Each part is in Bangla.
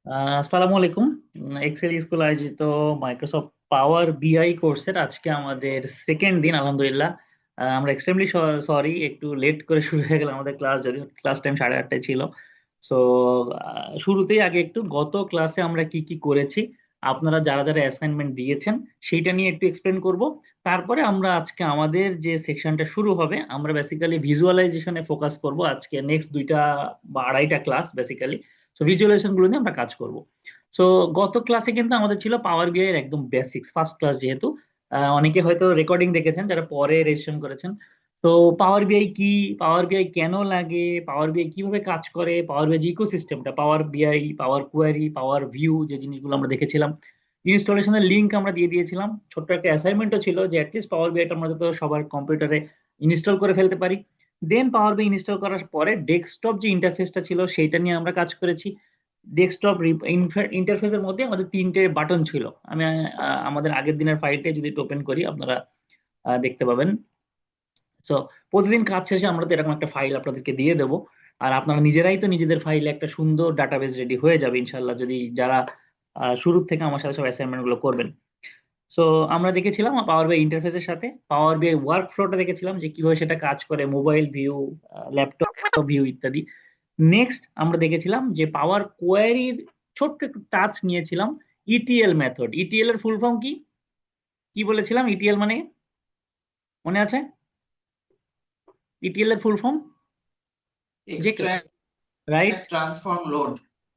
আসসালামু আলাইকুম। এক্সেল স্কুল আয়োজিত মাইক্রোসফট পাওয়ার বিআই কোর্সের আজকে আমাদের সেকেন্ড দিন আলহামদুলিল্লাহ। আমরা এক্সট্রিমলি সরি, একটু লেট করে শুরু হয়ে গেল আমাদের ক্লাস, যদিও ক্লাস টাইম 8:30টায় ছিল। সো শুরুতেই আগে একটু গত ক্লাসে আমরা কি কি করেছি, আপনারা যারা যারা অ্যাসাইনমেন্ট দিয়েছেন সেইটা নিয়ে একটু এক্সপ্লেন করব। তারপরে আমরা আজকে আমাদের যে সেকশনটা শুরু হবে, আমরা বেসিক্যালি ভিজুয়ালাইজেশনে ফোকাস করব আজকে নেক্সট 2টা বা 2.5টা ক্লাস বেসিক্যালি। সো ভিজুয়ালাইজেশন গুলো নিয়ে আমরা কাজ করব। সো গত ক্লাসে কিন্তু আমাদের ছিল পাওয়ার বিআই এর একদম বেসিক্স, ফার্স্ট ক্লাস যেহেতু। অনেকে হয়তো রেকর্ডিং দেখেছেন যারা পরে রেজিস্ট্রেশন করেছেন। তো পাওয়ার বিআই কি, পাওয়ার বিআই কেন লাগে, পাওয়ার বিআই কিভাবে কাজ করে, পাওয়ার বিআই ইকোসিস্টেমটা, পাওয়ার বিআই, পাওয়ার কোয়ারি, পাওয়ার ভিউ, যে জিনিসগুলো আমরা দেখেছিলাম। ইনস্টলেশনের লিংক আমরা দিয়ে দিয়েছিলাম। ছোট্ট একটা অ্যাসাইনমেন্টও ছিল যে অ্যাটলিস্ট পাওয়ার বিআইটা আমরা যাতে সবার কম্পিউটারে ইনস্টল করে ফেলতে পারি। দেন পাওয়ার বিআই ইনস্টল করার পরে ডেস্কটপ যে ইন্টারফেসটা ছিল সেইটা নিয়ে আমরা কাজ করেছি। ডেস্কটপ ইন্টারফেসের মধ্যে আমাদের 3টে বাটন ছিল। আমি আমাদের আগের দিনের ফাইলটা যদি ওপেন করি আপনারা দেখতে পাবেন। সো প্রতিদিন কাজ শেষে আমরা তো এরকম একটা ফাইল আপনাদেরকে দিয়ে দেবো। আর আপনারা নিজেরাই তো নিজেদের ফাইলে একটা সুন্দর ডাটাবেস রেডি হয়ে যাবে ইনশাল্লাহ, যদি যারা শুরুর থেকে আমার সাথে সব অ্যাসাইনমেন্ট গুলো করবেন। সো আমরা দেখেছিলাম পাওয়ার বিআই ইন্টারফেসের সাথে পাওয়ার বিআই ওয়ার্ক ফ্লোটা দেখেছিলাম যে কিভাবে সেটা কাজ করে, মোবাইল ভিউ, ল্যাপটপ ভিউ ইত্যাদি। নেক্সট আমরা দেখেছিলাম যে পাওয়ার কোয়ারির ছোট্ট একটু টাচ নিয়েছিলাম। ইটিএল মেথড, ইটিএল এর ফুল ফর্ম কি, কি বলেছিলাম ইটিএল মানে, মনে আছে? ইটিএল এর ফুল ফর্ম যে কেউ, extract right? Transform load.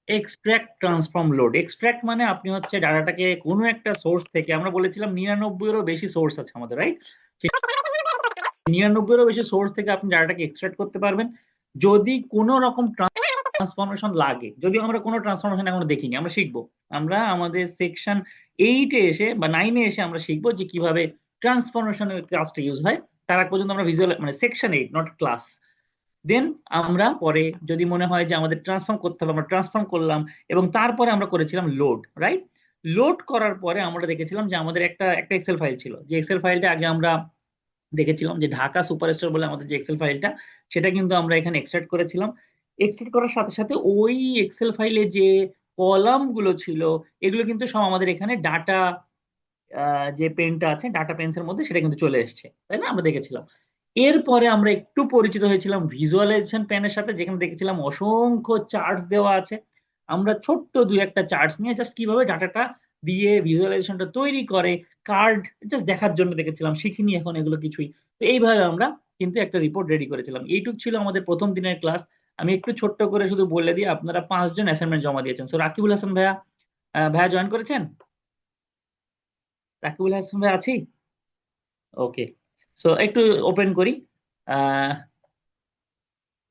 Extract transform load. Extract মানে আপনি হচ্ছে ডাটাটাকে কোনো একটা সোর্স থেকে, আমরা বলেছিলাম 99-এরও বেশি সোর্স আছে আমাদের, রাইট? 99-এরও বেশি সোর্স থেকে আপনি ডাটাটাকে এক্সট্রাক্ট করতে পারবেন। যদি কোনো রকম ট্রান্সফরমেশন লাগে, যদিও আমরা কোনো ট্রান্সফরমেশন এখনো দেখিনি, আমরা শিখবো। আমরা আমাদের সেকশন 8-এ এসে বা 9-এ এসে আমরা শিখবো যে কিভাবে ট্রান্সফরমেশনের কাজটা ইউজ হয়। তার আগ পর্যন্ত আমরা ভিজুয়াল মানে সেকশন 8 নট ক্লাস। দেন আমরা পরে যদি মনে হয় যে আমাদের ট্রান্সফর্ম করতে হবে, আমরা ট্রান্সফর্ম করলাম। এবং তারপরে আমরা করেছিলাম লোড, রাইট? লোড করার পরে আমরা দেখেছিলাম যে আমাদের একটা একটা এক্সেল ফাইল ছিল, যে এক্সেল ফাইলটা আগে আমরা দেখেছিলাম যে ঢাকা সুপারস্টোর বলে আমাদের যে এক্সেল ফাইলটা, সেটা কিন্তু আমরা এখানে এক্সট্রাক্ট করেছিলাম। এক্সট্রাক্ট করার সাথে সাথে ওই এক্সেল ফাইলে যে কলাম গুলো ছিল, এগুলো কিন্তু সব আমাদের এখানে ডাটা, যে পেনটা আছে ডাটা পেন্সের মধ্যে, সেটা কিন্তু চলে এসেছে, তাই না? আমরা দেখেছিলাম। এরপরে আমরা একটু পরিচিত হয়েছিলাম ভিজুয়ালাইজেশন প্যানের সাথে, যেখানে দেখেছিলাম অসংখ্য চার্টস দেওয়া আছে। আমরা ছোট্ট দুই একটা চার্টস নিয়ে জাস্ট কিভাবে ডাটাটা দিয়ে ভিজুয়ালাইজেশনটা তৈরি করে, কার্ড জাস্ট দেখার জন্য দেখেছিলাম, শিখিনি এখন এগুলো কিছুই। তো এইভাবে আমরা কিন্তু একটা রিপোর্ট রেডি করেছিলাম। এইটুক ছিল আমাদের প্রথম দিনের ক্লাস। আমি একটু ছোট্ট করে শুধু বলে দিই, আপনারা 5জন অ্যাসাইনমেন্ট জমা দিয়েছেন। সো রাকিবুল হাসান ভাইয়া, ভাইয়া জয়েন করেছেন? রাকিবুল হাসান ভাই আছি? ওকে। সো একটু ওপেন করি। আহ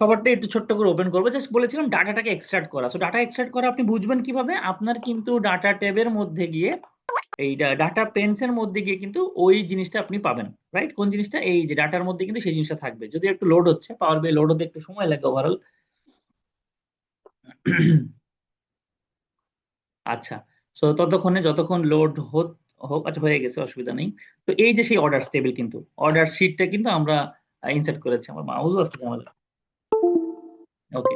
সবারটা একটু ছোট্ট করে ওপেন করবো, জাস্ট বলেছিলাম ডাটাটাকে এক্সট্রাক্ট করা। সো ডাটা এক্সট্রাক্ট করা আপনি বুঝবেন কিভাবে, আপনার কিন্তু ডাটা ট্যাবের মধ্যে গিয়ে, এই ডাটা পেন্সের মধ্যে গিয়ে কিন্তু ওই জিনিসটা আপনি পাবেন, রাইট? কোন জিনিসটা, এই যে ডাটার মধ্যে কিন্তু সেই জিনিসটা থাকবে। যদি একটু লোড হচ্ছে, পাওয়ার বিআই লোড হতে একটু সময় লাগে ওভারঅল। আচ্ছা। সো ততক্ষণে যতক্ষণ লোড হোক হোক, আচ্ছা হয়ে গেছে, অসুবিধা নেই। তো এই যে সেই অর্ডার টেবিল, কিন্তু অর্ডার শিটটা কিন্তু আমরা ইনসার্ট করেছি। আমার মাউসও আসছে আমাদের। ওকে।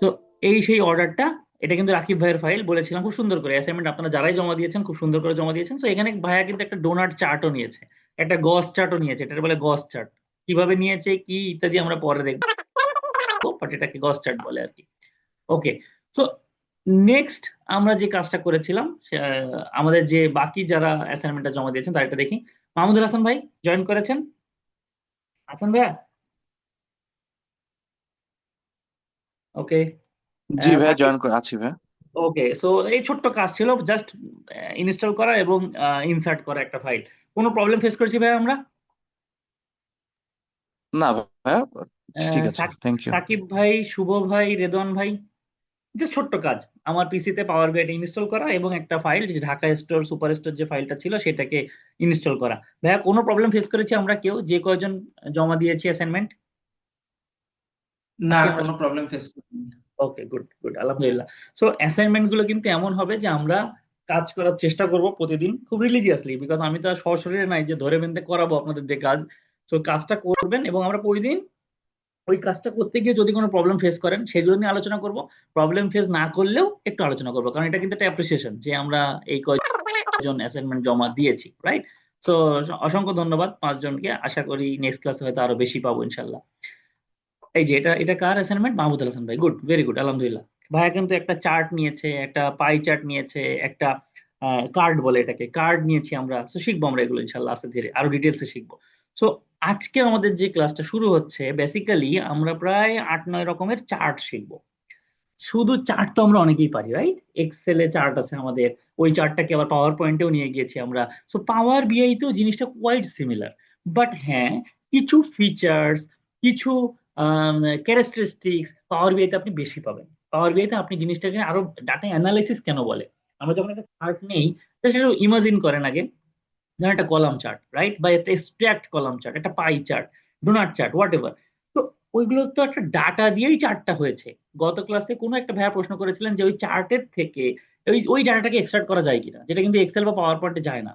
তো এই সেই অর্ডারটা, এটা কিন্তু রাকিব ভাইয়ের ফাইল, বলেছিলাম খুব সুন্দর করে অ্যাসাইনমেন্ট আপনারা যারাই জমা দিয়েছেন খুব সুন্দর করে জমা দিয়েছেন। তো এখানে ভাইয়া কিন্তু একটা ডোনাট চার্টও নিয়েছে, একটা গস চার্টও নিয়েছে, এটা বলে গস চার্ট। কিভাবে নিয়েছে কি ইত্যাদি আমরা পরে দেখবো, বাট এটাকে গস চার্ট বলে আর কি। ওকে। তো নেক্সট আমরা যে কাজটা করেছিলাম, আমাদের যে বাকি যারা অ্যাসাইনমেন্টটা জমা দিয়েছেন তার একটা দেখি। মাহমুদুল হাসান ভাই জয়েন করেছেন? আছেন ভাইয়া? ওকে। জি ভাইয়া, সাকিব। জয়েন করে আছি ভাইয়া। ওকে। সো এই ছোট্ট কাজ ছিল, জাস্ট ইনস্টল করা এবং ইনসার্ট করা একটা ফাইল। কোনো প্রবলেম ফেস করছি ভাই আমরা? না ভাইয়া, ঠিক আছে, সাক- থ্যাংক ইউ। সাকিব ভাই, শুভ ভাই, রেদওয়ান ভাই, জাস্ট ছোট্ট কাজ। আমার পিসিতে পাওয়ার বিআইটা ইনস্টল করা এবং একটা ফাইল, যে ঢাকা স্টোর সুপার স্টোর যে ফাইলটা ছিল সেটাকে ইনস্টল করা। ভাইয়া কোনো প্রবলেম ফেস করেছি আমরা কেউ, যে কয়জন জমা দিয়েছি অ্যাসাইনমেন্ট? না, আছি আমরা? কোনো প্রবলেম ফেস করিনি। ওকে, গুড গুড, আলহামদুলিল্লাহ। সো অ্যাসাইনমেন্ট গুলো কিন্তু এমন হবে যে আমরা কাজ করার চেষ্টা করব প্রতিদিন খুব রিলিজিয়াসলি, বিকজ আমি তো আর সশরীরে নাই যে ধরে বেঁধে করাবো আপনাদের দিয়ে কাজ। সো কাজটা করবেন এবং আমরা প্রতিদিন ওই কাজটা করতে গিয়ে যদি কোনো প্রবলেম ফেস করেন সেগুলো নিয়ে আলোচনা করব। প্রবলেম ফেস না করলেও একটু আলোচনা করবো, কারণ এটা কিন্তু একটা অ্যাপ্রিসিয়েশন যে আমরা এই কয়জন অ্যাসাইনমেন্ট জমা দিয়েছি, রাইট? তো অসংখ্য ধন্যবাদ 5 জনকে, আশা করি নেক্সট ক্লাসে হয়তো আরো বেশি পাবো ইনশাল্লাহ। এই যে এটা এটা কার অ্যাসাইনমেন্ট? মাহমুদুল হাসান ভাই, গুড, ভেরি গুড, আলহামদুলিল্লাহ। ভাইয়া কিন্তু একটা চার্ট নিয়েছে, একটা পাই চার্ট নিয়েছে, একটা কার্ড বলে এটাকে, কার্ড নিয়েছি আমরা। তো শিখবো আমরা এগুলো ইনশাল্লাহ আস্তে ধীরে, আরো ডিটেলসে শিখবো। সো আজকে আমাদের যে ক্লাসটা শুরু হচ্ছে, বেসিক্যালি আমরা প্রায় 8-9 রকমের চার্ট শিখবো। শুধু চার্ট তো আমরা অনেকেই পারি, রাইট? এক্সেলে চার্ট আছে আমাদের, ওই চার্টটাকে আবার পাওয়ার পয়েন্টেও নিয়ে গিয়েছি আমরা। সো পাওয়ার বিআই তেও জিনিসটা কোয়াইট সিমিলার। বাট হ্যাঁ, কিছু ফিচার্স, কিছু ক্যারেক্টারিস্টিক্স পাওয়ার বিআইতে আপনি বেশি পাবেন। পাওয়ার বিআইতে আপনি জিনিসটাকে আরো, ডাটা অ্যানালাইসিস কেন বলে, আমরা যখন একটা চার্ট নেই, সেটা ইমাজিন করেন আগে, ধরেন একটা কলাম চার্ট, রাইট? বা একটা স্ট্যাকড কলাম চার্ট, একটা pie chart, donut chart, whatever. তো ওইগুলো তো একটা ডাটা দিয়েই চার্টটা হয়েছে। গত ক্লাসে কোনো একটা ভাইয়া প্রশ্ন করেছিলেন যে ওই চার্টের থেকে ওই ওই ডাটাটাকে এক্সট্রাক্ট করা যায় কিনা, যেটা কিন্তু এক্সেল বা পাওয়ার পয়েন্টে যায় না।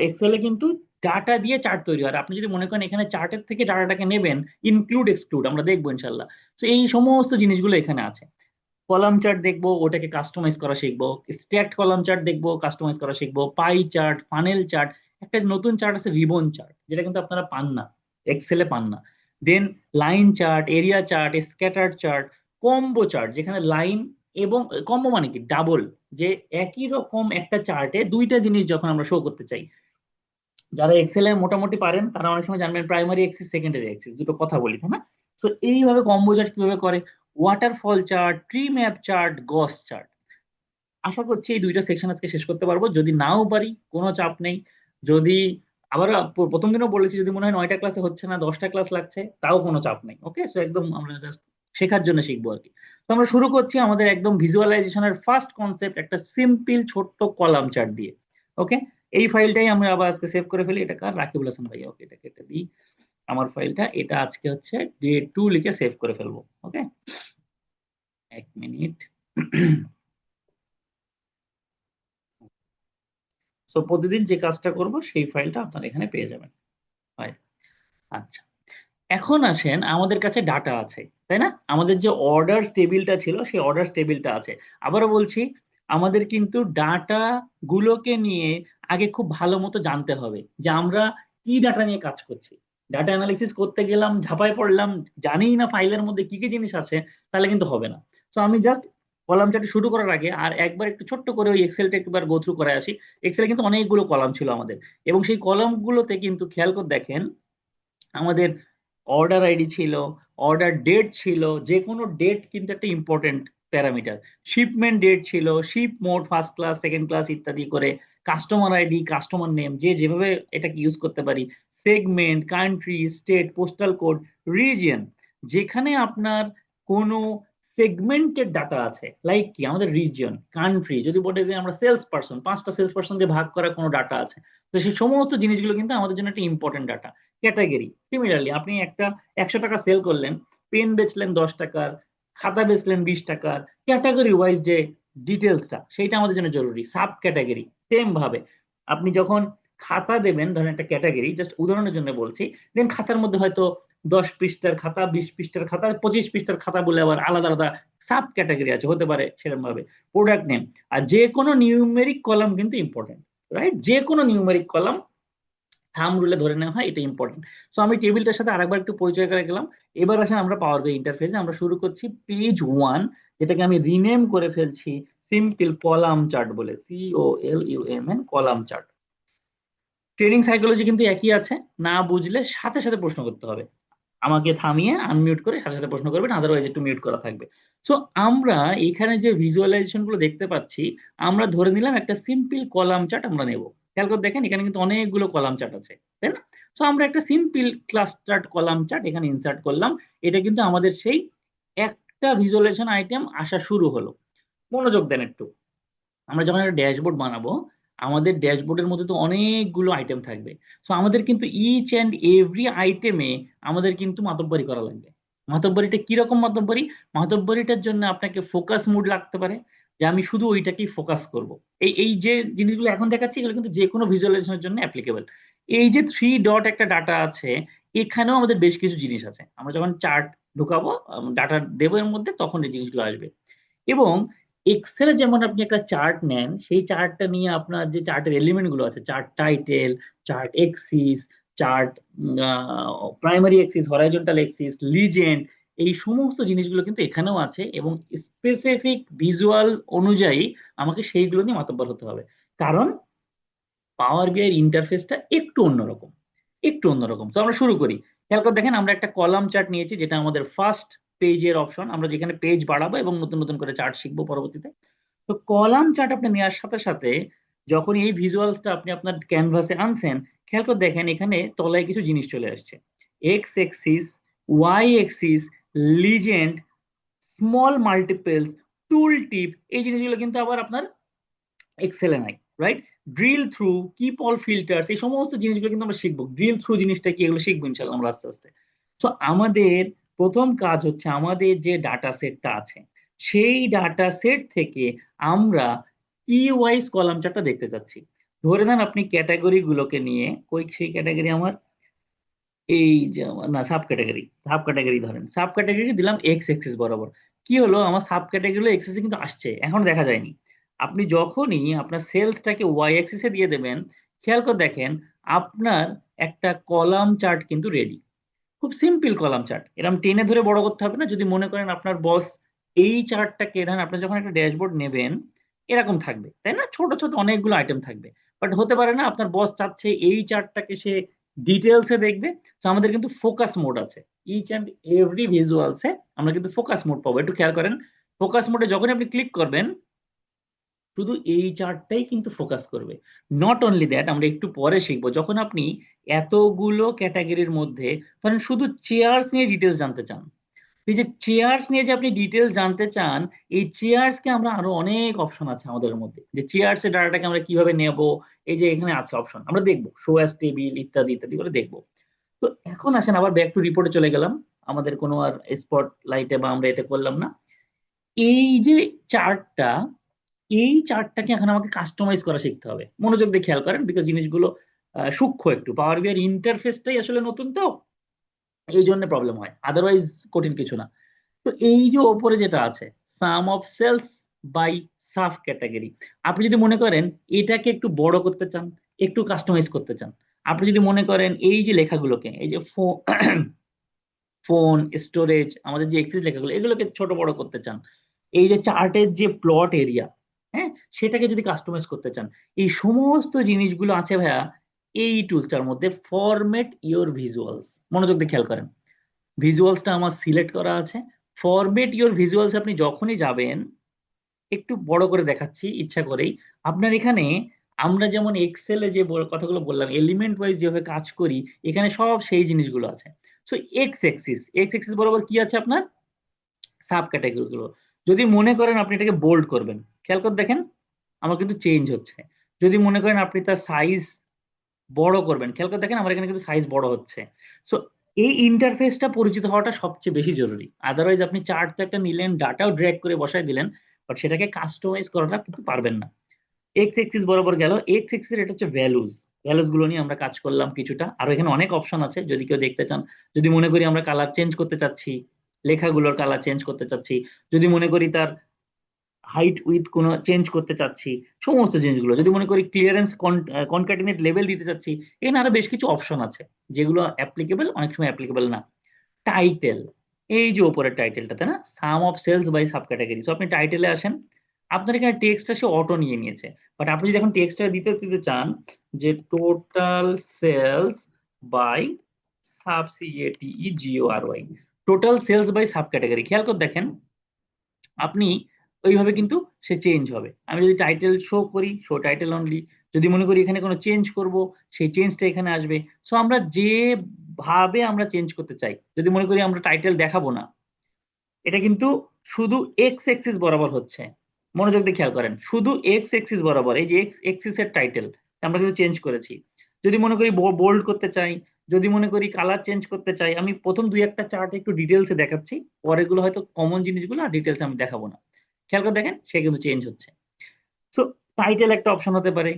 এক্সেলে কিন্তু ডাটা দিয়ে চার্ট তৈরি হয়। আর আপনি যদি মনে করেন এখানে চার্টের থেকে ডাটাটাকে নেবেন, ইনক্লুড এক্সক্লুড আমরা দেখবো ইনশাল্লাহ। তো এই সমস্ত জিনিসগুলো এখানে আছে। কলাম চার্ট দেখবো, ওটাকে কাস্টমাইজ করা শিখবো। স্ট্যাকড কলাম চার্ট দেখবো, কাস্টমাইজ করা শিখবো। পাই চার্ট, ফানেল চার্ট, একটা নতুন চার্ট আছে রিবন চার্ট, যেটা কিন্তু আপনারা পান না, এক্সেলে পান না। Then line chart, area chart, scatter chart, combo chart, যেখানে লাইন এবং কম্বো মানে কি ডাবল, যে একই রকম একটা চার্টে দুইটা জিনিস যখন আমরা শো করতে চাই। যারা এক্সেলে মোটামুটি পারেন তারা অনেক সময় জানবেন প্রাইমারি এক্সিস, সেকেন্ডারি এক্সিস, দুটো কথা বলি, তাই না? তো এইভাবে কম্বো চার্ট কিভাবে করে, waterfall chart, tree map chart, gauge chart. আশা করছি এই দুইটা সেকশন আজকে শেষ করতে পারবো। যদি নাও পারি কোনো চাপ নেই। যদি আবার প্রথম দিনও বলেছি, যদি মনে হয় 9টা ক্লাসে হচ্ছে না, 10টা ক্লাস লাগছে, তাও কোনো চাপ নেই। ওকে, সো একদম আমরা জাস্ট শেখার জন্য শিখবো আর কি। তো আমরা শুরু করছি আমাদের একদম ভিজুয়ালাইজেশনের ফার্স্ট কনসেপ্ট, একটা সিম্পল ছোট্ট কলাম চার্ট দিয়ে। ওকে, এই ফাইলটাই আমরা আবার আজকে সেভ করে ফেলি। এটা কার? রাকিবুল হাসান ভাইয়া। ওকে, এটা কেটে দিই আমার ফাইলটা। এটা আজকে হচ্ছে ডে 2 লিখে সেভ করে ফেলবো। ওকে, 1 মিনিট। সো প্রতিদিন যে কাজটা করব সেই ফাইলটা আপনারা এখানে পেয়ে যাবেন। হয়, আচ্ছা। এখন আসেন, আমাদের কাছে ডাটা আছে, তাই না? আমাদের যে অর্ডার টেবিলটা ছিল সেই অর্ডার টেবিলটা আছে। আবারও বলছি, আমাদের কিন্তু ডাটা গুলোকে নিয়ে আগে খুব ভালো মতো জানতে হবে যে আমরা কি ডাটা নিয়ে কাজ করছি। ডাটা অ্যানালিসিস করতে গেলাম, ঝাঁপায় পড়লাম, জানিই না ফাইলের মধ্যে কি কি জিনিস আছে, তাহলে কিন্তু হবে না। তো আমি জাস্ট কলাম চার্ট শুরু করার আগে আর একবার একটু ছোট্ট করে ওই এক্সেলটা একবার গো থ্রু করে আসি। এক্সেলে কিন্তু অনেকগুলো কলাম ছিল আমাদের, এবং সেই কলামগুলোতে কিন্তু খেয়াল করে দেখেন আমাদের অর্ডার আইডি ছিল, অর্ডার ডেট ছিল, যে কোনো ডেট কিন্তু একটা ইম্পর্টেন্ট প্যারামিটার। শিপমেন্ট ডেট ছিল, ship mode, first class, second class ইত্যাদি করে। কাস্টমার আইডি, কাস্টমার নেম, যে যেভাবে এটাকে ইউজ করতে পারি। Segment, country, state, postal code, region, যেখানে আপনার কোনো সেগমেন্টেড ডাটা আছে, লাইক কি আমাদের রিজিয়ন, কান্ট্রি, যদি বলে যে আমরা সেলস পার্সন, 5টা সেলস পার্সন দিয়ে ভাগ করা কোনো ডাটা আছে, তো সেই সমস্ত জিনিসগুলো কিন্তু আমাদের জন্য একটা ইম্পর্টেন্ট ডাটা। ক্যাটাগরি, সিমিলারলি আপনি একটা 100 টাকা সেল করলেন, পেন বেচলেন 10 টাকার, খাতা বেচলেন 20 টাকার, ক্যাটাগরি ওয়াইজ যে ডিটেলসটা সেইটা আমাদের জন্য জরুরি। সাব ক্যাটাগরি সেম ভাবে আপনি যখন খাতা দেবেন, ধরেন একটা ক্যাটাগরি, জাস্ট উদাহরণের জন্য বলছি, দেন খাতার মধ্যে হয়তো 10 পৃষ্ঠার খাতা, 20 পৃষ্ঠার খাতা, 25 পৃষ্ঠার খাতা বলে আবার আলাদা আলাদা সাব ক্যাটাগরি আছে, হতে পারে সেরকম ভাবে। প্রোডাক্ট নেম, আর যে কোনো নিউমেরিক কলাম কিন্তু ইম্পর্টেন্ট, রাইট? যে কোনো নিউমেরিক কলাম থাম রুলে ধরে নেওয়া হয়, এটা ইম্পর্টেন্ট। সো আমি টেবিলটার সাথে আরেকবার একটু পরিচয় করে গেলাম। এবার আসেন আমরা পাওয়ার বিআই ইন্টারফেসে, আমরা শুরু করছি পেজ 1, যেটাকে আমি রিনেম করে ফেলছি সিম্পল কলাম চার্ট বলে, COLUMN, column chart. Training psychology কিন্তু একই আছে, না বুঝলে সাথে সাথে প্রশ্ন করতে হবে, আমাকে থামিয়ে আনমিউট করে সাথে সাথে প্রশ্ন করবেন, আদারওয়াইজ একটু মিউট করা থাকবে। সো আমরা এখানে যে ভিজুয়ালাইজেশন গুলো দেখতে পাচ্ছি, আমরা ধরে নিলাম একটা সিম্পল কলাম চার্ট আমরা নেব। খেয়াল করে দেখেন এখানে কিন্তু অনেকগুলো কলাম চার্ট আছে, তাই না? সো আমরা একটা সিম্পল ক্লাস্টার্ড কলাম চার্ট এখানে ইনসার্ট করলাম। এটা কিন্তু আমাদের সেই একটা ভিজুয়ালাইজেশন আইটেম আসা শুরু হলো। মনোযোগ দেন একটু। আমরা যখন একটা ড্যাশবোর্ড বানাবো, আমাদের ড্যাশবোর্ডের মধ্যে তো অনেকগুলো আইটেম থাকবে। সো আমাদের কিন্তু ইচ অ্যান্ড এভরি আইটেমে আমাদের কিন্তু মাতব্বরি করা লাগবে। মাতব্বরিটা কিরকম মাতব্বরি? মাতব্বরিটার জন্য আপনাকে ফোকাস মুড লাগতে পারে, যে আমি শুধু ওইটাকেই ফোকাস করব। এই এই যে জিনিসগুলো এখন দেখাচ্ছি, এগুলো কিন্তু যে কোনো ভিজুয়ালাইজেশনের জন্য অ্যাপ্লিকেবল। এই যে 3 ডট একটা ডাটা আছে, এখানেও আমাদের বেশ কিছু জিনিস আছে, আমরা যখন চার্ট ঢুকাবো, ডাটা দেবো এর মধ্যে, তখন এই জিনিসগুলো আসবে। এবং এক্সেলে যেমন আপনি একটা চার্ট নেন, সেই চার্টটা নিয়ে আপনার যে চার্টের এলিমেন্ট গুলো আছে, chart title, chart axis, chart primary axis, horizontal axis, legend, এই সমস্ত জিনিসগুলো কিন্তু এখানেও আছে, এবং স্পেসিফিক ভিজুয়াল অনুযায়ী আমাকে সেইগুলো নিয়ে মাতব্বর হতে হবে। কারণ পাওয়ার বিআই ইন্টারফেসটা একটু অন্যরকম। তো আমরা শুরু করি। খেয়াল করে দেখেন, আমরা একটা কলাম চার্ট নিয়েছি, যেটা আমাদের ফার্স্ট পেজের অপশন, আমরা যেখানে পেজ বাড়াবো এবং নতুন নতুন করে চার্ট শিখবো পরবর্তীতে। তো কলাম চার্ট আপনি নেওয়ার সাথে সাথে যখন এই ভিজুয়ালসটা আপনি আপনার ক্যানভাসে আনছেন, খেয়াল করে দেখেন এখানে তলায় কিছু জিনিস চলে আসছে। X axis, Y axis, legend, small multiples, tooltip, এই জিনিসগুলো কিন্তু আবার আপনার এক্সেলে নাই, right? Drill through, keep all filters, এই সমস্ত জিনিসগুলো কিন্তু আমরা শিখবো। ড্রিল থ্রু জিনিসটা কি, এগুলো শিখবো ইনশাল্লাহ আমরা আস্তে আস্তে। তো আমাদের প্রথম কাজ হচ্ছে, আমাদের যে ডাটা সেটটা আছে, সেই ডাটা সেট থেকে আমরা কি ওয়াইজ কলাম চার্টটা দেখতে চাচ্ছি। ধরে নেন আপনি ক্যাটাগরি গুলোকে নিয়ে, কই সেই ক্যাটাগরি আমার, এই যে না, সাব ক্যাটাগরি, ধরেন সাব ক্যাটাগরি দিলাম এক্স এক্সিস বরাবর। কি হলো, আমার সাব ক্যাটাগরি এক্সিসে কিন্তু আসছে, এখন দেখা যায়নি। আপনি যখনই আপনার সেলসটাকে ওয়াই অ্যাক্সিসে দিয়ে দেবেন, খেয়াল করে দেখেন আপনার একটা কলাম চার্ট কিন্তু রেডি। খুব সিম্পল কলাম চার্ট, এরকম টেনে ধরে বড় করতে হবে না। যদি মনে করেন আপনার বস এই চার্টটাকে, ধরেন আপনি যখন একটা ড্যাশবোর্ড নেবেন, এরকম থাকবে, তাই না? ছোট ছোট অনেকগুলো আইটেম থাকবে। বাট হতে পারে না আপনার বস চাচ্ছে এই চার্টটাকে সে ডিটেলসে দেখবে। তো আমাদের কিন্তু ফোকাস মোড আছে, ইচ অ্যান্ড এভরি ভিজুয়ালসে আমরা কিন্তু ফোকাস মোড পাবো। একটু খেয়াল করেন, ফোকাস মোডে যখন আপনি ক্লিক করবেন, শুধু এই চার্টটাই কিন্তু ফোকাস করবে। নট অনলি দ্যাট, আমরা একটু পরে শিখবো, যখন আপনি এতগুলো ক্যাটাগরির মধ্যে ধরেন শুধু চেয়ার্স নিয়ে ডিটেলস জানতে চান, এই যে চেয়ার্স নিয়ে যে আপনি ডিটেলস জানতে চান, এই চেয়ার্স কে আমরা আরো অনেক অপশন আছে আমাদের মধ্যে, যে চেয়ার্স এর ডাটাটাকে আমরা কিভাবে নেব। এই যে এখানে আছে অপশন, আমরা দেখবো শো অ্যাজ টেবিল ইত্যাদি ইত্যাদি করে দেখবো। তো এখন আসেন আবার ব্যাক টু রিপোর্টে চলে গেলাম, আমাদের কোনো আর স্পট লাইটে বা আমরা এতে করলাম না। এই যে চার্টটা, এই চার্টটাকে এখন আমাকে কাস্টমাইজ করা শিখতে হবে। মনোযোগ দিয়ে খেয়াল করেন, বিকজ জিনিসগুলো সূক্ষ্ম একটু। পাওয়ার বিআই ইন্টারফেসটাই আসলে নতুন, তো এই জন্য প্রবলেম হয়, আদারওয়াইজ কঠিন কিছু না। তো এই যে ওপরে যেটা আছে, sum of sales by sub category, আপনি যদি মনে করেন এটাকে একটু বড় করতে চান, একটু কাস্টমাইজ করতে চান, আপনি যদি মনে করেন এই যে লেখাগুলোকে, এই যে ফোন স্টোরেজ, আমাদের যে এক্সিস লেখাগুলো, এগুলোকে ছোট বড় করতে চান, এই যে চার্টের যে প্লট এরিয়া, হ্যাঁ, সেটাকে যদি কাস্টমাইজ করতে চান, এই সমস্ত জিনিসগুলো আছে ভাইয়া এই টুলসটার মধ্যে। ফরম্যাট ইওর ভিজুয়ালস, মনোযোগ দিয়ে খেয়াল করেন, ভিজুয়ালসটা আমার সিলেক্ট করা আছে। ফরম্যাট ইওর ভিজুয়ালস আপনি যখনই যাবেন, একটু বড় করে দেখাচ্ছি ইচ্ছা করেই, আপনার এখানে আমরা যেমন এক্সেলে যে কথাগুলো বললাম, এলিমেন্ট ওয়াইজ যেভাবে কাজ করি, এখানে সব সেই জিনিসগুলো আছে। সো এক্স এক্সিস বরাবর কি আছে আপনার, সাব ক্যাটাগরি গুলো। যদি মনে করেন আপনি এটাকে বোল্ড করবেন, খেয়াল করে দেখেন আমার কিন্তু চেঞ্জ হচ্ছে। যদি মনে করেন আপনি তার সাইজ বড় করবেন, খেয়াল করে দেখেন আমার এখানে কিন্তু সাইজ বড় হচ্ছে। সো এই ইন্টারফেসটা পরিচিত হওয়াটা সবচেয়ে বেশি জরুরি। আদারওয়াইজ আপনি চার্ট তো একটা নিলেন, ডাটাও ড্র্যাগ করে বসাই দিলেন, বাট সেটাকে কাস্টমাইজ করাটা কিন্তু পারবেন না। এক্স এক্সিস বরাবর গেল, এক্স এক্সিস এটা হচ্ছে ভ্যালুজ, ভ্যালুজ গুলো নিয়ে আমরা কাজ করলাম কিছুটা। আর এখানে অনেক অপশন আছে যদি কেউ দেখতে চান। যদি মনে করি আমরা কালার চেঞ্জ করতে চাচ্ছি, লেখাগুলোর কালার চেঞ্জ করতে চাচ্ছি, যদি মনে করি তার হাইট উইথ কোনো চেঞ্জ করতে চাচ্ছি, সমস্ত জিনিসগুলো যদি মনে করি ক্লিয়ারেন্স কনক্যাটিনেট লেভেল দিতে চাচ্ছি, এখানে আরো বেশ কিছু অপশন আছে যেগুলো অ্যাপ্লিকেবল, অনেক সময় অ্যাপ্লিকেবল না। টাইটেল, এই যে উপরের টাইটেলটাতে না, sum of sales by sub category, so আপনি টাইটেলে আসেন, আপনার এখানে টেক্সটটা সে অটো নিয়ে নিয়েছে। বাট আপনি যদি এখন টেক্সটটা দিতে দিতে চান, যে total sales by sub, C A T E G O R Y, total sales by sub category, খেয়াল করে দেখেন আপনি ওইভাবে কিন্তু সে চেঞ্জ হবে। আমি যদি টাইটেল শো করি, শো টাইটেল অনলি, যদি মনে করি এখানে কোনো চেঞ্জ করব, সেই চেঞ্জটা এখানে আসবে। সো আমরা যেভাবে আমরা চেঞ্জ করতে চাই, যদি মনে করি আমরা টাইটেল দেখাবো না, এটা কিন্তু শুধু এক্স এক্সিস বরাবর হচ্ছে। মনোযোগ দিয়ে খেয়াল করেন, শুধু এক্স এক্সিস বরাবর, এই যে এক্স এক্সিস এর টাইটেল আমরা কিন্তু চেঞ্জ করেছি। যদি মনে করি বোল্ড করতে চাই, যদি মনে করি কালার চেঞ্জ করতে চাই, আমি প্রথম দুই একটা চার্ট একটু ডিটেলসে দেখাচ্ছি, পরেগুলো হয়তো কমন জিনিসগুলো আর ডিটেলসে আমি দেখাবো না। খেয়াল করে দেখেন সে কিন্তু চেঞ্জ হচ্ছে। সো টাইটেল একটা অপশন হতে পারে।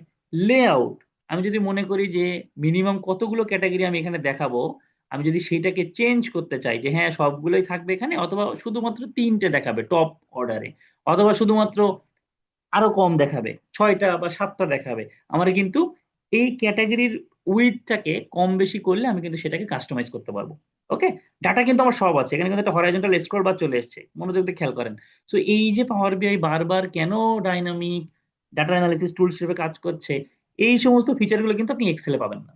লেআউট, আমি যদি মনে করি যে মিনিমাম কতগুলো ক্যাটাগরি আমি এখানে দেখাবো, আমি যদি সেটাকে চেঞ্জ করতে চাই যে হ্যাঁ সবগুলোই থাকবে এখানে, অথবা শুধুমাত্র তিনটে দেখাবে টপ অর্ডারে, অথবা শুধুমাত্র আরো কম দেখাবে, 6টা বা 7টা দেখাবে, আমার কিন্তু এই ক্যাটাগরির উইডথটাকে কম বেশি করলে আমি কিন্তু সেটাকে কাস্টমাইজ করতে পারবো। ওকে, ডাটা কিন্তু আমার সব আছে এখানে, কিন্তু একটা হরাইজন্টাল স্ক্রল বার চলে এসেছে, মনোযোগ দিয়ে খেয়াল করেন। সো এই যে পাওয়ার বিআই বারবার কেন ডাইনামিক ডাটা অ্যানালিসিস টুল হিসেবে কাজ করছে, এই সমস্ত ফিচারগুলো কিন্তু আপনি এক্সেলে পাবেন না।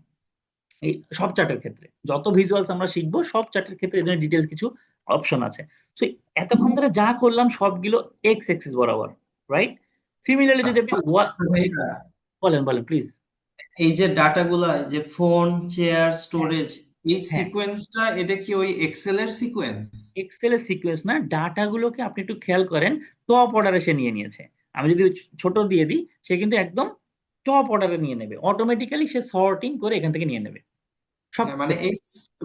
এই সব চার্টের ক্ষেত্রে যত ভিজুয়ালস আমরা শিখবো, সব চার্টের ক্ষেত্রে এর জন্য ডিটেলস কিছু অপশন আছে। সো এতক্ষণ ধরে যা করলাম সবগুলো এক্স এক্সিস বরাবর, রাইট? সিমিলারলি যদি আচ্ছা আপনি জি, ভাইয়া, বলেন বলেন প্লিজ। এই যে ডাটাগুলা, যে ফোন, চেয়ার, হ্যাঁ, স্টোরেজ, এই হ্যাঁ, সিকোয়েন্সটা এটা কি ওই এক্সেল এর সিকোয়েন্স? এক্সেলের সিকোয়েন্স না, ডাটাগুলোকে আপনি একটু খেয়াল করেন, টপ অর্ডারে সে নিয়ে নিয়েছে। আমি যদি ছোট দিয়ে দিই, সে কিন্তু একদম টপ অর্ডারে নিয়ে নেবে, অটোমেটিক্যালি সে সর্টিং করে এখান থেকে নিয়ে নেবে সব। হ্যাঁ, মানে এই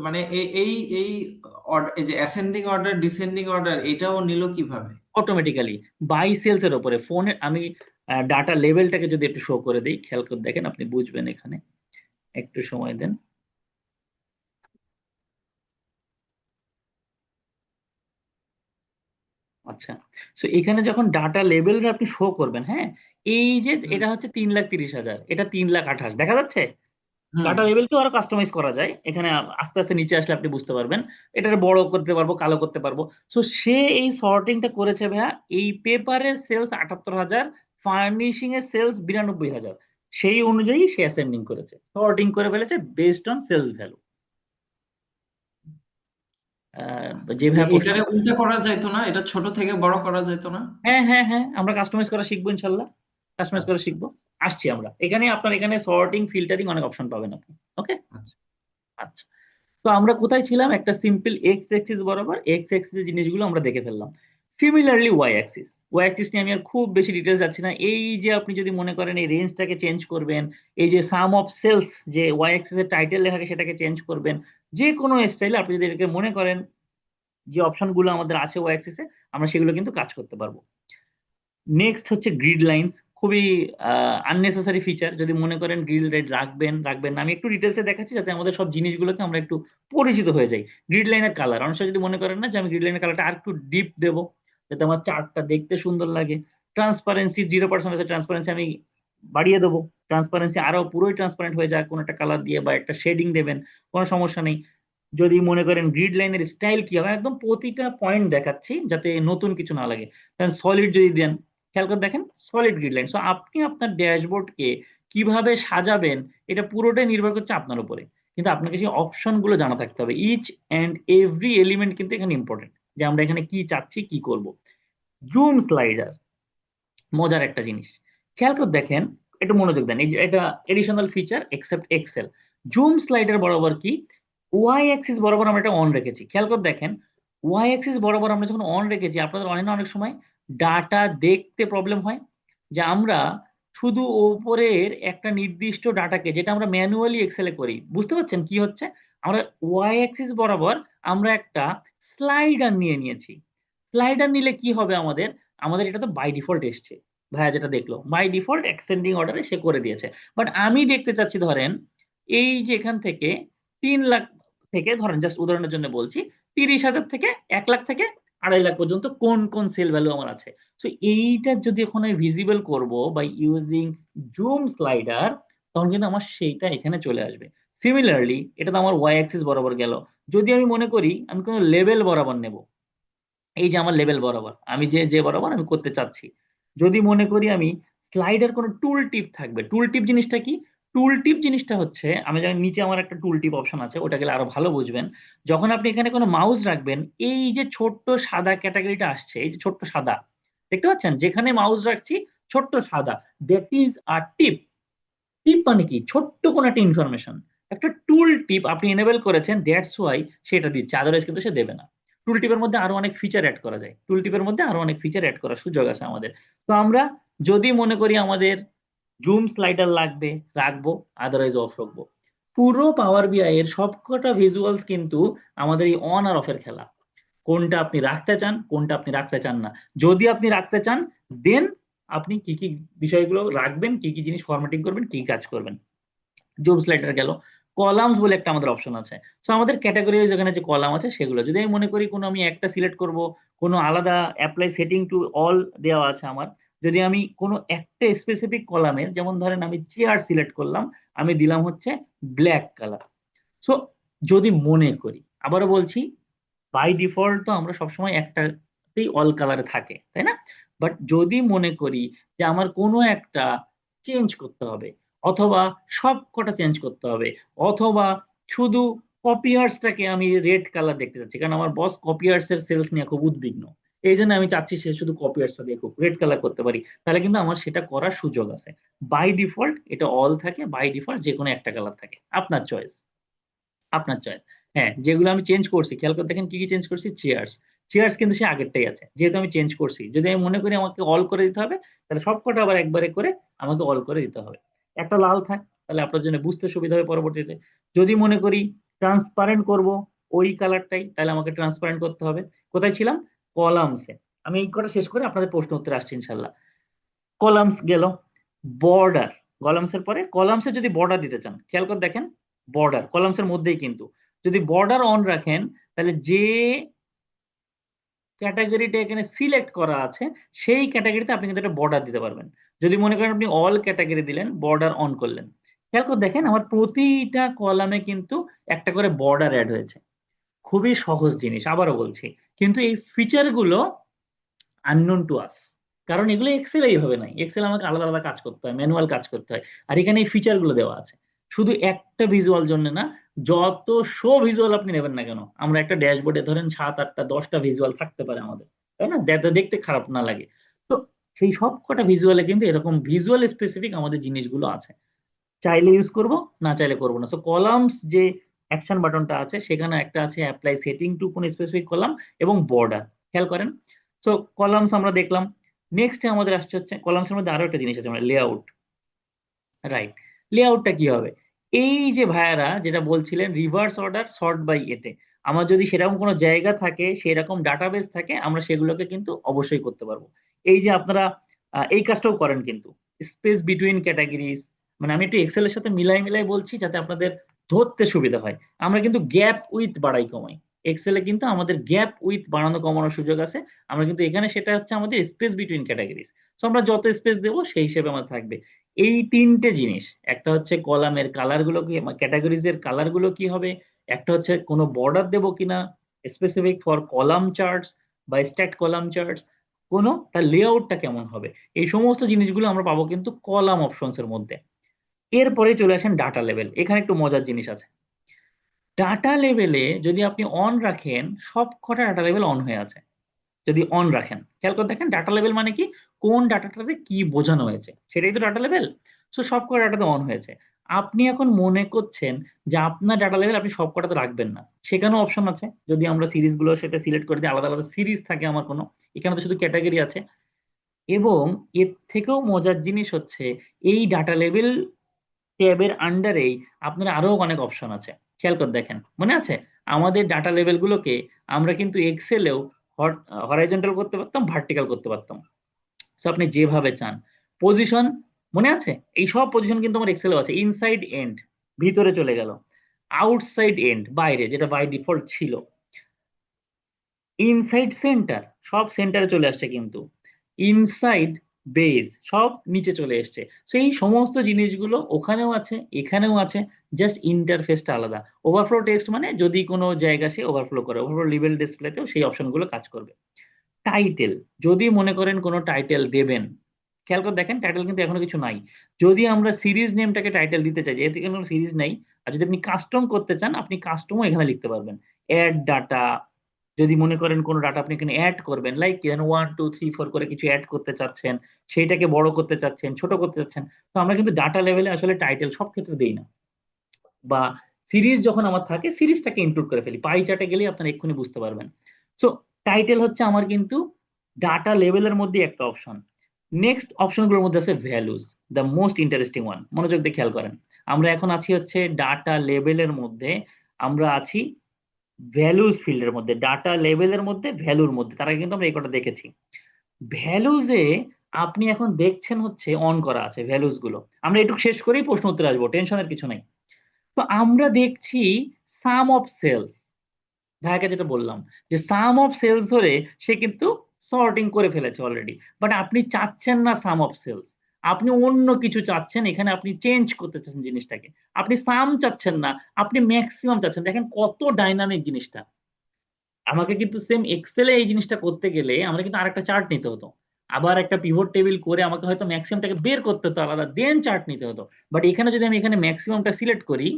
মানে এই এই এই এই যে অ্যাসেন্ডিং অর্ডার, ডিসেন্ডিং অর্ডার, এটাও নিল কিভাবে? অটোমেটিক্যালি বাই সেলস এর উপরে ফোনের আমি ডাটা লেভেলটাকে যদি একটু শো করে দিই, খেয়াল করে দেখেন, আপনি বুঝবেন এখানে, একটু সময় দেন। আচ্ছা, সো এখানে যখন ডাটা লেভেলটা আপনি শো করবেন, হ্যাঁ, এই যে হুম। এটা হচ্ছে 3,30,000, এটা 3,28,000 দেখা যাচ্ছে। হুম। ডাটা লেভেলকেও আরো কাস্টমাইজ করা যায় এখানে, আস্তে আস্তে নিচে আসলে আপনি বুঝতে পারবেন। এটা বড় করতে পারবো, কালো করতে পারবো। সো সে এই সর্টিংটা করেছে ভাইয়া, এই পেপারের সেলস 78,000, ফার্নিশিং এর সেলস 92,000, সেই অনুযায়ী সে অ্যাসেন্ডিং করেছে, সর্টিং করে ফেলেছে বেসড অন সেলস ভ্যালু। আচ্ছা, যেভাবে প্রশ্ন, এটারে উল্টা করা যাইতো না? এটা ছোট থেকে বড় করা যাইতো না? হ্যাঁ হ্যাঁ হ্যাঁ, আমরা কাস্টমাইজ করা শিখবো ইনশাল্লাহ, কাস্টমাইজ আচ্ছা করা শিখবো। আসছি আমরা এখানে, আপনার এখানে সর্টিং ফিল্টারিং অনেক অপশন পাবেন আপনি। ওকে, আচ্ছা। আচ্ছা। তো আমরা কোথায় ছিলাম, একটা সিম্পল এক্স অ্যাক্সিস বরাবর এক্স অ্যাক্সিস জিনিসগুলো আমরা দেখে ফেললাম। Similarly Y axis, Y axis নিয়ে আমি আর খুব বেশি ডিটেলস যাচ্ছি না। এই যে আপনি যদি মনে করেন এই রেঞ্জটাকে চেঞ্জ করবেন, এই যে সাম অফ সেলস যে ওয়াই অ্যাক্সিস এর টাইটেল লেখাকে সেটাকে চেঞ্জ করবেন, যে কোনো স্টাইলে আপনি যদি এটাকে মনে করেন, যে অপশনগুলো আমাদের আছে ওয়াই অ্যাক্সিসে, আমরা সেগুলো কিন্তু কাজ করতে পারবো। নেক্সট হচ্ছে গ্রিড লাইন্স, খুবই আননেসেসারি ফিচার। যদি মনে করেন গ্রিড লাইন রাখবেন রাখবেন না, আমি একটু ডিটেলসে দেখাচ্ছি যাতে আমাদের সব জিনিসগুলোকে আমরা একটু পরিচিত হয়ে যাই। গ্রিড লাইনের কালার, অনেক সময় যদি মনে করেন না যে আমি গ্রিড লাইনের কালারটা আর একটু ডিপ দেবো যাতে আমার চার্টটা দেখতে সুন্দর লাগে, ট্রান্সপারেন্সি 0% আছে, ট্রান্সপারেন্সি আমি বাড়িয়ে দেবো, ট্রান্সপারেন্সি আরো পুরোই ট্রান্সপারেন্ট হয়ে যায় কোনো একটা কালার দিয়ে বা একটা শেডিং দেবেন, কোনো সমস্যা নেই। যদি মনে করেন গ্রিড লাইনের স্টাইল কি হবে, একদম প্রতিটা পয়েন্ট দেখাচ্ছি যাতে নতুন কিছু না লাগে, তাহলে সলিড যদি দেন, খেয়াল করে দেখেন, সলিড গ্রিড লাইন। সো আপনি আপনার ড্যাশবোর্ডকে কিভাবে সাজাবেন, এটা পুরোটাই নির্ভর করছে আপনার উপরে, কিন্তু আপনাকে সেই অপশন গুলো জানা থাকতে হবে। ইচ অ্যান্ড এভরি এলিমেন্ট কিন্তু এখানে ইম্পর্টেন্ট, যে আমরা এখানে কি চাচ্ছি কি করব। জুম স্লাইডার, মজার একটা জিনিস, খেয়াল করে দেখেন, একটু মনোযোগ দেন, এই যে এটা additional feature except Excel. Zoom slider বরাবর কি, ওয়াই অ্যাক্সিস বরাবর আমরা এটা অন রেখেছি, খেয়াল করে দেখেন, ওয়াই অ্যাক্সিস বরাবর আমরা যখন অন রেখেছি, আপনাদের অনেক না অনেক সময় ডাটা দেখতে প্রবলেম হয়, যে আমরা শুধু ওপরের একটা নির্দিষ্ট ডাটাকে, যেটা আমরা ম্যানুয়ালি এক্সেলে করি, বুঝতে পারছেন কি হচ্ছে, আমরা ওয়াই অ্যাক্সিস বরাবর আমরা একটা স্লাইডার নিয়ে নিয়েছি। স্লাইডার নিলে কি হবে আমাদের, আমাদের এটা তো বাই ডিফল্ট এসছে, ভাইয়া যেটা দেখলো বাই ডিফল্ট এক্সটেন্ডিং অর্ডারে সে করে দিয়েছে। বাট আমি দেখতে চাচ্ছি, ধরেন এই যে এখান থেকে 3 লাখ থেকে, ধরেন জাস্ট উদাহরণের জন্য বলছি, 30,000 থেকে 1 লাখ থেকে 2.5 লাখ পর্যন্ত কোন কোন সেল ভ্যালু আমার আছে। সো এইটা যদি এখন আমি ভিজিবল করব বাই ইউজিং জুম স্লাইডার, তখন কিন্তু আমার সেইটা এখানে চলে আসবে। সিমিলারলি এটা তো আমার ওয়াই অ্যাক্সিস বরাবর গেল। যদি আমি মনে করি আমি কোনো লেভেল বরাবর নেব, এই যে আমার লেভেল বরাবর আমি যে যে বরাবর আমি করতে চাচ্ছি, যদি মনে করি আমি স্লাইডার কোনো টুল টিপ থাকবে, টুল টিপ জিনিসটা কি, টুল টিপ জিনিসটা হচ্ছে, আমি যখন নিচে আমার একটা টুল টিপ অপশন আছে, ওটা গেলে আরো ভালো বুঝবেন। যখন আপনি এখানে কোনো মাউস রাখবেন, এই যে ছোট্ট সাদা ক্যাটাগরিটা আসছে, এই যে ছোট্ট সাদা, দেখতে পাচ্ছেন যেখানে মাউস রাখছি, ছোট্ট সাদা, দ্যাট ইজ আ টিপ। টিপ মানে কি, ছোট্ট কোনো একটা ইনফরমেশন, একটা টুল টিপ আপনি এনেবল করেছেন, দ্যাটস ওয়াই সেটা দিচ্ছে, আদারওয়াইজ কিন্তু সে দেবে না। টুল টিপের মধ্যে আরো অনেক ফিচার অ্যাড করা যায়, টুল টিপের মধ্যে আরো অনেক ফিচার অ্যাড করার সুযোগ আছে আমাদের। তো আমরা যদি মনে করি আমাদের জুম স্লাইডার লাগবে, রাখবো, আদারওয়াইজ অফ রাখবো। পুরো পাওয়ার বিআই এর সবকটা ভিজুয়ালস কিন্তু আমাদের এই অন আর অফের খেলা, কোনটা আপনি রাখতে চান কোনটা আপনি রাখতে চান না। যদি আপনি রাখতে চান, দেন আপনি কি কি বিষয়গুলো রাখবেন, কি কি জিনিস ফরম্যাটিং করবেন, কি কাজ করবেন। জুম স্লাইডার গেল, কলামস বলে একটা আমাদের অপশন আছে। সো আমাদের ক্যাটাগরি যেখানে যে কলাম আছে সেগুলো যদি আমি মনে করি কোনো আমি একটা সিলেক্ট করব, কোনো আলাদা অ্যাপ্লাই সেটিং টু অল দেওয়া আছে আমার, যদি আমি কোনো একটা স্পেসিফিক কলামের, যেমন ধরেন আমি চেয়ার সিলেক্ট করলাম, আমি দিলাম হচ্ছে ব্ল্যাক কালার। সো যদি মনে করি, আবারও বলছি, বাই ডিফল্ট তো আমরা সবসময় একটাতেই অল কালারে থাকে, তাই না? বাট যদি মনে করি যে আমার কোনো একটা চেঞ্জ করতে হবে, অথবা সব কটা চেঞ্জ করতে হবে, অথবা শুধু কপিয়ার্সটাকে আমি রেড কালার দেখতে চাচ্ছি, কারণ আমার বস কপিয়ার্স এর সেলস নিয়ে খুব উদ্বিগ্ন, এই জন্য আমি চাচ্ছি সে শুধু কপিয়ার্সটা দিয়ে খুব রেড কালার করতে পারি, তাহলে কিন্তু আমার সেটা করার সুযোগ আছে। বাই ডিফল্ট এটা অল থাকে, বাই ডিফল্ট যে কোনো একটা কালার থাকে, আপনার চয়েস, আপনার চয়েস। হ্যাঁ, যেগুলো আমি চেঞ্জ করছি খেয়াল করে দেখেন কি কি চেঞ্জ করছি। চেয়ার্স, চেয়ার্স কিন্তু সে আগেরটাই আছে, যেহেতু আমি চেঞ্জ করছি। যদি আমি মনে করি আমাকে অল করে দিতে হবে, তাহলে সবকটা আবার একবারে করে আমাকে অল করে দিতে হবে। একটা লাল থাক, তাহলে আপনার জন্য বুঝতে সুবিধা হবে পরবর্তীতে। যদি মনে করি ট্রান্সপারেন্ট করব ওই কালারটাই, তাহলে আমাকে ট্রান্সপারেন্ট করতে হবে। কোথায় ছিলাম? কলামসে। আমি এই কটা শেষ করে আপনাদের প্রশ্ন উত্তরে আসছি ইনশাল্লাহ। কলামস গেল। বর্ডার, কলামসের পরে কলামসে যদি বর্ডার দিতে চান খেয়াল করে দেখেন, বর্ডার কলামসের মধ্যেই কিন্তু, যদি বর্ডার অন রাখেন তাহলে যে ক্যাটাগরিটা এখানে সিলেক্ট করা আছে সেই ক্যাটাগরিতে আপনি কিন্তু একটা বর্ডার দিতে পারবেন। যদি মনে করেন আপনি অল ক্যাটাগরি দিলেন, বর্ডার অন করলেন, খেয়াল করে দেখেন আমার প্রতিটা কলামে কিন্তু একটা করে বর্ডার অ্যাড হয়েছে। খুবই সহজ জিনিস, আবারও বলছি, কিন্তু এই ফিচার গুলো আননোন টু আস, কারণ এগুলো এক্সেল এইভাবে নাই। এক্সেল আমাকে আলাদা আলাদা কাজ করতে হয়, ম্যানুয়াল কাজ করতে হয়। আর এখানে এই ফিচার গুলো দেওয়া আছে শুধু একটা ভিজুয়াল জন্য না, যত শো ভিজুয়াল আপনি নেবেন না কেন, আমরা একটা ড্যাশবোর্ডে ধরেন 7 8 10টা ভিজুয়াল থাকতে পারে আমাদের, তাই না? যাতে দেখতে খারাপ না লাগে। তো সেই সব কটা ভিজুয়ালে কিন্তু এরকম ভিজুয়াল স্পেসিফিক আমাদের জিনিসগুলো আছে, চাইলে ইউজ করব, না চাইলে করব না। সো কলামস যে অ্যাকশন বাটনটা আছে সেখানে একটা আছে অ্যাপ্লাই সেটিং টু কোন স্পেসিফিক কলাম, এবং বর্ডার, খেয়াল করেন। সো কলামস আমরা দেখলাম। নেক্সট আমাদের আসছে হচ্ছে কলামসের মধ্যে আরো একটা জিনিস আছে, মানে লেআউট। রাইট, লেআউটটা কি হবে? এই যে ভাইয়ারা যেটা বলছিলেন রিভার্স অর্ডার সর্ট বাই এতে, আমার যদি সেরকম কোনো জায়গা থাকে, সেরকম ডাটাবেস থাকে, আমরা সেগুলোকে কিন্তু অবশ্যই করতে পারবো। এই যে আপনারা এই কাজটাও করেন কিন্তু, স্পেস বিটুইন ক্যাটাগরিজ, মানে আমি একটু এক্সেল এর সাথে মিলাই মিলাই বলছি যাতে আপনাদের ধরতে সুবিধা হয়। আমরা কিন্তু গ্যাপ উইথ বাড়াই কমাই, এক্সেলে কিন্তু আমাদের গ্যাপ উইথ বাড়ানো কমানোর সুযোগ আছে। আমরা কিন্তু এখানে সেটা হচ্ছে আমাদের স্পেস বিটুইন ক্যাটাগরিজ। তো আমরা যত স্পেস দেবো সেই হিসেবে আমাদের থাকবে। এই তিনটে জিনিস, একটা হচ্ছে কলামের কালার গুলো কি, ক্যাটাগরিজ এর কালার গুলো কি হবে, একটা হচ্ছে কোনো বর্ডার দেবো কিনা স্পেসিফিক ফর কলাম চার্টস বা স্ট্যাক কলাম চার্টস, কোনো তার লেআউটটা কেমন হবে, এই সমস্ত জিনিসগুলো আমরা পাবো কিন্তু কলাম অপশনস এর মধ্যে। এরপরে চলে আসেন ডাটা লেভেল। এখানে একটু মজার জিনিস আছে। ডাটা লেভেলে যদি আপনি অন রাখেন, সব কটা ডাটা লেভেল অন হয়ে আছে। যদি অন রাখেন খেয়াল করে দেখেন, ডাটা লেভেল মানে কি, কোন ডাটাটাতে কি বোঝানো হয়েছে সেটাই তো ডাটা লেভেল। সো সব কটা ডাটাতে অন হয়েছে। আপনি এখন মনে করছেন যে আপনার ডাটা লেভেল আপনি সব কটাতে রাখবেন না, সেখানেও অপশন আছে। যদি আমরা সিরিজ গুলো সেটা সিলেক্ট করে দিই, আলাদা আলাদা সিরিজ থাকে আমার কোনো, এখানে তো শুধু ক্যাটাগরি আছে। এবং এর থেকেও মজার জিনিস হচ্ছে এই ডাটা লেভেল ট্যাবের আন্ডারেই আপনার আরো অনেক অপশন আছে। খেয়াল করে দেখেন, মনে আছে আমাদের ডাটা লেভেল গুলোকে আমরা কিন্তু এক্সেলেও হরাইজন্টাল করতে পারতাম, ভার্টিক্যাল করতে পারতাম। সো আপনি যেভাবে চান। পজিশন, মনে আছে এই সব পজিশন কিন্তু আমার এক্সেলেও আছে। ইনসাইড এন্ড, ভিতরে চলে গেল। আউটসাইড এন্ড, বাইরে, যেটা বাই ডিফল্ট ছিল। ইনসাইড সেন্টার, সব সেন্টারে চলে আসছে কিন্তু। ইনসাইড বেজ, সব নিচে চলে এসছে। সেই সমস্ত জিনিসগুলো ওখানেও আছে, এখানেও আছে, জাস্ট ইন্টারফেসটা আলাদা। ওভারফ্লো টেক্সট মানে যদি কোনো জায়গা সে ওভারফ্লো করে, ওভারফ্লো লেভেল ডিসপ্লেতেও সেই অপশনগুলো কাজ করবে। টাইটেল, যদি মনে করেন কোনো টাইটেল দেবেন, খেয়াল করে দেখেন টাইটেল কিন্তু এখনো কিছু নাই। যদি আমরা সিরিজ নেমটাকে টাইটেল দিতে চাই, যেহেতু কোনো সিরিজ নাই, আর যদি আপনি কাস্টম করতে চান, আপনি কাস্টমও এখানে লিখতে পারবেন। অ্যাড ডাটা, যদি মনে করেন কোনো ডাটা আপনি এখানে অ্যাড করবেন, লাইক 1 2 3 4 করে কিছু অ্যাড করতে চাচ্ছেন, সেইটাকে বড় করতে চাচ্ছেন, ছোট করতে চাচ্ছেন, তো আমরা কিন্তু ডাটা লেভেলে আসলে টাইটেল সব ক্ষেত্রে দেই না। বা সিরিজ যখন আমার থাকে সিরিজটাকে ইনক্লুড করে ফেলি, পাই চার্টে গেলে আপনারা এক্ষুনি বুঝতে পারবেন। সো টাইটেল হচ্ছে আমার কিন্তু ডাটা লেভেলের মধ্যে একটা অপশন। নেক্সট অপশনগুলোর মধ্যে আছে values, the most interesting one. মনোযোগ দিয়ে খেয়াল করেন, আমরা এখন আছি হচ্ছে ডাটা লেভেলের মধ্যে, আমরা আছি ভ্যালুজ ফিল্ডের মধ্যে, ডাটা লেভেলের মধ্যে, ভ্যালুর মধ্যে। তার আগে কিন্তু আমরা এই কটা দেখেছি। ভ্যালুজে আপনি এখন দেখছেন হচ্ছে অন করা আছে ভ্যালুজ গুলো। আমরা একটু শেষ করেই প্রশ্ন উত্তরে আসবো, টেনশনের কিছু নাই। তো আমরা দেখছি সাম অফ সেলস, ভাইয়াকে যেটা বললাম যে সাম অফ সেলস ধরে সে কিন্তু সর্টিং করে ফেলেছে অলরেডি, বাট আপনি চাচ্ছেন না সাম অফ সেলস, আপনি অন্য কিছু চাচ্ছেন, এখানে আপনি চেঞ্জ করতে চাচ্ছেন জিনিসটাকে, আপনি সাম চাচ্ছেন না, আপনি ম্যাক্সিমাম চাচ্ছেন। দেখেন কত ডাইনামিক জিনিসটা। আমাকে কিন্তু সেম এক্সেলে এই জিনিসটা করতে গেলে আমরা কিন্তু আরেকটা চার্ট নিতে হতো, আবার একটা পিভট টেবিল করে আমাকে হয়তো ম্যাক্সিমামটাকে বের করতে হতো আলাদা, দেন চার্ট নিতে হতো। বাট এখানে যদি আমি এখানে ম্যাক্সিমামটা সিলেক্ট করি,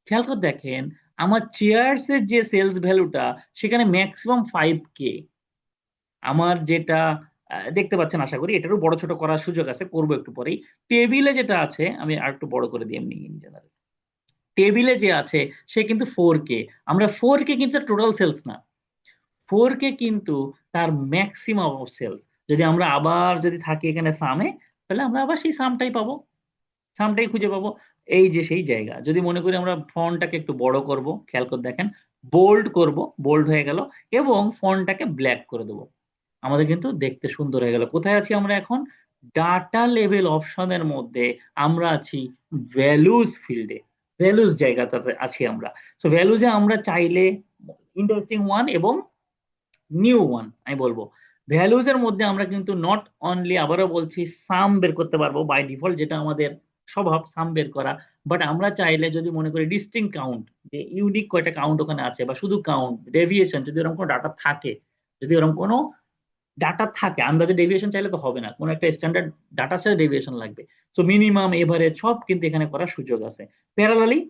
খেয়াল করে দেখেন আমার চেয়ার্স এর যে সেলস ভ্যালুটা সেখানে ম্যাক্সিমাম 5K। আমার যেটা দেখতে পাচ্ছেন আশা করি, এটারও বড় ছোট করার সুযোগ আছে, করবো একটু পরেই। টেবিলে যেটা আছে আমি আর একটু বড় করে দিই এমনি ইন জেনারেল, টেবিলে যে আছে সে কিন্তু 4K। আমরা 4K কিন্তু টোটাল সেলস না, 4K কিন্তু তার ম্যাক্সিমাম অফ সেলস। যদি আমরা আবার যদি থাকি এখানে সামে, তাহলে আমরা আবার সেই সামটাই পাবো, সামটাই খুঁজে পাবো। এই যে সেই জায়গা, যদি মনে করি আমরা ফন্টটাকে একটু বড় করব, খেয়াল করে দেখেন বোল্ড করব, বোল্ড হয়ে গেল, এবং ফন্টটাকে ব্ল্যাক করে দেবো, আমাদের কিন্তু দেখতে সুন্দর হয়ে গেল। কোথায় আছি আমরা এখন? ডাটা লেভেল অপশনের মধ্যে আমরা আছি ভ্যালুজ ফিল্ডে, ভ্যালুজ জায়গাটাতে আছি আমরা। সো ভ্যালুজে আমরা চাইলে ইন্টারেস্টিং ওয়ান এবং নিউ ওয়ান আমি বলবো, ভ্যালুজ এর মধ্যে আমরা কিন্তু নট অনলি, আবারও বলছি, সাম বের করতে পারবো বাই ডিফল্ট, যেটা আমাদের স্বভাব সাম বের করা। বাট আমরা চাইলে যদি মনে করি ডিস্টিং কাউন্ট, যে ইউনিক কয়টা কাউন্ট ওখানে আছে, বা শুধু কাউন্ট, ডেভিয়েশন যদি ওরকম কোনো ডাটা থাকে, যদি ওরকম কোনো ডাটা থাকে, আন্দাজে ডেভিয়েশন চাইলে তো হবে না, কোনো একটা স্ট্যান্ডার্ড ডাটা সাথে ডেভিয়েশন লাগবে। সো মিনিমাম এভারেজ সব কিন্তু এখানে করার সুযোগ আছে। প্যারালালি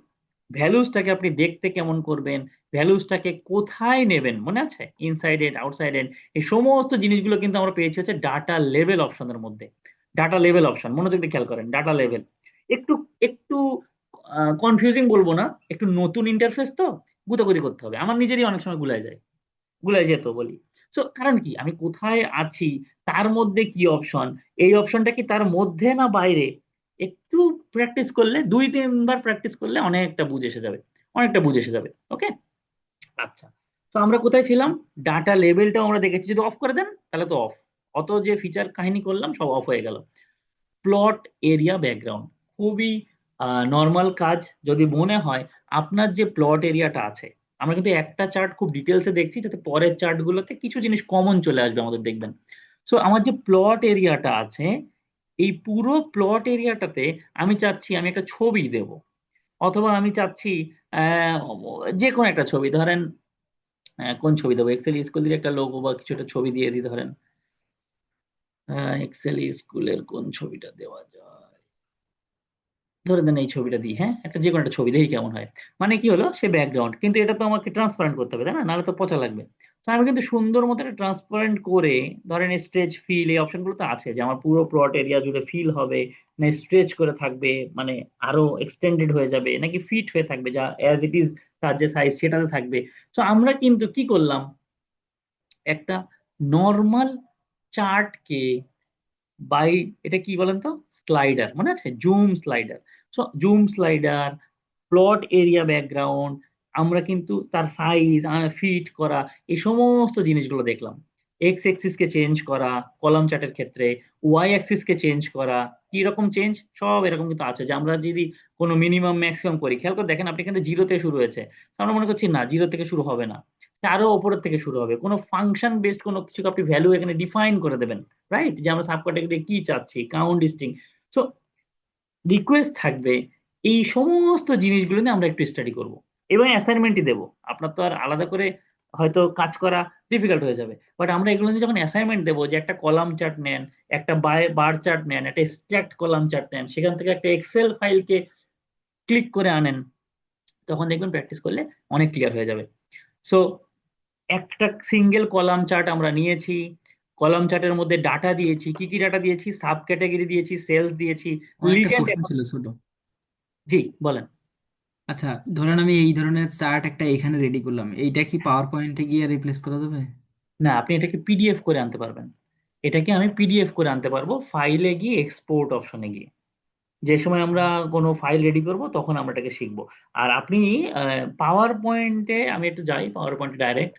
ভ্যালুসটাকে আপনি দেখতে কেমন করবেন, ভ্যালুসটাকে কোথায় নেবেন, মনে আছে ইনসাইডেড আউটসাইডেড, এই সমস্ত জিনিসগুলো কিন্তু আমরা পেয়েছি হচ্ছে ডাটা লেভেল অপশনের মধ্যে। ডাটা লেভেল অপশন মনোযোগ দিয়ে খেয়াল করেন, ডাটা লেভেল একটু একটু কনফিউজিং বলবো না, একটু নতুন ইন্টারফেস তো, গুতাগুতি করতে হবে, আমার নিজেরই অনেক সময় গুলাই যায়, গুলাই যেত বলি। সো কারণ কি, আমি কোথায় আছি, তার মধ্যে কি অপশন, এই অপশনটা কি তার মধ্যে না বাইরে, একটু প্র্যাকটিস করলে, 2-3 বার প্র্যাকটিস করলে অনেকটা বুঝে এসে যাবে, অনেকটা বুঝে এসে যাবে। ওকে, আচ্ছা। তো আমরা কোথায় ছিলাম? ডাটা লেভেলটাও আমরা দেখেছি, যদি অফ করে দেন তাহলে তো অফ, অত যে ফিচার কাহিনী করলাম সব অফ হয়ে গেল। প্লট এরিয়া ব্যাকগ্রাউন্ড, খুবই নর্মাল কাজ। যদি মনে হয় আপনার যে প্লট এরিয়াটা আছে, আমরা কিন্তু একটা চার্ট খুব ডিটেলসে দেখছি, যাতে পরের চার্টগুলোতে কিছু জিনিস কমন চলে আসবে আমাদের, দেখবেন। সো আমার যে প্লট এরিয়াটা আছে, এই পুরো প্লট এরিয়াটাতে আমি চাচ্ছি আমি একটা ছবি দেব, অথবা আমি চাচ্ছি আহ, যে কোনো একটা ছবি ধরেন, কোন ছবি দেবো, এক্সেল স্কুলের একটা লোগো বা কিছু একটা ছবি দিয়ে দিই ধরেন, এক্সেল স্কুলের কোন ছবিটা দেওয়া যায়, ধরে দেন এই ছবিটা দিই, হ্যাঁ একটা যে কোনো একটা ছবি দেখি কেমন হয়। মানে কি হলো, সে ব্যাকগ্রাউন্ড, কিন্তু এটা তো আমাকে ট্রান্সপারেন্ট করতে হবে তাই না, নাহলে তো পচা লাগবে। তো আমি কিন্তু সুন্দর মতো একটা ট্রান্সপারেন্ট করে, ধরেন স্ট্রেচ ফিল, এই অপশনগুলো তো আছে যে আমার পুরো প্লট এরিয়া জুড়ে ফিল হবে, না স্ট্রেচ করে থাকবে, মানে আরো এক্সটেন্ডেড হয়ে যাবে, নাকি ফিট হয়ে থাকবে যা অ্যাজ ইট ইজ, তার যে সাইজ সেটাতে থাকবে। তো আমরা কিন্তু কি করলাম, একটা নর্মাল চার্টকে বাই, এটা কি বলেন তো, স্লাইডার, মনে আছে zoom slider. So zoom slider, plot area background, আমরা কিন্তু তার সাইজ ফিট করা, এই সমস্ত জিনিসগুলো দেখলাম। এক্স অ্যাক্সিস কে চেঞ্জ করা কলাম চার্টের ক্ষেত্রে, ওয়াই অ্যাক্সিস কে চেঞ্জ করা, কি রকম চেঞ্জ, সব এরকম কিন্তু আছে। যে আমরা যদি কোনো মিনিমাম ম্যাক্সিমাম করি, খেয়াল করে দেখেন আপনি কিন্তু জিরোতে শুরু হয়েছে, তো আমরা মনে করছি না জিরো থেকে শুরু হবে না, আরো উপরের থেকে শুরু হবে, কোনো ফাংশন বেসড কোনো কিছু আপনি ভ্যালু এখানে ডিফাইন করে দেবেন, রাইট, যে আমরা সাব ক্যাটাগরি কি চাচ্ছি, কাউন্ট, ডিস্টিং। সো রিকোয়েস্ট থাকবে এই সমস্ত জিনিসগুলো নিয়ে আমরা একটু স্টাডি করব, এবং অ্যাসাইনমেন্টই দেবো। আপনার তো আর আলাদা করে হয়তো কাজ করা ডিফিকাল্ট হয়ে যাবে, বাট আমরা এগুলো নিয়ে যখন অ্যাসাইনমেন্ট দেবো, যে একটা কলাম চার্ট নেন, একটা বার চার্ট নেন, একটা স্ট্যাকড কলাম চার্ট নেন, সেখান থেকে একটা এক্সেল ফাইলকে ক্লিক করে আনেন, তখন দেখবেন প্র্যাকটিস করলে অনেক ক্লিয়ার হয়ে যাবে। সো একটা সিঙ্গেল কলাম চার্ট আমরা নিয়েছি, কলাম চার্টের মধ্যে ডাটা দিয়েছি, কি কি ডাটা দিয়েছি, সাব ক্যাটাগরি দিয়েছি, সেলস দিয়েছি, আমার একটা লিজেন্ড। কোশ্চেন ছিল ছোট। জি বলেন। আচ্ছা, ধরেন আমি এই ধরনের চার্ট একটা এখানে রেডি করলাম, এইটা কি পাওয়ার পয়েন্টে গিয়ে রিপ্লেস করা যাবে? না, আপনি এটাকে পিডিএফ করে আনতে পারবেন, এটাকে আমি পিডিএফ করে আনতে পারবো ফাইলে গিয়ে, এক্সপোর্ট অপশনে গিয়ে। যে সময় আমরা কোনো ফাইল রেডি করব তখন আমরা এটাকে শিখবো। আর আপনি পাওয়ার পয়েন্টে, আমি একটু যাই পাওয়ার পয়েন্টে ডাইরেক্ট,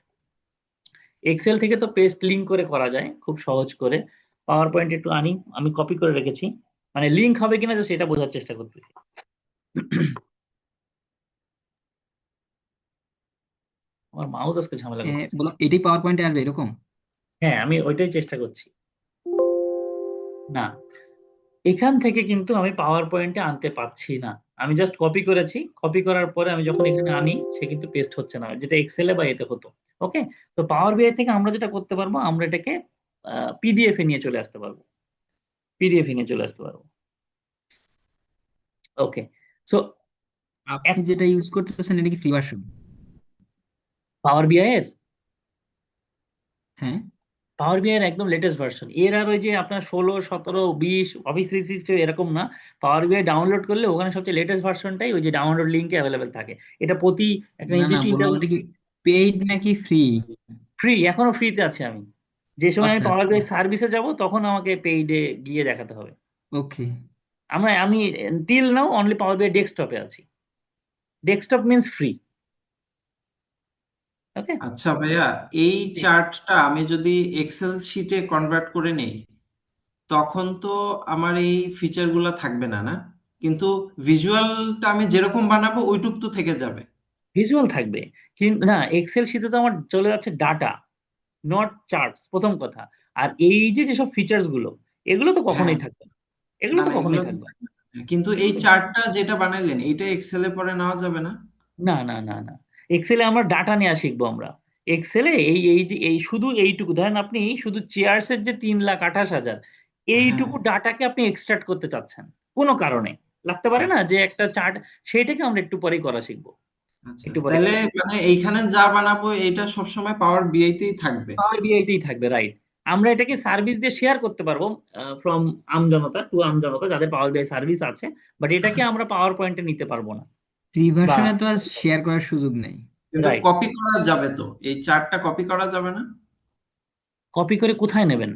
এক্সেল থেকে তো পেস্ট লিঙ্ক করে করা যায় খুব সহজ করে, পাওয়ার পয়েন্ট একটু আনি, আমি কপি করে রেখেছি, মানে লিঙ্ক হবে কিনা যে সেটা বোঝার চেষ্টা করতেছি। আমার মাউস আজকে ঝামেলা করতেছে। বললাম এটাই পাওয়ার পয়েন্টে আসবে এরকম? হ্যাঁ, আমি ওইটাই চেষ্টা করছি। না, এখান থেকে কিন্তু আমি পাওয়ার পয়েন্টে আনতে পাচ্ছি না। আমি জাস্ট কপি করেছি, কপি করার পরে আমি যখন এখানে আনি সে কিন্তু পেস্ট হচ্ছে না, যেটা এক্সেলে বা এতে হতো। ওকে, তো পাওয়ার বিআই থেকে আমরা যেটা করতে পারবো, আমরা এটাকে পিডিএফ এ নিয়ে চলে আসতে পারবো। পিডিএফ এ নিয়ে চলে আসতে পারবো। ওকে, সো আপনি যেটা ইউজ করতেছেন এটা কি ফ্রি ভার্সন? পাওয়ার বিআই এর হ্যাঁ। পাওয়ার বিআই এর একদম লেটেস্ট ভার্সন। এর আর ওই যে আপনার 16, 17, 20 অফিস 360 এরকম না। পাওয়ার বিআই ডাউনলোড করলে ওখানে সবচেয়ে লেটেস্ট ভার্সনটাই ওই যে ডাউনলোড লিঙ্কে অ্যাভেলেবেল থাকে। এটা প্রতি একটা না না, নির্দিষ্ট বললাম ইন্টারভেল। এটা কি পেইড নাকি ফ্রি? ফ্রি, এখনো ফ্রিতে আছে। আমি যে সময় আমি আচ্ছা পাওয়ার আচ্ছা। বিআই সার্ভিসে যাব তখন আমাকে পেইডে গিয়ে দেখাতে হবে। ওকে। আমি টিল নাও অনলি পাওয়ার বিআই ডেস্কটপে আছি। Desktop means free. ওকে, আচ্ছা ভাইয়া, এই চার্টটা আমি যদি এক্সেল শিটে কনভার্ট করে নেই তখন তো আমার এই ফিচারগুলো থাকবে না, না? কিন্তু ভিজুয়ালটা আমি যেরকম বানাবো ওইটুক তো থেকে যাবে। ভিজুয়াল থাকবে, কিন্তু না, এক্সেল শিটে তো আমার চলে যাচ্ছে ডাটা, নট চার্টস, প্রথম কথা। আর এই যে যেসব ফিচার্স গুলো, এগুলো তো হ্যাঁ, কখনোই থাকবে না। এগুলো না তো না, এগুলো কখনোই তো থাকবে না। থাকবে না। কিন্তু এই এগুলো তো- চার্টটা যেটা বানাইলেন এটা এক্সেলে পরে নেওয়া যাবে না? না না না না, এক্সেলে আমরা ডাটা নেওয়া শিখবো আমরা। এক্সেলে এই এই যে এই শুধু এইটুকু ধরেন, আপনি শুধু চেয়ার্স এর যে 3,28,000 হ্যাঁ। এইটুকু ডাটাকে আপনি এক্সট্রাক্ট করতে চাচ্ছেন কোনো কারণে, লাগতে পারে না আচ্ছা যে একটা চার্ট, সেইটাকে আমরা একটু পরেই করা শিখবো। আচ্ছা, একটু পরে তাহলে করা। মানে এইখানে যা বানাবো এটা সবসময় পাওয়ার বিআইতেই থাকবে। পাওয়ার বিআইতেই থাকবে, রাইট। আমরা এটাকে সার্ভিস দিয়ে শেয়ার করতে পারবো, ফ্রম আমজনতা টু আমজনতা যাদের পাওয়ার বিআই সার্ভিস আছে, বাট এটাকে আমরা পাওয়ার পয়েন্টে নিতে পারবো না। ফ্রি বা ভার্সনে তো আর শেয়ার করার সুযোগ নেই। কিন্তু রাইট, কপি করা যাবে তো, এই চার্টটা কপি করা যাবে না? কপি করে কোথায় নেবেন?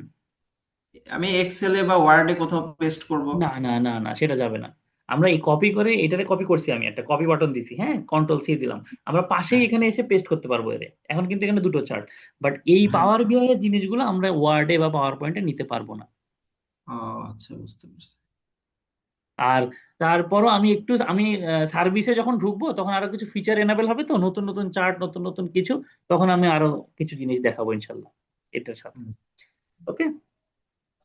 আমি এক্সেলে বা ওয়ার্ডে কোথাও পেস্ট করব? না না না না, সেটা যাবে না। আমরা এই কপি করে এটাতে কপি করছি, আমি একটা কপি বাটন দিছি, হ্যাঁ, কন্ট্রোল সি দিলাম। আমরা পাশেই হ্যাঁ এখানে এসে পেস্ট করতে পারবো এর। এখন কিন্তু এখানে দুটো চার্ট, বাট এই হ্যাঁ। পাওয়ার বিআই এর জিনিসগুলো আমরা ওয়ার্ডে বা পাওয়ার পয়েন্টে নিতে পারবো না। ও আচ্ছা, বুঝতে পারছি। আর তারপরও আমি সার্ভিসে যখন ঢুকবো তখন আরো কিছু ফিচার এনাবেল হবে, তো নতুন নতুন চার্ট, নতুন নতুন কিছু, তখন আমি আরো কিছু জিনিস দেখাবো ইনশাল্লাহ এটার সাথে। হুম। ওকে,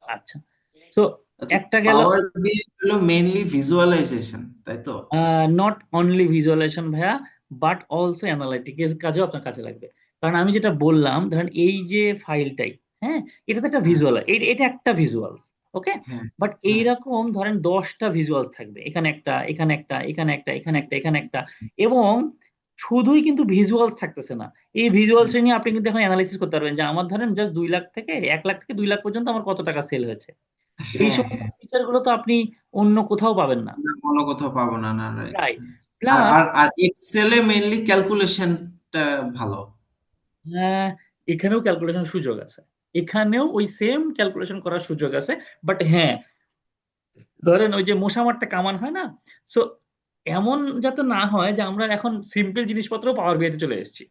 আচ্ছা, সো আচ্ছা, একটা গেল। পাওয়ার বিআই হলো মেইনলি ভিজুয়ালাইজেশন, তাই তো? নট অনলি ভিজুয়ালাইজেশন ভাইয়া, বাট অলসো অ্যানালাইটিক্স কাজেও আপনার কাজে লাগবে। কারণ আমি যেটা বললাম, ধরেন এই যে ফাইলটাই, হ্যাঁ, এটা তো একটা হ্যাঁ ভিজুয়াল, এটা একটা ভিজুয়ালস। ওকে, হ্যাঁ বাট হ্যাঁ। এইরকম ধরেন 10টা ভিজুয়ালস থাকবে, এখানে একটা, এখানে একটা, এখানে একটা, এখানে একটা, এখানে একটা। এবং শুধুই কিন্তু ভিজুয়ালস থাকতেছে না, এই ভিজুয়ালস হুম। নিয়ে আপনি কিন্তু এখন অ্যানালাইসিস করতে পারবেন যে আমার ধরেন জাস্ট 2 লাখ থেকে 1 লাখ থেকে 2 লাখ পর্যন্ত আমার কত টাকা সেল হয়েছে। এই হ্যাঁ সমস্ত হ্যাঁ। ফিচার গুলো তো আপনি অন্য কোথাও পাবেন না। না, কোনো কোথাও পাবো না, না, রাইট। রাইট, আর প্লাস আর আর এক্সেলে মেইনলি ক্যালকুলেশনটা ভালো। হ্যাঁ, এখানেও ক্যালকুলেশন সুযোগ আছে, এখানেও ওই সেম ক্যালকুলেশন করার সুযোগ আছে। বাট হ্যাঁ, ধরেন ওই যে মশা মারতে কামান হয় না, সো এমন যাতে না হয় যে আমরা এখন সিম্পল জিনিসপত্র পাওয়ার বিআইতে চলে এসেছি।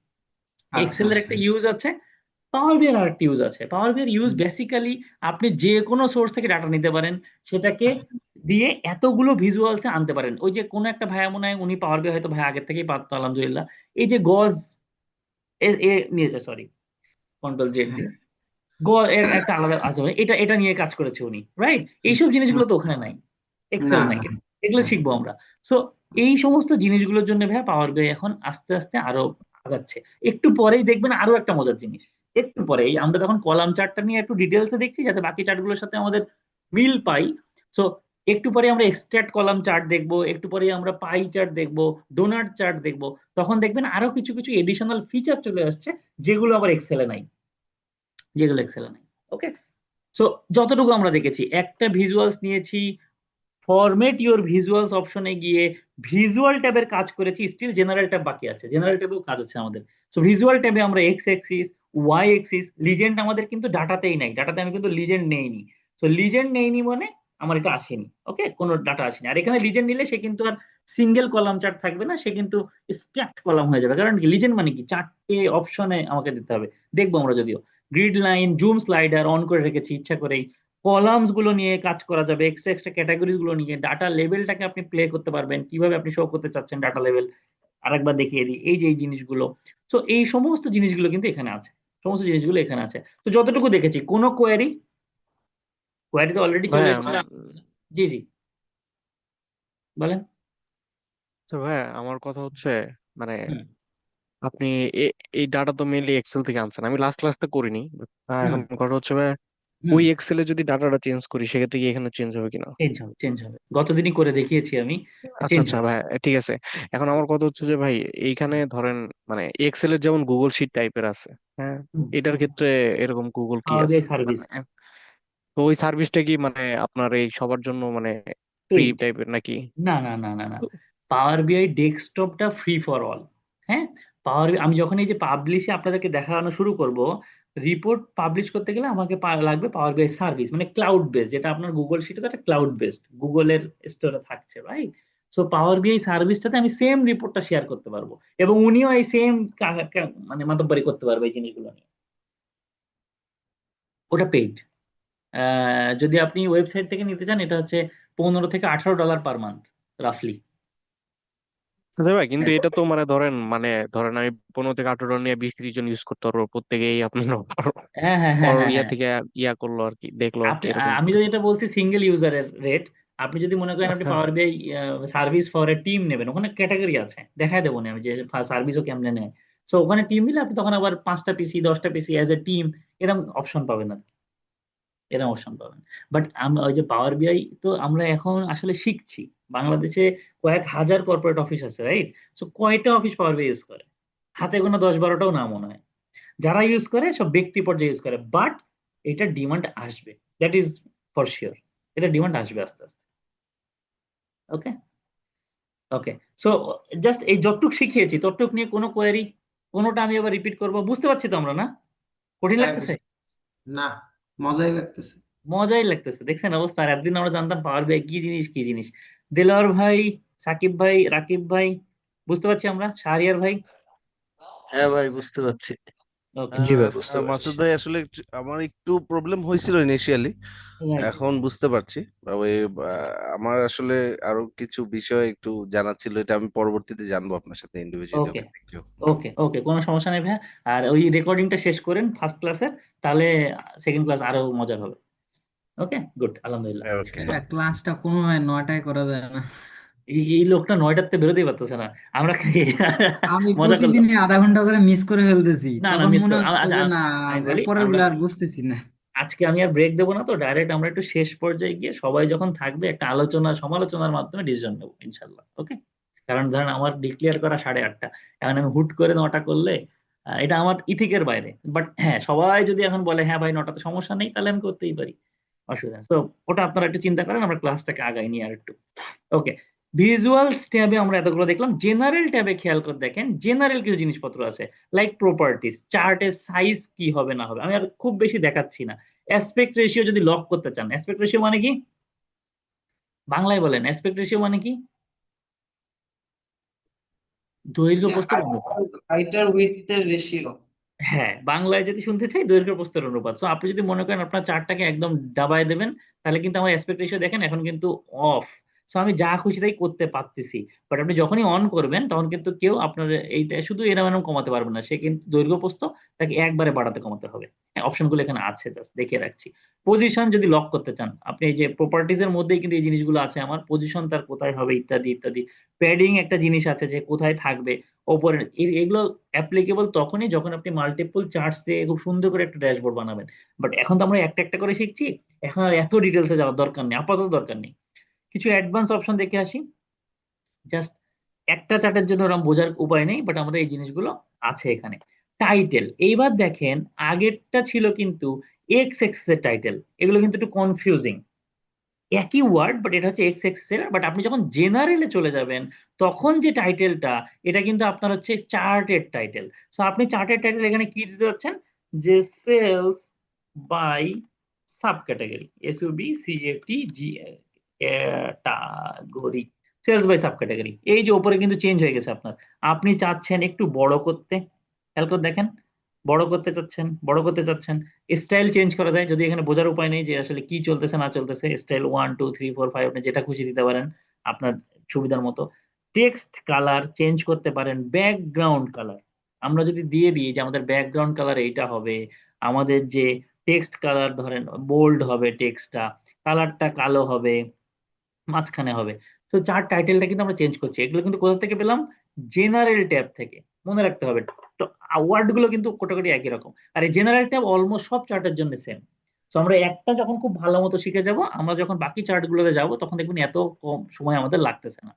আচ্ছা এক্সেলের আচ্ছা একটা আচ্ছা। ইউজ আছে, পাওয়ার বিআই এর আরেকটা ইউজ আছে। পাওয়ার বিআই এর ইউজ হুম। বেসিক্যালি আপনি যে কোনো সোর্স থেকে ডাটা নিতে পারেন, সেটাকে দিয়ে এতগুলো ভিজুয়ালসে আনতে পারেন। ওই যে কোনো একটা ভাইয়া মনে হয় উনি পাওয়ার বিআই হয়তো ভাই আগের থেকেই পারতো আলহামদুলিল্লাহ, এই যে গজ এ এ নিয়ে, সরি, কন্ট্রোল জেড হ্যাঁ দিয়ে এর একটা আলাদা আছে, এটা এটা নিয়ে কাজ করেছে উনি, রাইট। এইসব হুম। জিনিসগুলো তো ওখানে নাই, না এক্সেলে নাই। না। এগুলো হ্যাঁ শিখবো আমরা। সো এই সমস্ত জিনিসগুলোর জন্য ভাই পাওয়ার বিআই এখন আস্তে আস্তে আরো আগাচ্ছে। একটু পরেই দেখবেন আরো একটা মজার জিনিস, একটু পরেই আমরা তখন কলাম চার্টটা নিয়ে একটু ডিটেলসে দেখছি যাতে বাকি চার্টগুলোর সাথে আমাদের মিল পাই। সো একটু পরে আমরা এক্সট্রাক্ট কলাম চার্ট দেখবো, একটু পরে আমরা পাই চার্ট দেখবো, ডোনাট চার্ট দেখবো। তখন দেখবেন আরো কিছু কিছু এডিশনাল ফিচার চলে আসছে, যেগুলো আবার এক্সেলে নাই, যেগুলো এক্সেলে নাই। ওকে, সো যতটুকু আমরা দেখেছি, একটা ভিজুয়ালস নিয়েছি, ফরম্যাট ইওর ভিজুয়ালস অপশনে গিয়ে ভিজুয়াল ট্যাবের কাজ করেছি, স্টিল জেনারেল ট্যাব বাকি আছে, জেনারেল ট্যাবেও কাজ আছে আমাদের। সো ভিজুয়াল ট্যাবে আমরা X axis, Y axis, legend আমাদের কিন্তু ডাটাতেই নাই, ডাটাতে আমি কিন্তু লিজেন্ড নেইনি। সো লিজেন্ড নেইনি মানে আমার এটা আসেনি, ওকে, কোনো ডাটা আসেনি। আর এখানে লিজেন্ড নিলে সে কিন্তু আর সিঙ্গেল কলাম চার্ট থাকবে না, সে কিন্তু স্ট্যাকড কলাম হয়ে যাবে। কারণ লিজেন্ড মানে কি, 4টে অপশনে আমাকে দিতে হবে। দেখবো আমরা যদিও grid line, zoom slider on করে রেখেছি ইচ্ছা করেই। কলামস গুলো নিয়ে কাজ করা যাবে, এক্সট্রা এক্সট্রা ক্যাটাগরিজ গুলো নিয়ে ডাটা লেভেলটাকে আপনি প্লে করতে পারবেন, কিভাবে আপনি শো করতে চাচ্ছেন ডাটা লেভেল। আরেকবার দেখিয়ে দিই, এই যে এই জিনিসগুলো, তো এই সমস্ত জিনিসগুলো কিন্তু এখানে আছে, সমস্ত জিনিসগুলো এখানে আছে। তো যতটুকু দেখেছি, কোনো কোয়ারি, কোয়ারি তো অলরেডি চলে ভাইয়া এসেছিল। জি জি, বলেন। তো ভাইয়া আমার কথা হচ্ছে মানে হুম আপনি এই ডাটা তো মেইনলি এক্সেল থেকে আনছেন, আমি লাস্ট ক্লাসটা করিনি। হুম এখন কথা হচ্ছে ভাইয়া, হুম ওই এক্সেলে যদি ডাটাটা চেঞ্জ করি সেক্ষেত্রে কি এখানে চেঞ্জ হবে কিনা? চেঞ্জ হবে, চেঞ্জ হবে, গতদিনই করে দেখিয়েছি আমি, আচ্ছা চেঞ্জ আচ্ছা হবে। ভাই, ঠিক আছে। এখন আমার কথা হচ্ছে যে ভাই, এইখানে ধরেন মানে এক্সেল এর যেমন গুগল শিট টাইপের আছে, হ্যাঁ, এটার ক্ষেত্রে এরকম গুগল কি পাওয়ার বিআই আছে সার্ভিস মানে? তো ওই সার্ভিসটা কি মানে আপনার এই সবার জন্য মানে ফ্রি পেইড। টাইপের নাকি? না না না না না, পাওয়ার বিআই ডেস্কটপটা ফ্রি ফর অল। হ্যাঁ, আমি যখন এই যে পাবলিশে আপনাদেরকে দেখানো শুরু করব, রিপোর্ট পাবলিশ করতে গেলে আমাকে লাগবে পাওয়ার বিআই সার্ভিস, মানে ক্লাউড বেসড, যেটা আপনার গুগল শিটে তো একটা ক্লাউড বেসড, গুগলের স্টোরে থাকছে, রাইট? সো পাওয়ার বিআই সার্ভিসটাতে আমি সেম রিপোর্টটা শেয়ার করতে পারবো, এবং উনিও এই সেম মানে মাতব্বরি করতে পারবে এই জিনিসগুলো নিয়ে। ওটা পেইড। যদি আপনি ওয়েবসাইট থেকে নিতে চান, এটা হচ্ছে $15 থেকে $18 পার মান্থ, রাফলি। আচ্ছা ভাই, কিন্তু এটা তো ধরেন আমি 15 থেকে 18 নিয়ে 20-30 জন ইউজ করতে পারবো, প্রত্যেকেই আপনার হ্যাঁ হ্যাঁ হ্যাঁ ওর হ্যাঁ ইয়া হ্যাঁ। থেকে ইয়া করলো আর কি, দেখলো আর কি, আপনি এরকম আমি কি? তো যেটা বলছি সিঙ্গেল ইউজারের রেট। আপনি যদি মনে করেন আপনি হ্যাঁ পাওয়ার বিআই সার্ভিস ফর এ টিম নেবেন, ওখানে ক্যাটাগরি আছে, দেখাই দেবো না আমি যে সার্ভিসও কেমনে নেয়। সো ওখানে টিম দিলে আপনি তখন আবার 5টা পিসি 10টা পিসি অ্যাজ এ টিম, এরকম অপশন পাবেন না, এরকম অপশন পাবেন। বাট আমরা ওই যে পাওয়ার বিআই তো আমরা এখন আসলে শিখছি। বাংলাদেশে কয়েক হাজার কর্পোরেট অফিস আছে, রাইট? সো কয়টা অফিস পাওয়ার বিআই ইউজ করে? হাতে গোনা 10-12টাও না মনে হয়। যারা ইউজ করে সব ব্যক্তি পর্যায়ে ইউজ করে, বাট এটা ডিমান্ড আসবে, দ্যাট ইজ ফর শিওর। এটা ডিমান্ড আসবে আস্তে আস্তে। ওকে ওকে। সো জাস্ট এই যতটুক শিখিয়েছি ততটুক নিয়ে কোনো কোয়ারি? কোনোটা আমি আবার রিপিট করবো? বুঝতে পারছি তো আমরা, না? কঠিন হ্যাঁ লাগতেছে? না, মজাই লাগতেছে। মজাই লাগতেছে, দেখছেন অবস্থা। আর একদিন আমরা জানতাম পাওয়ার বিআই কি জিনিস, কি জিনিস। দেলোয়ার ভাই, সাকিব ভাই, রাকিব ভাই, বুঝতে পারছি আমরা, শাহরিয়ার ভাই। হ্যাঁ ভাই, বুঝতে পারছি। ওকে, জি ভাই, বুঝতে পারছি। মাসুদ ভাই আসলে আমার একটু প্রবলেম হয়েছিল ইনিশিয়ালি, রাইট। এখন বুঝতে পারছি। ওই আমার আসলে আরো কিছু বিষয় একটু জানা ছিল, এটা আমি পরবর্তীতে জানবো আপনার সাথে individually. Okay okay, thank you. Okay okay, কোনো সমস্যা নেই ভাইয়া। আর ওই রেকর্ডিংটা শেষ করেন ফার্স্ট ক্লাসের, তাহলে সেকেন্ড ক্লাস আরো মজার হবে। ওকে, গুড, আলহামদুলিল্লাহ। ওকে। ক্লাসটা কোনোভাবে 9টায় করা যায় না? এই লোকটা 9টাতে বেরোতেই পারতেছে না। আমরা আমি মজা করলাম। প্রতিদিনই আধা ঘন্টা করে মিস করে ফেলতেছি, না না, তখন মিস মনে করে হচ্ছে আচ্ছা, যে না, আমি বলি পরের আমরা গুলো আর বুঝতেছি না। আজকে আমি আর ব্রেক দেবো না, তো ডাইরেক্ট আমরা একটু শেষ পর্যায়ে গিয়ে সবাই যখন থাকবে একটা আলোচনা সমালোচনার মাধ্যমে ডিসিশন নেবো ইনশাল্লাহ। ওকে? কারণ ধরেন আমার ডিক্লেয়ার করা 8:30, এখন আমি হুট করে 9টা করলে এটা আমার ইথিকের বাইরে। বাট হ্যাঁ, সবাই যদি এখন বলে হ্যাঁ ভাই 9টাতে সমস্যা নেই, তাহলে আমি করতেই পারি, অসুবিধা নেই। তো ওটা আপনারা একটু চিন্তা করেন, আমরা ক্লাসটাকে আগাই নিয়ে আর একটু। ওকে, ভিজুয়ালস ট্যাবে আমরা এতগুলো দেখলাম। জেনারেল ট্যাবে খেয়াল করে দেখেন, জেনারেল কিছু জিনিসপত্র আছে, লাইক প্রপার্টিজ, চার্টের সাইজ কি হবে না হবে, আমি আর খুব বেশি দেখাচ্ছি না। অ্যাসপেক্ট রেশিও যদি লক করতে চান, অ্যাসপেক্ট রেশিও মানে কি? বাংলায় বলেন, অ্যাসপেক্ট রেশিও মানে কি? দৈর্ঘ্য প্রস্থের অনুপাত। হাইটার উইডথের রেশিও। হ্যাঁ, বাংলায় যদি শুনতে চাই, দৈর্ঘ্য প্রস্থের অনুপাত। তো আপনি যদি মনে করেন আপনার চার্টটাকে একদম দাবায় দেবেন, তাহলে কিন্তু আমার অ্যাসপেক্ট রেশিও দেখেন এখন কিন্তু অফ। সো আমি যা খুশি তাই করতে পারতেছি। বাট আপনি যখনই অন করবেন, তখন কিন্তু কেউ আপনার এইটা শুধু এরম এরম কমাতে পারবে না, সে কিন্তু দৈর্ঘ্য প্রস্থ তাকে একবারে বাড়াতে কমাতে হবে। হ্যাঁ, অপশনগুলো এখানে আছে, জাস্ট দেখে রাখছি। পজিশন যদি লক করতে চান, আপনি এই যে প্রপার্টিজ এর মধ্যেই কিন্তু এই জিনিসগুলো আছে, আমার পজিশন তার কোথায় হবে ইত্যাদি ইত্যাদি। প্যাডিং একটা জিনিস আছে যে কোথায় থাকবে ওপরে, এগুলো অ্যাপ্লিকেবল তখনই যখন আপনি মাল্টিপল চার্টস দিয়ে খুব সুন্দর করে একটা ড্যাশবোর্ড বানাবেন। বাট এখন তো আমরা একটা একটা করে শিখছি, এখন আর এত ডিটেলসে যাওয়ার দরকার নেই, আপাতত দরকার নেই। কিছু অ্যাডভান্স অপশন দেখে আসি, জাস্ট একটা চার্টের জন্য ওরকম বোঝার উপায় নেই, বাট আমাদের এই জিনিসগুলো আছে এখানে। টাইটেল, এইবার দেখেন, আগেরটা ছিল কিন্তু এক্স এক্সেস এর টাইটেল, এগুলো কিন্তু একটু কনফিউজিং। একই ওয়ার্ড, বাট এটা হচ্ছে এক্স এক্সেস এর। বাট আপনি যখন জেনারেলে চলে যাবেন, তখন যে টাইটেলটা, এটা কিন্তু আপনার হচ্ছে চার্টের টাইটেল। সো আপনি চার্টের টাইটেল এখানে কি দিতে যাচ্ছেন, যে sales by sub category, SUBCATG category, sales by sub category. এই যে উপরে কিন্তু চেঞ্জ হয়ে গেছে আপনার। আপনি চাচ্ছেন একটু বড় করতে, খেয়াল করে দেখেন, বড় করতে চাচ্ছেন, বড় করতে চাচ্ছেন। স্টাইল চেঞ্জ করা যায়, যদি এখানে বোঝার উপায় নেই যে আসলে কি চলতেছে না চলতেছে, স্টাইল 1 2 3 4 5 আপনি যেটা খুশি দিতে পারেন আপনার সুবিধার মতো। টেক্সট কালার চেঞ্জ করতে পারেন, ব্যাকগ্রাউন্ড কালার, আমরা যদি দিয়ে দিই যে আমাদের ব্যাকগ্রাউন্ড কালার এইটা হবে, আমাদের যে টেক্সট কালার ধরেন বোল্ড হবে, টেক্সটটা কালারটা কালো হবে, মাঝখানে হবে। তো চার্ট টাইটেলটা কিন্তু আমরা চেঞ্জ করছি, এগুলো কিন্তু কোথা থেকে পেলাম? জেনারেল ট্যাব থেকে। মনে রাখতে হবে। তো ওয়ার্ড গুলো কিন্তু কোটাকুটি একই রকম, আর এই জেনারেল ট্যাব অলমোস্ট সব চার্টের জন্য সেম। তো আমরা একটা যখন খুব ভালো মতো শিখে যাব, আমরা যখন বাকি চার্ট গুলোতে যাবো তখন দেখবেন এত কম সময় আমাদের লাগতেছে না।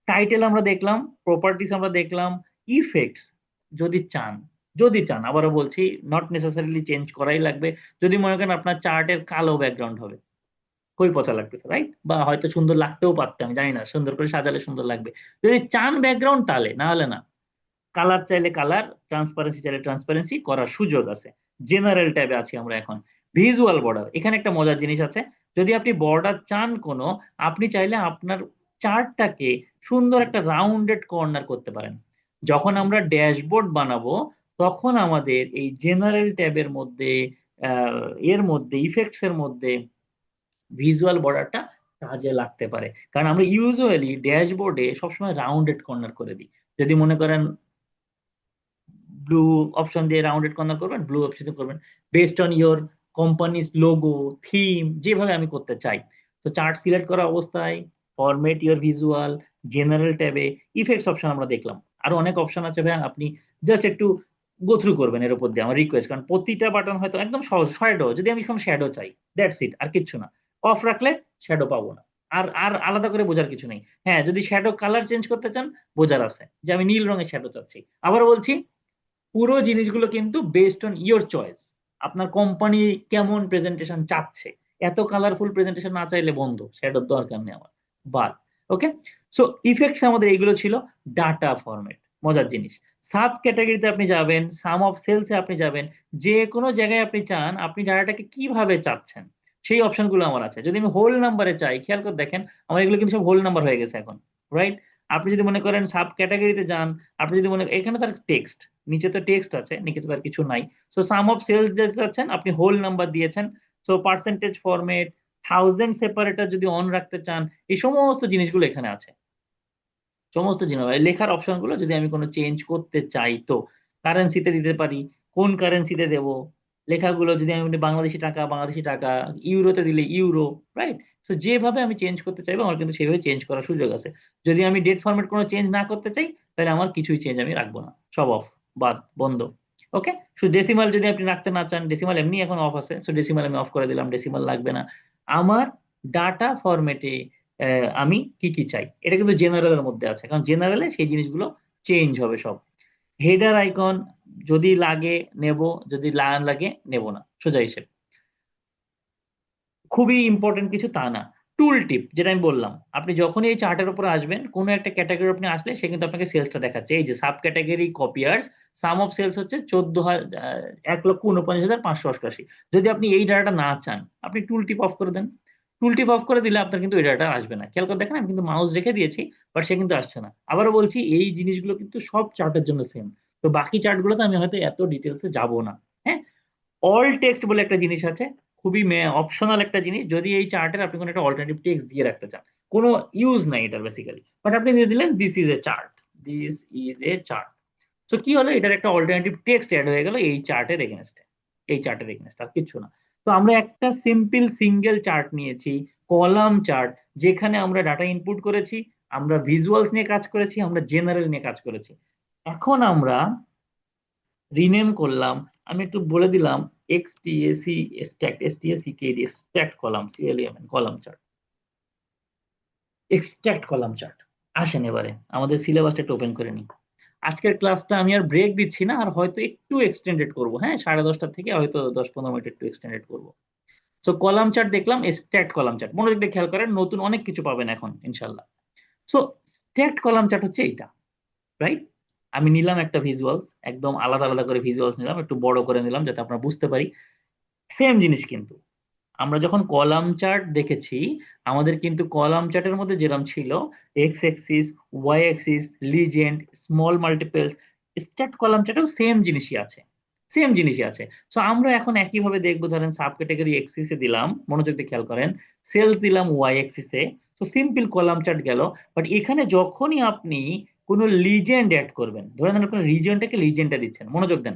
টাইটেল আমরা দেখলাম, প্রপার্টিস আমরা দেখলাম, ইফেক্টস যদি চান, যদি চান আবারও বলছি, নট নেসেসারিলি চেঞ্জ করাই লাগবে। যদি মনে করেন আপনার চার্টের কালো ব্যাকগ্রাউন্ড হবে, কই পচা লাগতেছে, রাইট? বা হয়তো সুন্দর লাগতেও পারতো, আমি জানি না, সুন্দর করে সাজালে সুন্দর লাগবে। যদি চান ব্যাকগ্রাউন্ড তাহলে, না হলে না। কালার চাইলে কালার, ট্রান্সপারেন্সি চাইলে ট্রান্সপারেন্সি করার সুযোগ আছে। জেনারেল ট্যাবে আছি আমরা এখন। ভিজুয়াল বর্ডার, এখানে একটা মজার জিনিস আছে। যদি আপনি বর্ডার চান কোনো, আপনি চাইলে আপনার চার্টটাকে সুন্দর একটা রাউন্ডেড কর্নার করতে পারেন। যখন আমরা ড্যাশবোর্ড বানাবো তখন আমাদের এই জেনারেল ট্যাবের মধ্যে এর মধ্যে ইফেক্টস এর মধ্যে ভিজুয়াল বর্ডারটা কাজে লাগতে পারে। কারণ আমরা ইউজুয়ালি ড্যাশবোর্ডে সবসময় রাউন্ডেড কর্নার করে দিই। যদি মনে করেন ব্লু অপশন দিয়ে রাউন্ডেড কর্নার করবেন, ব্লু অপশন করবেন based on your companies logo, theme, যেভাবে আমি করতে চাই। তো চার্ট সিলেক্ট করা অবস্থায় ফরম্যাট ইয়োর ভিজুয়াল, জেনারেল ট্যাবে ইফেক্টস অপশন আমরা দেখলাম। আরো অনেক অপশন আছে ভাই, আপনি জাস্ট একটু গো থ্রু করবেন এর উপর দিয়ে, আমার রিকোয়েস্ট। কারণ প্রতিটা বাটন হয়তো একদম সহজ। শ্যাডো, যদি আমি এখন শ্যাডো চাই, দ্যাটস ইট, আর কিচ্ছু না। অফ রাখলে শ্যাডো পাবো না। আর আর আলাদা করে বোঝার কিছু নেই। হ্যাঁ, যদি শ্যাডো কালার চেঞ্জ করতে চান, বোঝার আছে যে আমি নীল রঙের শ্যাডো চাচ্ছি। আবার বলছি, পুরো জিনিসগুলো কিন্তু বেসড অন ইয়োর চয়েস। আপনার কোম্পানি কেমন প্রেজেন্টেশন চাচ্ছে, এত কালারফুল প্রেজেন্টেশন না চাইলে বন্ধ, সেটার দরকার নেই আমার, বাদ। ওকে, সো ইফেক্টস আমাদের এইগুলো ছিল। ডাটা ফরম্যাট, মজার জিনিস। সাব ক্যাটাগরিতে আপনি যাবেন, সাম অফ সেলসে আপনি যাবেন, যে কোনো জায়গায় আপনি চান আপনি ডাটাটাকে কিভাবে চাচ্ছেন সেই অপশনগুলো আমার আছে। যদি আমি হোল নাম্বারে চাই, খেয়াল করে দেখেন আমার এগুলো কিন্তু সব হোল নাম্বার হয়ে গেছে এখন, রাইট? আপনি যদি মনে করেন সাব ক্যাটাগরিতে যান, আপনি যদি মনে এখানে তার টেক্সট, নিচে তো টেক্সট আছে, নিচে তো আর কিছু নাই। সো সাম অফ সেলস দিতে চাচ্ছেন, আপনি হোল নাম্বার দিয়েছেন। So percentage format, thousand separator যদি অন রাখতে চান, এই সমস্ত জিনিসগুলো এখানে আছে। সমস্ত জিনিস লেখার অপশনগুলো যদি আমি কোনো চেঞ্জ করতে চাই, তো কারেন্সিতে দিতে পারি, কোন কারেন্সিতে দেব। লেখাগুলো যদি আমি বাংলাদেশি টাকা, বাংলাদেশি টাকা, ইউরোতে দিলে ইউরো, রাইট? তো যেভাবে আমি চেঞ্জ করতে চাইবো আমার কিন্তু সেভাবে চেঞ্জ করার সুযোগ আছে। যদি আমি ডেট ফরম্যাট কোনো চেঞ্জ না করতে চাই, তাহলে আমার কিছুই চেঞ্জ আমি রাখবো না, সব অফ, বাদ, বন্ধ। ওকে, শুধু ডেসিমাল যদি আপনি রাখতে না চান, ডেসিমাল এমনি এখন অফ আছে, সো ডেসিমাল আমি অফ করে দিলাম, ডেসিমাল লাগবে না আমার ডাটা ফরম্যাটে। আমি কি কি চাই এটা কিন্তু জেনারেলের মধ্যে আছে, কারণ জেনারেলে সেই জিনিসগুলো চেঞ্জ হবে সব। হেডার আইকন যদি লাগে নেব, যদি না লাগে নেব না, সোজা হিসেবে। খুবই ইম্পর্টেন্ট কিছু তা না। টুল টিপ যেটা আমি বললাম, আপনি যখনই এই চার্টের উপর আসবেন, কোনো একটা ক্যাটাগরি আপনি আসলে সে কিন্তু আপনাকে সেলসটা দেখাচ্ছে। এই যে sub category copiers, sum of sales হচ্ছে 1,49,588। যদি আপনি এই ডাটাটা না চান, আপনি টুল টিপ অফ করে দেন। টুল টিপ অফ করে দিলে আপনার কিন্তু এই ডাটা আসবে না। খেয়াল করে দেখেন, আমি কিন্তু মাউস রেখে দিয়েছি, বাট সে কিন্তু আসছে না। আবারও বলছি, এই জিনিসগুলো কিন্তু সব চার্টের জন্য সেম। তো বাকি চার্টগুলোতে আমি হয়তো এত ডিটেলসে যাব না। হ্যাঁ, অল টেক্সট বলে একটা জিনিস আছে, খুবই অপশনাল একটা জিনিস। যদি এই চার্টের আপনি কোনো একটা অল্টারনেটিভ টেক্সট দিয়ে রাখতে চান, কোনো ইউজ নাই এটার বেসিক্যালি, বাট আপনি দিয়ে দিলেন this is a chart, this is a chart. তো কি হলো, এটার একটা অল্টারনেটিভ টেক্সট অ্যাড হয়ে গেল এই চার্টের এগেনস্টে, এই চার্টের এগেনস্ট, আর কিছু না। তো আমরা একটা সিম্পল সিঙ্গেল চার্ট নিয়েছি, কলাম চার্ট, যেখানে আমরা ডাটা ইনপুট করেছি, আমরা ভিজুয়ালস নিয়ে কাজ করেছি, আমরা জেনারেল নিয়ে কাজ করেছি। এখন আমরা রিনেম করলাম, আমি একটু বলে দিলাম X T A C stack, S T A C K D stacked column, C L M column chart, extract column chart. আসেন এবারে আমাদের সিলেবাসটা একটু ওপেন করে নিই। আজকের ক্লাসটা আমি আর ব্রেক দিচ্ছি না, আর হয়তো একটু এক্সটেন্ডেড করবো, হ্যাঁ 10:30 থেকে হয়তো 10-15 মিনিট একটু এক্সটেন্ডেড করবো। সো কলাম চার্ট দেখলাম, স্ট্যাক্ট কলাম চার্ট, মনোযোগ দিয়ে খেয়াল করেন, নতুন অনেক কিছু পাবেন এখন ইনশাল্লাহ। সো স্ট্যাক্ট কলাম চার্ট হচ্ছে এইটা, রাইট? আমি নিলাম একটা ভিজুয়ালস, একদম আলাদা আলাদা করে ভিজুয়ালস নিলাম, একটু বড় করে নিলাম যাতে আপনারা বুঝতে পারি। সেম জিনিস কিন্তু আমরা যখন কলাম চার্ট দেখেছি, আমাদের কিন্তু কলাম চার্টের মধ্যে যেরকম ছিল X axis, Y axis, legend, small multiples, stacked column চার্টেও সেম জিনিসই আছে, সেম জিনিসই আছে। সো আমরা এখন একইভাবে দেখবো, ধরেন সাব ক্যাটাগরি এক্সিসে দিলাম, মনোযোগ দিয়ে খেয়াল করেন, সেলস দিলাম ওয়াই এক্সিসে, তো সিম্পল কলাম চার্ট গেল। বাট এখানে যখনই আপনি কোনো লিজেন্ড অ্যাড করবেন, ধরে নেন আপনার রিজিয়নটাকে লিজেন্ডটা দিচ্ছেন, মনোযোগ দেন।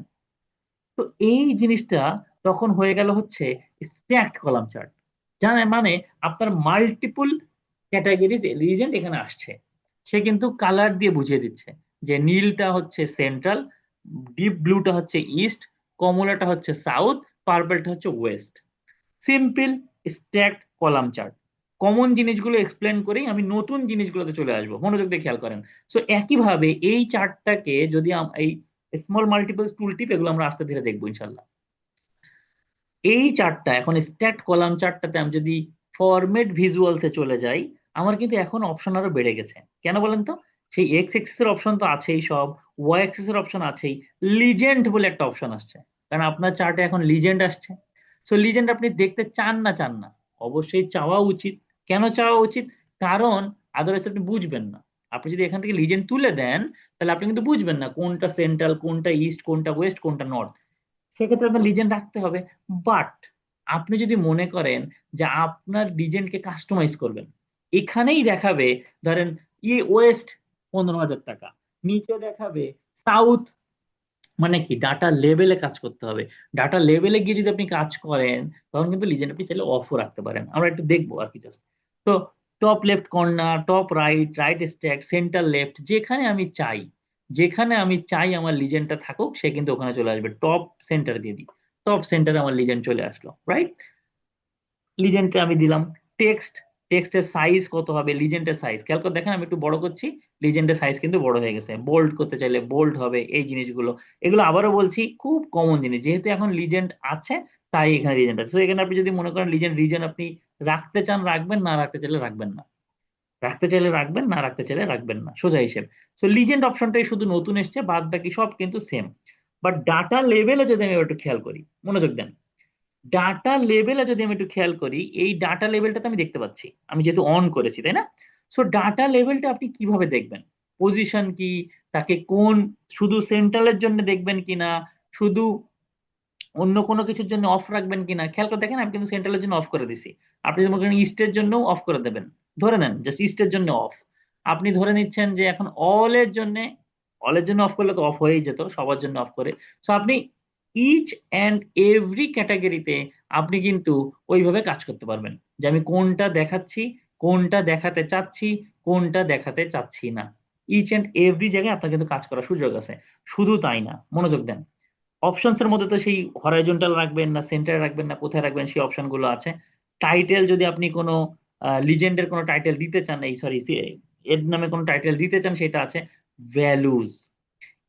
তো এই জিনিসটা তখন হয়ে গেল হচ্ছে স্ট্যাকড কলাম চার্ট। জানে মানে আপনার মাল্টিপল ক্যাটাগরিজ লিজেন্ড এখানে আসছে। সে কিন্তু কালার দিয়ে বুঝিয়ে দিচ্ছে যে নীলটা হচ্ছে সেন্ট্রাল, ডিপ ব্লুটা হচ্ছে ইস্ট, কমলাটা হচ্ছে সাউথ, পার্পলটা হচ্ছে west. Simple stacked column chart. Common জিনিসগুলো এক্সপ্লেন করেই আমি নতুন জিনিসগুলোতে চলে আসবো, মনোযোগ দিয়ে খেয়াল করেন। সো একইভাবে এই চার্টটাকে যদি এই স্মল মাল্টিপল টুল টিপ এগুলো আমরা আস্তে ধীরে দেখবো ইনশাল্লাহ। এই চার্টটা এখন স্ট্যাকড কলাম চার্টটাতে আমি যদি ফরম্যাট ভিজুয়ালসে চলে যাই, আমার কিন্তু এখন অপশন আরো বেড়ে গেছে। কেন বলেন তো? সেই এক্স এক্সিস এর অপশন তো আছেই, সব ওয়াই এক্সিস এর অপশন আছেই, লিজেন্ড বলে একটা অপশন আসছে, কারণ আপনার চার্টে এখন লিজেন্ড আসছে। সো লিজেন্ড আপনি দেখতে চান না চান না, অবশ্যই চাওয়া উচিত। কেন চাওয়া উচিত? কারণ আদারওয়াইজ আপনি বুঝবেন না। আপনি যদি এখান থেকে লিজেন্ড তুলে দেন, তাহলে আপনি কিন্তু বুঝবেন না কোনটা সেন্ট্রাল, কোনটা ইস্ট, কোনটা ওয়েস্ট, কোনটা নর্থ। সেক্ষেত্রে আপনার লিজেন্ড রাখতে হবে। বাট আপনি যদি মনে করেন যে আপনার লিজেন্ডকে কাস্টমাইজ করবেন, এখানেই দেখাবে ধরেন ওয়েস্ট 15,000 টাকা, নিচে দেখাবে সাউথ, মানে কি ডাটা লেভেলে কাজ করতে হবে। ডাটা লেভেলে গিয়ে যদি আপনি কাজ করেন, তখন কিন্তু লিজেন্ড আপনি চাইলে অফও রাখতে পারেন। আমরা একটু দেখবো আর কি জাস্ট। তো top left corner, top right, right stack, centre left, যেখানে আমি চাই আমার লিজেন্ডটা থাকুক, সে কিন্তু ওখানে চলে আসবে। টপ সেন্টার দিয়ে দিই, টপ সেন্টারে আমার লিজেন্ড চলে আসলো, রাইট? লিজেন্ডকে আমি দিলাম। টেক্সট, টেক্সটের সাইজ কত হবে, লিজেন্ডের সাইজ খেয়াল করে দেখেন, আমি একটু বড় করছি, লিজেন্ডের সাইজ কিন্তু বড় হয়ে গেছে। বোল্ড করতে চাইলে বোল্ড হবে। এই জিনিসগুলো, এগুলো আবারও বলছি খুব কমন জিনিস, যেহেতু এখন লিজেন্ড আছে তাই এখানে লিজেন্ড আছে। তো এখানে আপনি যদি মনে করেন লিজেন্ড রিজন আপনি রাখতে চান রাখবেন, না রাখতে চাইলে রাখবেন না, রাখতে চাইলে রাখবেন, না রাখতে চাইলে রাখবেন না, সোজা হিসেব। সো লিজেন্ড অপশনটাই শুধু নতুন এসছে, বাদ বাকি সব কিন্তু সেম। বাট ডাটা লেভেলে যদি আমি একটু খেয়াল করি, মনোযোগ দেন, ডাটা লেভেলে যদি আমি একটু খেয়াল করি, এই ডাটা লেভেলটা তো আমি দেখতে পাচ্ছি, আমি যেহেতু অন করেছি, তাই না? সো ডাটা লেভেলটা আপনি কিভাবে দেখবেন? পজিশন কি, তাকে কোন, শুধু সেন্ট্রালের জন্য দেখবেন কিনা, শুধু অন্য কোনো কিছুর জন্য অফ রাখবেন কিনা, খেয়াল করে দেখেন। আমি কিন্তু সেন্ট্রালের জন্য অফ করে দিছি, আপনি যদি মনে করেন ইস্টের জন্য অফ করে দেবেন, ধরে নেন জাস্ট ইস্টের জন্য অফ। আপনি ধরে নিচ্ছেন যে এখন অলের জন্য অফ করলে তো অফ হয়েই যেত, সবার জন্য অফ করে। সো আপনি ইচ অ্যান্ড এভরি ক্যাটাগরিতে আপনি কিন্তু ওইভাবে কাজ করতে পারবেন, যে আমি কোনটা দেখাচ্ছি, কোনটা দেখাতে চাচ্ছি, কোনটা দেখাতে চাচ্ছি না। ইচ অ্যান্ড এভরি জায়গায় আপনার কিন্তু কাজ করার সুযোগ আছে। শুধু তাই না, মনোযোগ দেন, অপশনস এর মধ্যে তো সেই হরাইজন্টাল রাখবেন না সেন্টারে রাখবেন না কোথায় রাখবেন সেই অপশন গুলো আছে। টাইটেল, যদি আপনি কোনো লিজেন্ডের কোনো টাইটেল দিতে চান, এই সরি এর নামে কোনো টাইটেল দিতে চান, সেটা আছে। ভ্যালুজ,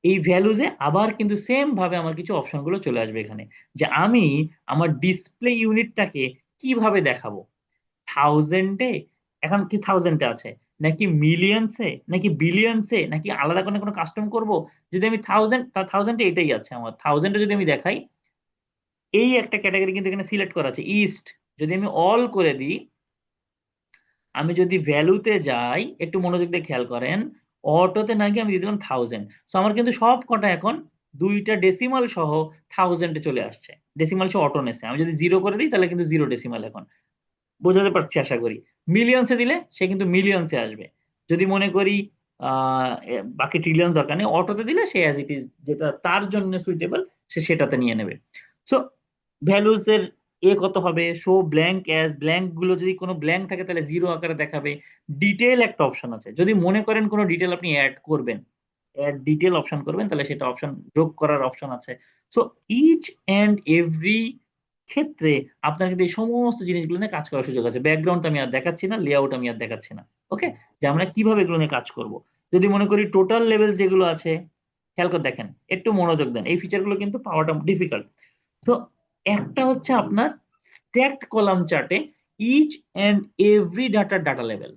এই ভ্যালুজে আবার কিন্তু সেম ভাবে আমার কিছু অপশন গুলো চলে আসবে এখানে, যে আমি আমার ডিসপ্লে ইউনিটটাকে কিভাবে দেখাবো। থাউজেন্ডে, এখন কি থাউজেন্ডে আছে, নাকি মিলিয়নসে, নাকি বিলিয়নসে, নাকি আলাদা করে কোনো কাস্টম করব? যদি আমি থাউজেন্ডে এটাই আছে, আমার থাউজেন্ডে যদি আমি দেখাই, এই একটা ক্যাটাগরি কিন্তু এখানে সিলেক্ট করা আছে ইস্ট। যদি আমি অল করে দিই, আমি যদি ভ্যালুতে যাই, একটু মনোযোগ দিয়ে খেয়াল করেন, অটোতে না গিয়ে আমি দিয়ে দিলাম থাউজেন্ড। সো আমার কিন্তু সব কটা এখন দুইটা ডেসিমাল সহ থাউজেন্ডে চলে আসছে, ডেসিমাল সহ অটোনেসে। আমি যদি জিরো করে দিই তাহলে কিন্তু জিরো ডেসিমাল এখন, বোঝাতে পারছি আশা করি। মিলিয়নসে দিলে সে কিন্তু মিলিয়নসে আসবে। যদি মনে করি বাকি ট্রিলিয়ন দরকার নেই, অটোতে দিলে সে অ্যাজ ইট ইজ, যেটা তার জন্য সুইটেবল, সে সেটাতে নিয়ে নেবে। সো ভ্যালুস এর কত হবে, শো ব্ল্যাঙ্ক অ্যাজ, ব্ল্যাঙ্ক গুলো যদি কোনো ব্ল্যাঙ্ক থাকে তাহলে জিরো আকারে দেখাবে। ডিটেল একটা অপশন আছে, যদি মনে করেন কোনো ডিটেল আপনি অ্যাড করবেন, অ্যাড ডিটেল অপশন করবেন, তাহলে সেটা অপশন যোগ করার অপশন আছে। সো ইচ অ্যান্ড এভরি ক্ষেত্রে আপনার কিন্তু এই সমস্ত জিনিসগুলো নিয়ে কাজ করার সুযোগ আছে। ব্যাকগ্রাউন্ড আমি আর দেখাচ্ছি না, লেআউট আমি আর দেখাচ্ছি না, ওকে, যে আমরা কিভাবে এগুলো নিয়ে কাজ করব। যদি মনে করি টোটাল লেভেল যেগুলো আছে, খেয়াল করে দেখেন, একটু মনোযোগ দেন, এই ফিচারগুলো কিন্তু পাওয়াটা ডিফিকাল্ট। তো একটা হচ্ছে আপনার স্ট্যাকড কলাম চার্টে each and every data level,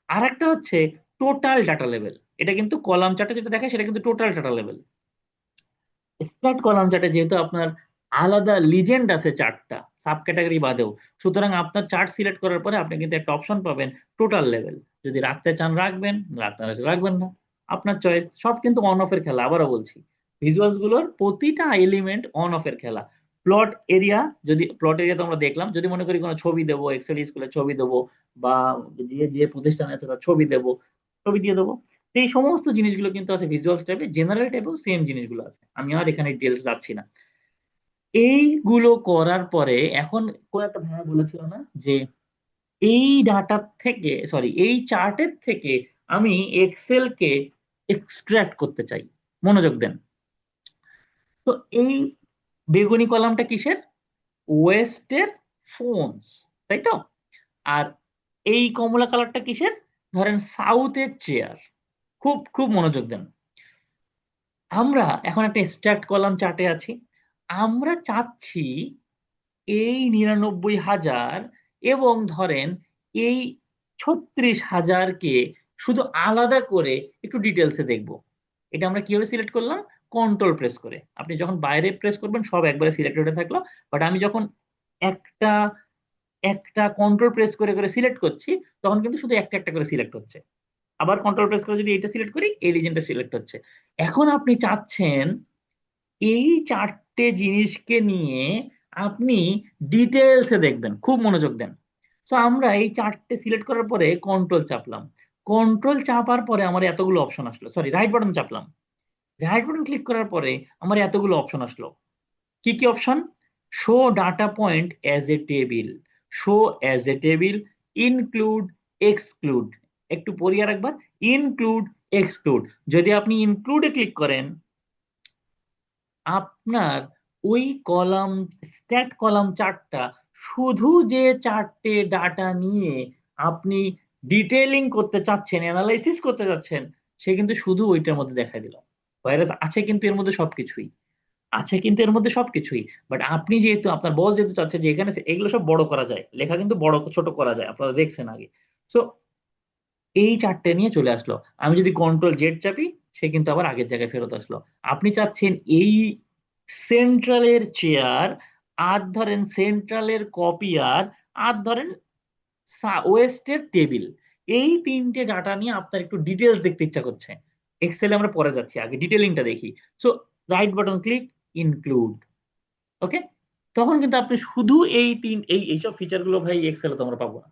আর একটা হচ্ছে টোটাল ডাটা লেভেল। এটা কিন্তু কলাম চার্টে যেটা দেখায় সেটা কিন্তু total data level. Stat column চার্টে যেহেতু আপনার আলাদা লিজেন্ড আছে চারটা সাব ক্যাটাগরি বাদেও, সুতরাং আপনার চার্ট সিলেক্ট করার পরে আপনি কিন্তু একটা অপশন পাবেন টোটাল লেভেল। যদি রাখতে চান রাখবেন, রাখতে না চান রাখবেন না, আপনার চয়েস। সব কিন্তু অন অফ এর খেলা, আবারও বলছি, ভিজুয়ালস গুলোর প্রতিটা এলিমেন্ট অন অফ এর খেলা। প্লট এরিয়া, যদি প্লট এরিয়া তো আমরা দেখলাম, যদি মনে করি কোনো ছবি দেবো, এক্সেল স্কুলে ছবি দেবো, বা যে যে প্রতিষ্ঠান আছে তার ছবি দেবো, ছবি দিয়ে দেবো। এই সমস্ত জিনিসগুলো কিন্তু আছে ভিজুয়ালস ট্যাবে, জেনারেল ট্যাবেও সেম জিনিসগুলো আছে, আমি আর এখানে ডিটেলস যাচ্ছি না। এইগুলো করার পরে এখন কোন একটা ভাইয়া বলেছিল না যে এই ডাটা থেকে, সরি এই চার্টের থেকে আমি এক্সেলকে এক্সট্রাক্ট করতে চাই। মনোযোগ দেন। তো এই বেগুনি কলামটা কিসের? ওয়েস্টের ফোনস, তাই তো? আর এই কমলা কালারটা কিসের? ধরেন সাউথের চেয়ার। খুব খুব মনোযোগ দেন। আমরা এখন একটা এক্সট্রাক্ট কলাম চার্টে আছি। আমরা চাচ্ছি এই 99,000 এবং ধরেন এই 36,000কে শুধু আলাদা করে একটু ডিটেলসে দেখব। এটা আমরা কিভাবে সিলেক্ট করলাম? কন্ট্রোল প্রেস করে। আপনি যখন বাইরে প্রেস করবেন সব একবারে সিলেক্ট হয়ে থাকলো, বাট আমি যখন একটা একটা কন্ট্রোল প্রেস করে করে সিলেক্ট করছি তখন কিন্তু শুধু একটা একটা করে সিলেক্ট হচ্ছে। আবার কন্ট্রোল প্রেস করে যদি এটা সিলেক্ট করি এই রিজনটা সিলেক্ট হচ্ছে। এখন আপনি চাচ্ছেন এই চারটে জিনিসকে নিয়ে আপনি ডিটেলসে দেখবেন। খুব মনোযোগ দেন। তো আমরা এই চারটে সিলেক্ট করার পরে কন্ট্রোল চাপলাম। কন্ট্রোল চাপার পরে আমার এতগুলো অপশন আসলো, সরি রাইট বাটন চাপলাম। রাইট বাটন ক্লিক করার পরে আমার এতগুলো অপশন আসলো। কি কি অপশন? Show data point as a table, show as a table, include, exclude. একটু পড়ি আর একবার, ইনক্লুড, এক্সক্লুড। যদি আপনি ইনক্লুডে ক্লিক করেন আপনার ওই কলাম, স্ট্যাট কলাম চারটা, শুধু যে চারটে ডাটা নিয়ে আপনি ডিটেইলিং করতে চাচ্ছেন, অ্যানালাইসিস করতে চাচ্ছেন, সে কিন্তু শুধু ওইটার মধ্যে দেখাই দিল। ভাইরাস আছে কিন্তু এর মধ্যে সবকিছুই, আছে কিন্তু এর মধ্যে সবকিছুই। বাট আপনি যেহেতু, আপনার বস যেহেতু চাচ্ছে যে এখানে এগুলো সব বড় করা যায়, লেখা কিন্তু বড় ছোট করা যায়, আপনারা দেখছেন আগে। সো এই চারটে নিয়ে চলে আসলো। আমি যদি কন্ট্রোল জেড চাপি সে কিন্তু আবার আগের জায়গায় ফেরত আসলো। আপনি চাচ্ছেন এই সেন্ট্রালের চেয়ার, আর ধরেন সেন্ট্রালের কপি, আর ধরেন ওয়েস্টের টেবিল, এই তিনটে ডাটা নিয়ে আপনার একটু ডিটেলস দেখতে ইচ্ছা করছে। এক্সেলে আমরা পরে যাচ্ছি, আগে ডিটেলিংটা দেখি। So right button click, include. Okay, তখন কিন্তু আপনি শুধু এইসব ফিচার গুলো ভাই এক্সেলে তো আমরা পাবো না।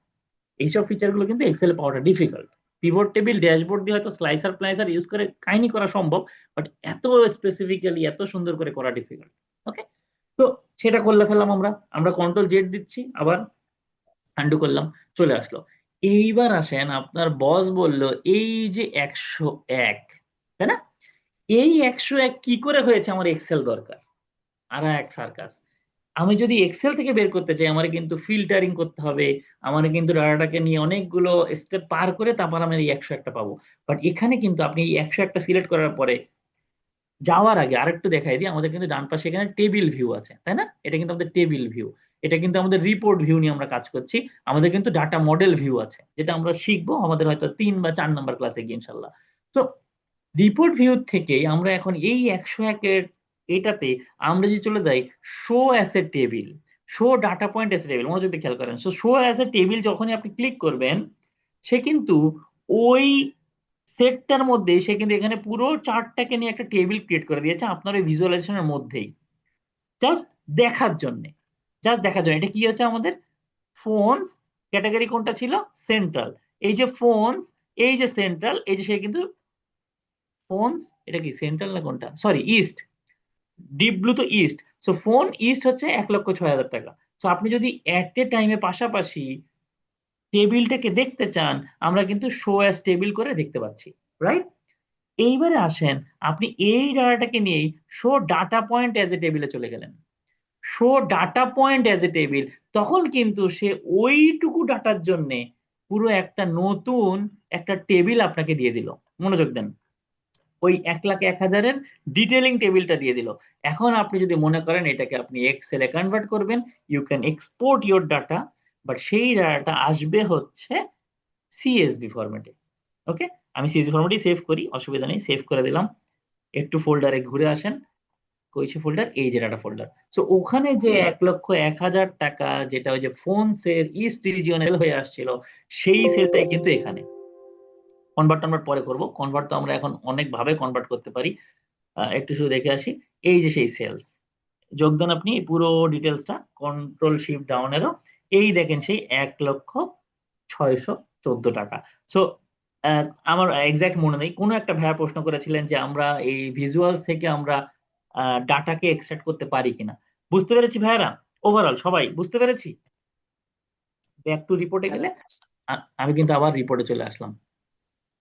এইসব ফিচার গুলো কিন্তু এক্সেলে পাওয়াটা ডিফিকাল্ট। পিভট টেবিল, ড্যাশবোর্ড দিয়ে হয়তো স্লাইসার প্লাইসার ইউজ করে কাহিনী করা সম্ভব, বাট এত স্পেসিফিক্যালি এত সুন্দর করে করা ডিফিকাল্ট। ওকে, তো সেটা করলে ফেললাম আমরা। আমরা কন্ট্রোল জেড দিচ্ছি, আবার আন্ডু করলাম, চলে আসলো। এইবার আসেন, আপনার বস বলল এই যে 101, তাই না? এই 101 কি করে হয়েছে? আমার এক্সেল দরকার। আর এক সার্কাস, আমি যদি এক্সেল থেকে বের করতে চাই আমার কিন্তু ফিল্টারিং করতে হবে, আমার কিন্তু ডাটাটাকে নিয়ে অনেকগুলো স্টেপ পার করে তারপর আমি এই 101টা পাবো। বাট এখানে কিন্তু আপনি এই 101টা সিলেক্ট করার পরে যাওয়ার আগে আরেকটু দেখাই দিই, আমাদের কিন্তু ডান পাশে এখানে টেবিল ভিউ আছে, তাই না? এটা কিন্তু আমাদের টেবিল ভিউ। এটা কিন্তু আমাদের রিপোর্ট ভিউ নিয়ে আমরা কাজ করছি। আমাদের কিন্তু ডাটা মডেল ভিউ আছে, যেটা আমরা শিখবো আমাদের হয়তো 3 বা 4 নাম্বার ক্লাসে গিয়ে ইনশাল্লাহ। তো রিপোর্ট ভিউ থেকে আমরা এখন এই 101-এর এটাতে আমরা যদি চলে যাই show as a table, show data point as a table, মনোযোগ দিয়ে খেয়াল করেন। শো অ্যাস এ টেবিল যখনই আপনি ক্লিক করবেন সে কিন্তু ওই সেটটার মধ্যে, সে কিন্তু এখানে পুরো চার্টটাকে নিয়ে একটা টেবিল ক্রিয়েট করে দিয়েছে আপনার ওই ভিজুয়ালাইজেশনের মধ্যেই, জাস্ট দেখার জন্য। জাস্ট দেখার জন্য। এটা কি হচ্ছে আমাদের ফোনস, ক্যাটাগরি কোনটা ছিল? সেন্ট্রাল। এই যে ফোনস, এই যে সেন্ট্রাল, এই যে সে কিন্তু ফোনস, এটা কি সেন্ট্রাল না কোনটা, সরি ইস্ট, ডিপ ব্লু তো ইস্ট। সো ফোন ইস্ট হচ্ছে 1,06,000 টাকা। সো আপনি যদি এট এ টাইমে পাশাপাশি টেবিলটাকে দেখতে চান, আমরা কিন্তু শো অ্যাজ টেবিল করে দেখতে পাচ্ছি, রাইট? এইবারে আসেন, আপনি এই ডাটাটাকে নিয়েই শো ডাটা পয়েন্ট অ্যাজ এ টেবিলে চলে গেলেন। Show data point as a table, তখন কিন্তু সে ওইটুকু ডাটার জন্য পুরো একটা নতুন একটা টেবিল আপনাকে দিয়ে দিল। মনোযোগ দেন, ওই 1,01,000-এর ডিটেলিং টেবিলটা দিয়ে দিল। এখন আপনি যদি মনে করেন এটাকে আপনি এক্সেলে কনভার্ট করবেন, you can export your data, but সেই ডাটাটা আসবে হচ্ছে সিএসভি ফরম্যাটে। ওকে, আমি সিএসভি ফরম্যাটে সেভ করি, অসুবিধা নেই, সেভ করে দিলাম। একটু ফোল্ডারে ঘুরে আসেন, কইছে ফোল্ডার, এই যে ডাটা ফোল্ডার। সো ওখানে যে 1,01,000 টাকা যেটা ওই যে ফোনসের ইস্ট রিজিয়নাল হয়ে আসছিল, সেই সেলটাই কিন্তু এখানে। কনভার্ট আমরা পরে করব, কনভার্ট তো আমরা এখন অনেক ভাবে কনভার্ট করতে পারি। একটু শুধু দেখে আসি, এই যে সেই সেলস, যোগদান আপনি এই পুরো ডিটেলসটা কন্ট্রোল শিফট ডাউনেরও, এই দেখেন সেই 1,06,14 টাকা। সো আহ, আমার এক্সাক্ট মনে নেই, কোনো একটা ভাইয়া প্রশ্ন করেছিলেন যে আমরা এই ভিজুয়ালস থেকে আমরা ডাটাকে এক্সট্রাক্ট করতে পারি কিনা। বুঝতে পেরেছি ভাইয়ারা, ওভারঅল সবাই বুঝতে পেরেছি। ব্যাক টু রিপোর্টে গেলে আমি কিন্তু আবার রিপোর্টে চলে আসলাম।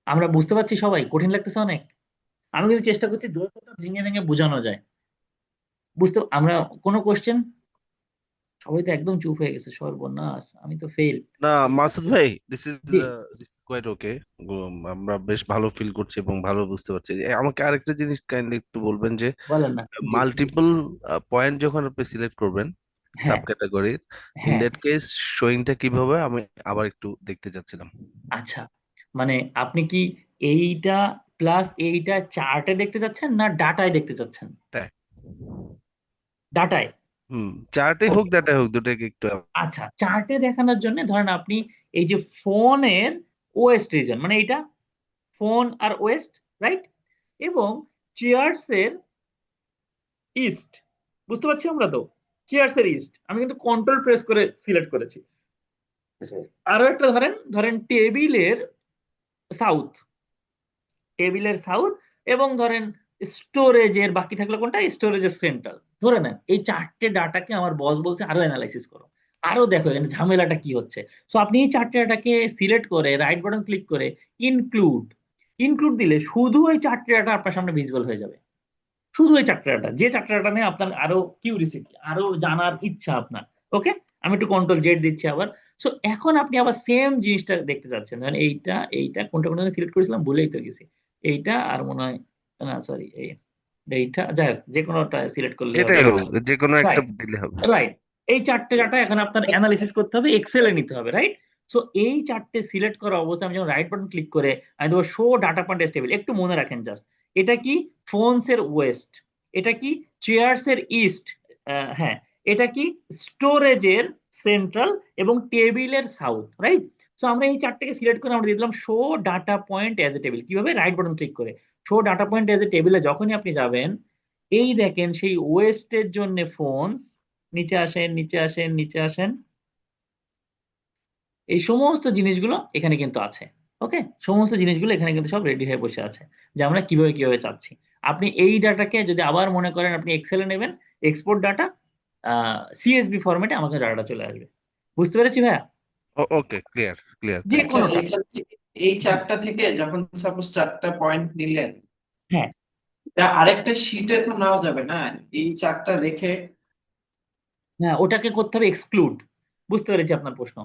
আমরা বুঝতে পারছি সবাই, কঠিন লাগতেছে অনেক। আমি কিন্তু চেষ্টা করছি যতটা ভেঙে ভেঙে বোঝানো যায়। বুঝতে আমরা কোনো কোশ্চেন? সবাই তো একদম চুপ হয়ে গেছে, সর্বনাশ, আমি তো ফেল। না মাসুদ ভাই, this is G, quite okay. আমরা বেশ ভালো ফিল করছি এবং ভালো বুঝতে পারছি। আমাকে আরেকটা জিনিস কাইন্ডলি একটু বলবেন যে বলেন না। জি, মাল্টিপল পয়েন্ট যখন আপনি সিলেক্ট করবেন সাব হ্যাঁ, ক্যাটাগরি, ইন হ্যাঁ। দ্যাট কেস শোয়িংটা কিভাবে আমি আবার একটু দেখতে চাচ্ছিলাম। আচ্ছা, মানে আপনি কি এইটা প্লাস এইটা চার্টে দেখতে চাচ্ছেন না ডাটায় দেখতে চাচ্ছেন? তাই, ডাটায়। চার্টে হোক ওকে, ডাটায় হোক, দুটাকে একটু। আচ্ছা, চার্টে দেখানোর জন্য ধরেন আপনি এই যে ফোনের ওয়েস্ট রিজন, মানে এইটা ফোন আর ওয়েস্ট, রাইট, এবং চেয়ার্স এর ইস্ট। বুঝতে পারছি আমরা তো, চেয়ার্স এর ইস্ট আমি কিন্তু কন্ট্রোল প্রেস করে সিলেক্ট করেছি। আরো একটা ধরেন, টেবিলের সাউথ, এবং ধরেন স্টোরেজের বাকি থাকলো কোনটা, স্টোরেজের সেন্ট্রাল। ধরে নেন এই চারটে ডাটাকে আমার বস বলছে আরো অ্যানালাইসিস করো, আরো দেখো এখানে ঝামেলাটা কি হচ্ছে। সো আপনি এই চারটে ডাটাকে সিলেক্ট করে রাইট বাটন ক্লিক করে ইনক্লুড, দিলে শুধু ওই চারটে ডাটা আপনার সামনে ভিজিবল হয়ে যাবে। শুধু ওই চারটে ডাটা, যে চারটে ডাটা নিয়ে আপনার আরো কিউরিসিটি, আরো জানার ইচ্ছা আপনার। ওকে, আমি একটু কন্ট্রোল জেড দিচ্ছি আবার। সো এখন আপনি আবার সেম জিনিসটা দেখতে চাচ্ছেন, ধরেন এইটা এইটা কোনটা কোনটা সিলেক্ট করেছিলাম ভুলেই তো গেছি। এইটা আর মনে হয়, না সরি, এইটা, যাই হোক যে কোনোটা সিলেক্ট করলেই হবে। যেটাই হোক, যে কোনো একটা রাইট, দিলে হবে। রাইট। এই চারটে ডাটা এখন আপনার অ্যানালিসিস করতে হবে, এক্সেলে নিতে হবে, রাইট। সো এই চারটে সিলেক্ট করা অবস্থায় আমি যখন রাইট বাটন ক্লিক করে আমি দেবো শো ডাটা পয়েন্ট টেবিল। একটু মনে রাখেন জাস্ট, এটা কি ফোনস এর ওয়েস্ট, এটা কি চেয়ার্স এর ইস্ট, হ্যাঁ, এটা কি স্টোরেজের সেন্ট্রাল, এবং টেবিলের সাউথ, রাইট। সো আমরা এই চারটাকে সিলেক্ট করে আমরা দিয়ে দিলাম show data point as a table. কিভাবে? রাইট বাটন ক্লিক করে শো ডাটা পয়েন্ট অ্যাজ এ টেবিলে যখনই আপনি যাবেন, এই দেখেন সেই ওয়েস্টের জন্য ফোনস, নিচে আসেন, নিচে আসেন, নিচে আসেন, এই সমস্ত জিনিসগুলো এখানে কিন্তু আছে। ওকে, সমস্ত জিনিসগুলো এখানে কিন্তু সব রেডি হয়ে বসে আছে, যে আমরা কিভাবে কিভাবে চাচ্ছি। আপনি এই ডাটাকে যদি আবার মনে করেন আপনি এক্সেলে নেবেন, এক্সপোর্ট ডাটা সিএসভি ফরম্যাটে আমাকে ডাটাটা চলে আসবে। বুঝতে পেরেছি ভাইয়া? ওকে, ক্লিয়ার ক্লিয়ার, যে থ্যাংকস। আচ্ছা, কোনোটা। এখান থেকে এই হুম, চারটা থেকে যখন সাপোজ চারটা পয়েন্ট নিলেন, হ্যাঁ, এটা আরেকটা শিটে তো নেওয়া যাবে না, এই চারটা রেখে? হ্যাঁ, ওটাকে করতে হবে এক্সক্লুড। বুঝতে পেরেছি আপনার প্রশ্ন।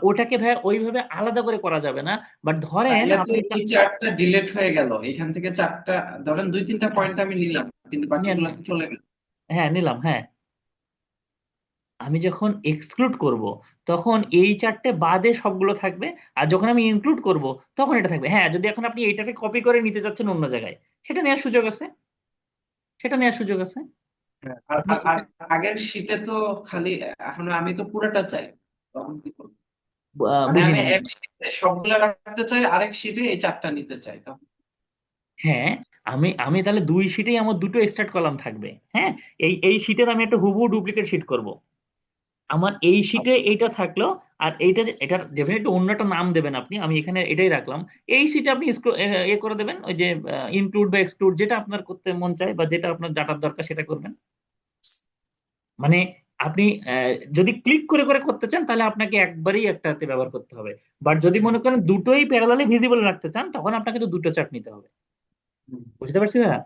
ওটাকে ভাইয়া ওইভাবে আলাদা করে করা যাবে না, বাট ধরেন তাহলে তো আপনি এই চারটা ডিলিট হয়ে গেল এখান থেকে চারটা। ধরেন দুই তিনটা হ্যাঁ, পয়েন্ট আমি নিলাম, কিন্তু নেন বাকিগুলো নেন, তো চলে গেল। হ্যাঁ নিলাম, হ্যাঁ। আমি যখন এক্সক্লুড করব তখন এই চারটে বাদে সবগুলো থাকবে, আর যখন আমি ইনক্লুড করব তখন এটা থাকবে। হ্যাঁ, যদি এখন আপনি এইটাকে কপি করে নিতে যাচ্ছেন অন্য জায়গায়, সেটা নেওয়ার সুযোগ আছে, সেটা নেওয়ার সুযোগ আছে। হ্যাঁ, আর আপনি আর- আর আগের শিটে তো খালি, এখন আমি তো পুরোটা চাই, তখন কি করব? মানে বুঝি আমি নাই। এক শিটে সবগুলো রাখতে চাই, আরেক শিটে এই চারটা নিতে চাই তখন। হ্যাঁ, আমি আমি তাহলে দুই শিটেই আমার দুটো এক্সট্রাক্ট কলাম থাকবে। হ্যাঁ, এই শিটের আমি একটা হুবহু ডুপ্লিকেট শিট করব। আমার এই শিটে আচ্ছা, এইটা থাকলো, আর এইটা এটার ডেফিনেটলি অন্য একটা নাম দেবেন আপনি, আমি এখানে এটাই রাখলাম। এই শিটে আপনি করে দেবেন ওই যে ইনক্লুড বা এক্সক্লুড, যেটা আপনার করতে মন চায় বা যেটা আপনার ডাটার দরকার সেটা করবেন। মানে আপনি যদি ক্লিক করে করে করতে চান তাহলে আপনাকে একবারেই একটাতে ব্যবহার করতে হবে। বাট যদি মনে করেন দুটোই প্যারালালি ভিজিবল রাখতে চান তখন আপনাকে তো দুটো চার্ট নিতে হবে। হুম। বুঝতে পারছি ভাইয়া?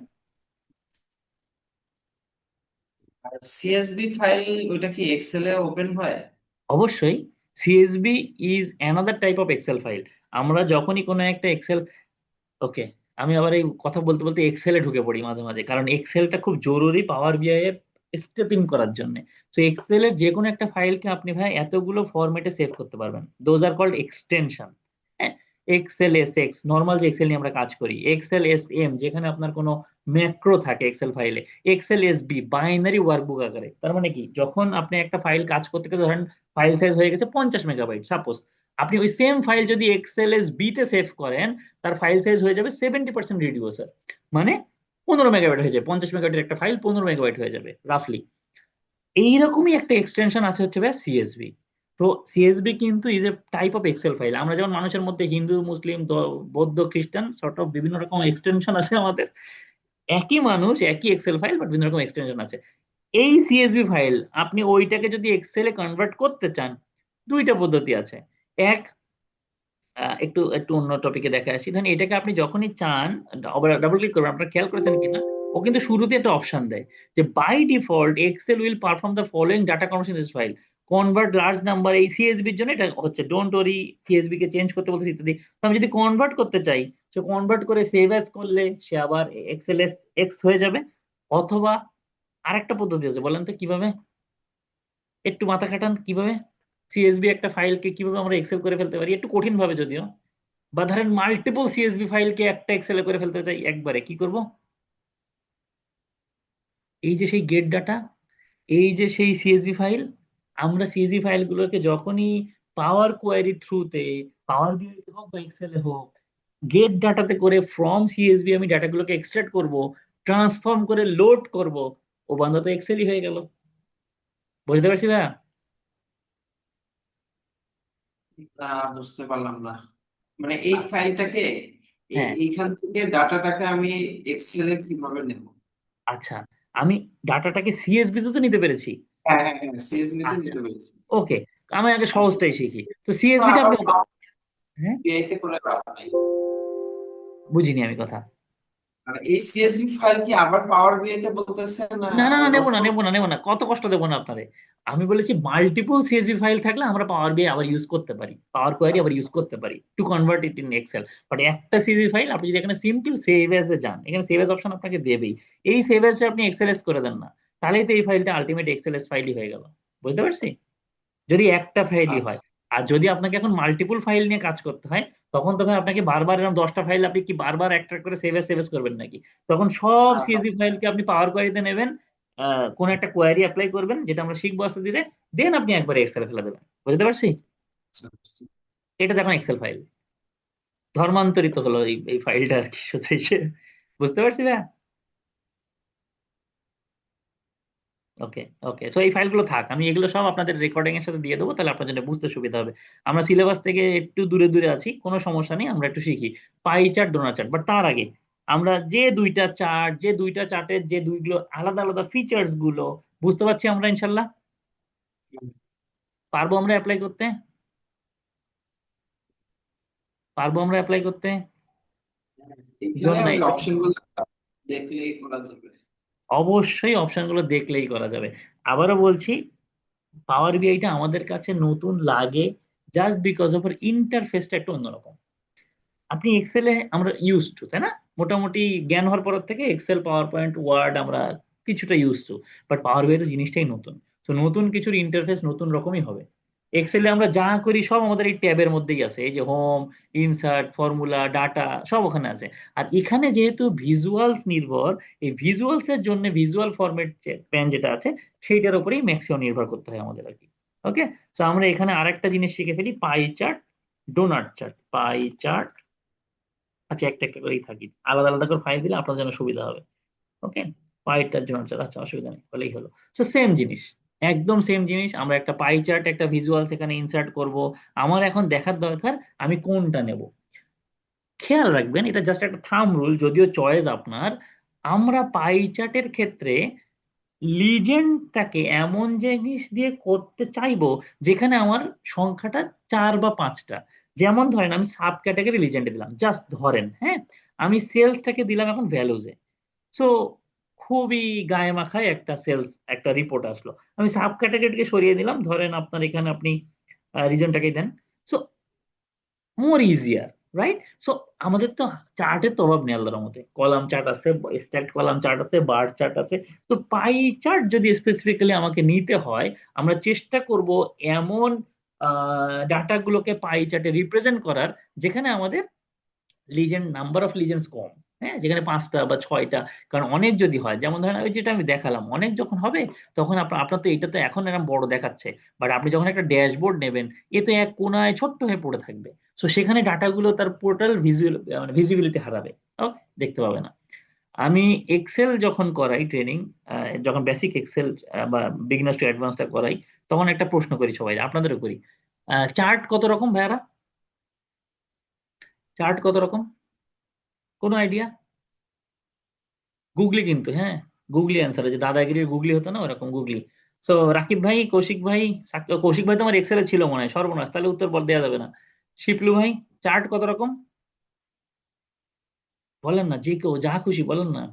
আর সিএসভি ফাইল ওইটা কি এক্সেলে ওপেন হয়? অবশ্যই। CSV is another type of Excel file. আমরা যখনই কোনো একটা এক্সেল, ওকে, আমি আবার এই কথা বলতে বলতে এক্সেলে ঢুকে পড়ি মাঝে মাঝে, কারণ এক্সেলটা খুব জরুরি পাওয়ার বিআই এর স্টেপ ইন করার জন্য। তো এক্সেলের যে কোনো একটা ফাইলকে আপনি ভাই এতগুলো ফরম্যাটে সেভ করতে পারবেন, দোজ আর কল্ড এক্সটেনশন। হ্যাঁ, এক্সেল এস এক্স নর্মাল যে এক্সেল নিয়ে আমরা কাজ করি, এক্সেল এস এম যেখানে আপনার কোনো ম্যাক্রো থাকে এক্সেল ফাইলে, Excel S B binary workbook আকারে। তার মানে কি, যখন আপনি একটা ফাইল কাজ করতে গেলে ধরেন ফাইল সাইজ হয়ে গেছে 50 মেগাবাইট সাপোজ, আপনি ওই সেম ফাইল যদি এক্সেল এস বি তে সেভ করেন তার ফাইল সাইজ হয়ে যাবে 70% রিডিউসার, মানে 15 মেগাবাইট হয়ে যাবে। 50 মেগাবাইটের একটা ফাইল 15 মেগাবাইট হয়ে যাবে রাফলি। এইরকমই একটা এক্সটেনশন আছে হচ্ছে ভাই সিএসভি। তো সিএসবি কিন্তু is a type of Excel file. আমরা যেমন মানুষের মধ্যে হিন্দু, মুসলিম, বৌদ্ধ, খ্রিস্টান সর্ট অফ বিভিন্ন রকম এক্সটেনশন আছে আমাদের, একই মানুষ একই এক্সেল ফাইল বাট বিভিন্ন রকম এক্সটেনশন আছে। এই সিএসভি ফাইল আপনি ওইটাকে যদি এক্সেলে কনভার্ট করতে চান, দুইটা পদ্ধতি আছে। এক, একটু একটু অন্য টপিকে দেখে আসি। ধরেন এটাকে আপনি যখনই চান ডাবল ক্লিক করবেন, আপনারা খেয়াল করেছেন কিনা, ও কিন্তু শুরুতে একটা অপশন দেয় যে by default Excel will perform the following data conversion this file, convert large number. এই সিএসবির জন্য এটা হচ্ছে, don't worry CSB K change করতে বলতেছি ইত্যাদি। তো আমি যদি কনভার্ট করতে চাই, সে কনভার্ট করে সেভ অ্যাজ করলে সে আবার এক্সেল এক্স হয়ে যাবে। অথবা আরেকটা পদ্ধতি আছে, বলেন তো কিভাবে, একটু মাথা খাটান কিভাবে সিএসবি একটা ফাইলকে কিভাবে আমরা এক্সেল করে ফেলতে পারি, একটু কঠিন ভাবে যদিও। বা ধরেন মাল্টিপল সিএসভি ফাইলকে একটা এক্সেলে করে ফেলতে চাই একবারে, কি করব? এই যে সেই গেট ডাটা, এই যে সেই সিএসভি ফাইল, আমরা সিএসভি ফাইলগুলোকে যখনই পাওয়ার কোয়ারি থ্রুতে, পাওয়ার বিআই হোক বা এক্সেলে হোক, গেট ডাটাতে করে ফ্রম সিএসভি আমি ডাটাগুলোকে এক্সট্রাক্ট করব, ট্রান্সফর্ম করে লোড করব, ও বান্ধব তো এক্সেলই হয়ে গেল। বুঝতে পারছি ভাইয়া? বুঝতে পারলাম না, মানে এই আচ্ছা, ফাইলটাকে হ্যাঁ, এইখান থেকে ডাটাটাকে আমি এক্সেলে কিভাবে নেব? আচ্ছা, আমি ডাটাটাকে সিএসভি তে তো নিতে পেরেছি। হ্যাঁ হ্যাঁ হ্যাঁ, সিএসভি তে আচ্ছা, নিতে পেরেছি। ওকে, আমি আগে সহজটাই শিখি। তো তো সিএসভিটা আবার আপনি, হ্যাঁ, বিআই তে করে লাভ নাই। বুঝিনি আমি কথা। মানে এই সিএসভি ফাইল কি আবার পাওয়ার বিআই তে বলতেছে না না না না, নেবো লোড না করব? নেবো না নেবো না, কত কষ্ট দেবো না আপনারে। আমি বলেছি মাল্টিপল সিএসভি ফাইল থাকলে আমরা পাওয়ার বিআই আবার ইউজ করতে পারি, পাওয়ার কোয়ারি আবার ইউজ আচ্ছা করতে পারি to convert it in Excel. But একটা সিএসভি ফাইল আপনি যদি এখানে সিম্পল সেভ এজ এ যান, এখানে সেভ এজ অপশন আপনাকে দেবেই। এই সেভ এজ আপনি এক্সএলএস করে দেন না, তাহলেই তো এই ফাইলটা আলটিমেট এক্সএলএস ফাইলই হয়ে গেল। বুঝতে পারছি? যদি একটা ফাইলই হয়। আচ্ছা আর যদি আপনাকে এখন মাল্টিপল ফাইল নিয়ে কাজ করতে হয়, তখন তো ভাই আপনাকে বারবার এরকম 10টা ফাইল আপনি কি বারবার একটা করে সেভ এস করবেন নাকি? তখন সব সিএসভি ফাইলকে আপনি পাওয়ার কোয়ারিতে নেবেন, কোন একটা কোয়ারি অ্যাপ্লাই করবেন, যেটা আমরা শিখবো আস্তে ধীরে, দেন আপনি একবারে এক্সেলে ফেলে দেবেন। বুঝতে পারছি? আচ্ছা এটা দেখুন এক্সেল ফাইল ধর্মান্তরিত হলো এই এই ফাইলটা আর কি সোজাইছে। বুঝতে পারছি ভাই? ওকে ওকে, সো এই ফাইলগুলো থাক, আমি এগুলো সব আপনাদের রেকর্ডিং এর সাথে দিয়ে দেবো, তাহলে আপনার জন্য বুঝতে সুবিধা হবে। আমরা সিলেবাস থেকে একটু দূরে দূরে আছি, কোনো সমস্যা নেই, আমরা একটু শিখি pie chart, donut chart. But তার আগে আমরা যে দুইটা চার্টের যে দুইগুলো আলাদা আলাদা ফিচার্স গুলো বুঝতে পারছি আমরা ইনশাল্লাহ, পারবো আমরা অ্যাপ্লাই করতে, পারবো আমরা অ্যাপ্লাই করতে। এখানে জন নাই ওই জন, অপশন গুলো দেখলেই করা যাবে। অবশ্যই অপশনগুলো দেখলেই করা যাবে। আবারও বলছি, পাওয়ার বিআইটা আমাদের কাছে নতুন লাগে জাস্ট বিকজ অফ ওর ইন্টারফেসটা একটু অন্যরকম। আপনি এক্সেলে আমরা ইউজ টু, তাই না? মোটামুটি জ্ঞান হওয়ার পর থেকে এক্সেল, পাওয়ার পয়েন্ট, ওয়ার্ড আমরা কিছুটা ইউজ টু। বাট পাওয়ার বিআই তো জিনিসটাই নতুন। তো নতুন কিছুর ইন্টারফেস নতুন রকমই হবে। এক্সেলে আমরা যা করি সব আমাদের এই ট্যাবের মধ্যেই আছে, এই যে হোম, ইনসার্ট, ফর্মুলা, ডাটা সব ওখানে আছে। আর এখানে যেহেতু ভিজুয়ালস নির্ভর, এই ভিজুয়ালস এর জন্য ভিজুয়াল ফরম্যাট প্যান যেটা আছে সেইটার উপরেই ম্যাক্সিমাম নির্ভর করতে হয় আমাদের আর কি। ওকে, তো আমরা এখানে আরেকটা জিনিস শিখে ফেলি, pie chart, donut chart, pie chart. আচ্ছা, একটা একটা করেই থাকি, আলাদা আলাদা করে ফাইল দিলে আপনার জন্য সুবিধা হবে। ওকে, পাইটার জন্য আচ্ছা, অসুবিধা নেই, হলেই হলো। তো সেম জিনিস, একদম সেম জিনিস, আমরা একটা পাই চার্ট, একটা ভিজুয়াল সেখানে ইনসার্ট করব। আমার এখন দেখার দরকার আমি কোনটা নেব। খেয়াল রাখবেন, এটা জাস্ট একটা থাম রুল, যদিও চয়েস আপনার। আমরা পাই চার্টের ক্ষেত্রে লিজেন্ডটাকে এমন জিনিস দিয়ে করতে চাইবো যেখানে আমার সংখ্যাটা 4 বা 5টা। যেমন ধরেন আমি সাব ক্যাটাগরি লিজেন্ডে দিলাম, জাস্ট ধরেন, হ্যাঁ, আমি সেলসটাকে দিলাম এখন ভ্যালুজে। সো খুবই গায়ে মাখায় একটা সেলস একটা রিপোর্ট আসলো, আমি সাব ক্যাটাগরিকে সরিয়ে দিলাম, ধরেন আপনার এখানে আপনি রিজনটাকে দেন। So more easier, right? So আমাদের তো চার্টের তো অভাব নেই আল্লাহর মধ্যে, কলাম চার্ট আছে, স্ট্যাক কলাম চার্ট আছে, বার চার্ট আছে। তো পাই চার্ট যদি স্পেসিফিক্যালি আমাকে নিতে হয়, আমরা চেষ্টা করব এমন ডাটাগুলোকে পাই চার্টে রিপ্রেজেন্ট করার যেখানে আমাদের লিজেন্ড, নাম্বার অফ লিজেন্ডস কম, হ্যাঁ, যেখানে 5টা বা 6টা। কারণ অনেক যদি হয়, যেমন ধরেন ওই যেটা আমি দেখালাম, অনেক যখন হবে তখন আপনার আপনার তো এটা তো এখন এরকম বড় দেখাচ্ছে, বাট আপনি যখন একটা ড্যাশবোর্ড নেবেন, এ তো এক কোনায় ছোট্ট হয়ে পড়ে থাকবে। তো সেখানে ডাটাগুলো তার পোর্টাল ভিজুয়াল মানে ভিজিবিলিটি হারাবে, ওকে, দেখতে পাবে না। আমি এক্সেল যখন করাই ট্রেনিং, যখন বেসিক এক্সেল বা বিগিনার্স টু অ্যাডভান্সটা করাই, তখন একটা প্রশ্ন করি সবাই, আপনাদেরও করি। চার্ট কত রকম ভাইয়ারা? চার্ট কত রকম? কোনো আইডিয়া? গুগলি কিন্তু, হ্যাঁ, গুগলি অ্যান্সার, যে দাদাগিরির গুগলি হতো না ওরকম গুগলি। সো রাকিব ভাই, কৌশিক ভাই, কৌশিক ভাই তো আমার এক্সেলে ছিল মনে হয়, সর্বনাশ, তাহলে উত্তর বল দেওয়া যাবে না। শিপলু ভাই, চার্ট কত রকম? বলেন না, যে কেউ যা খুশি বলেন না।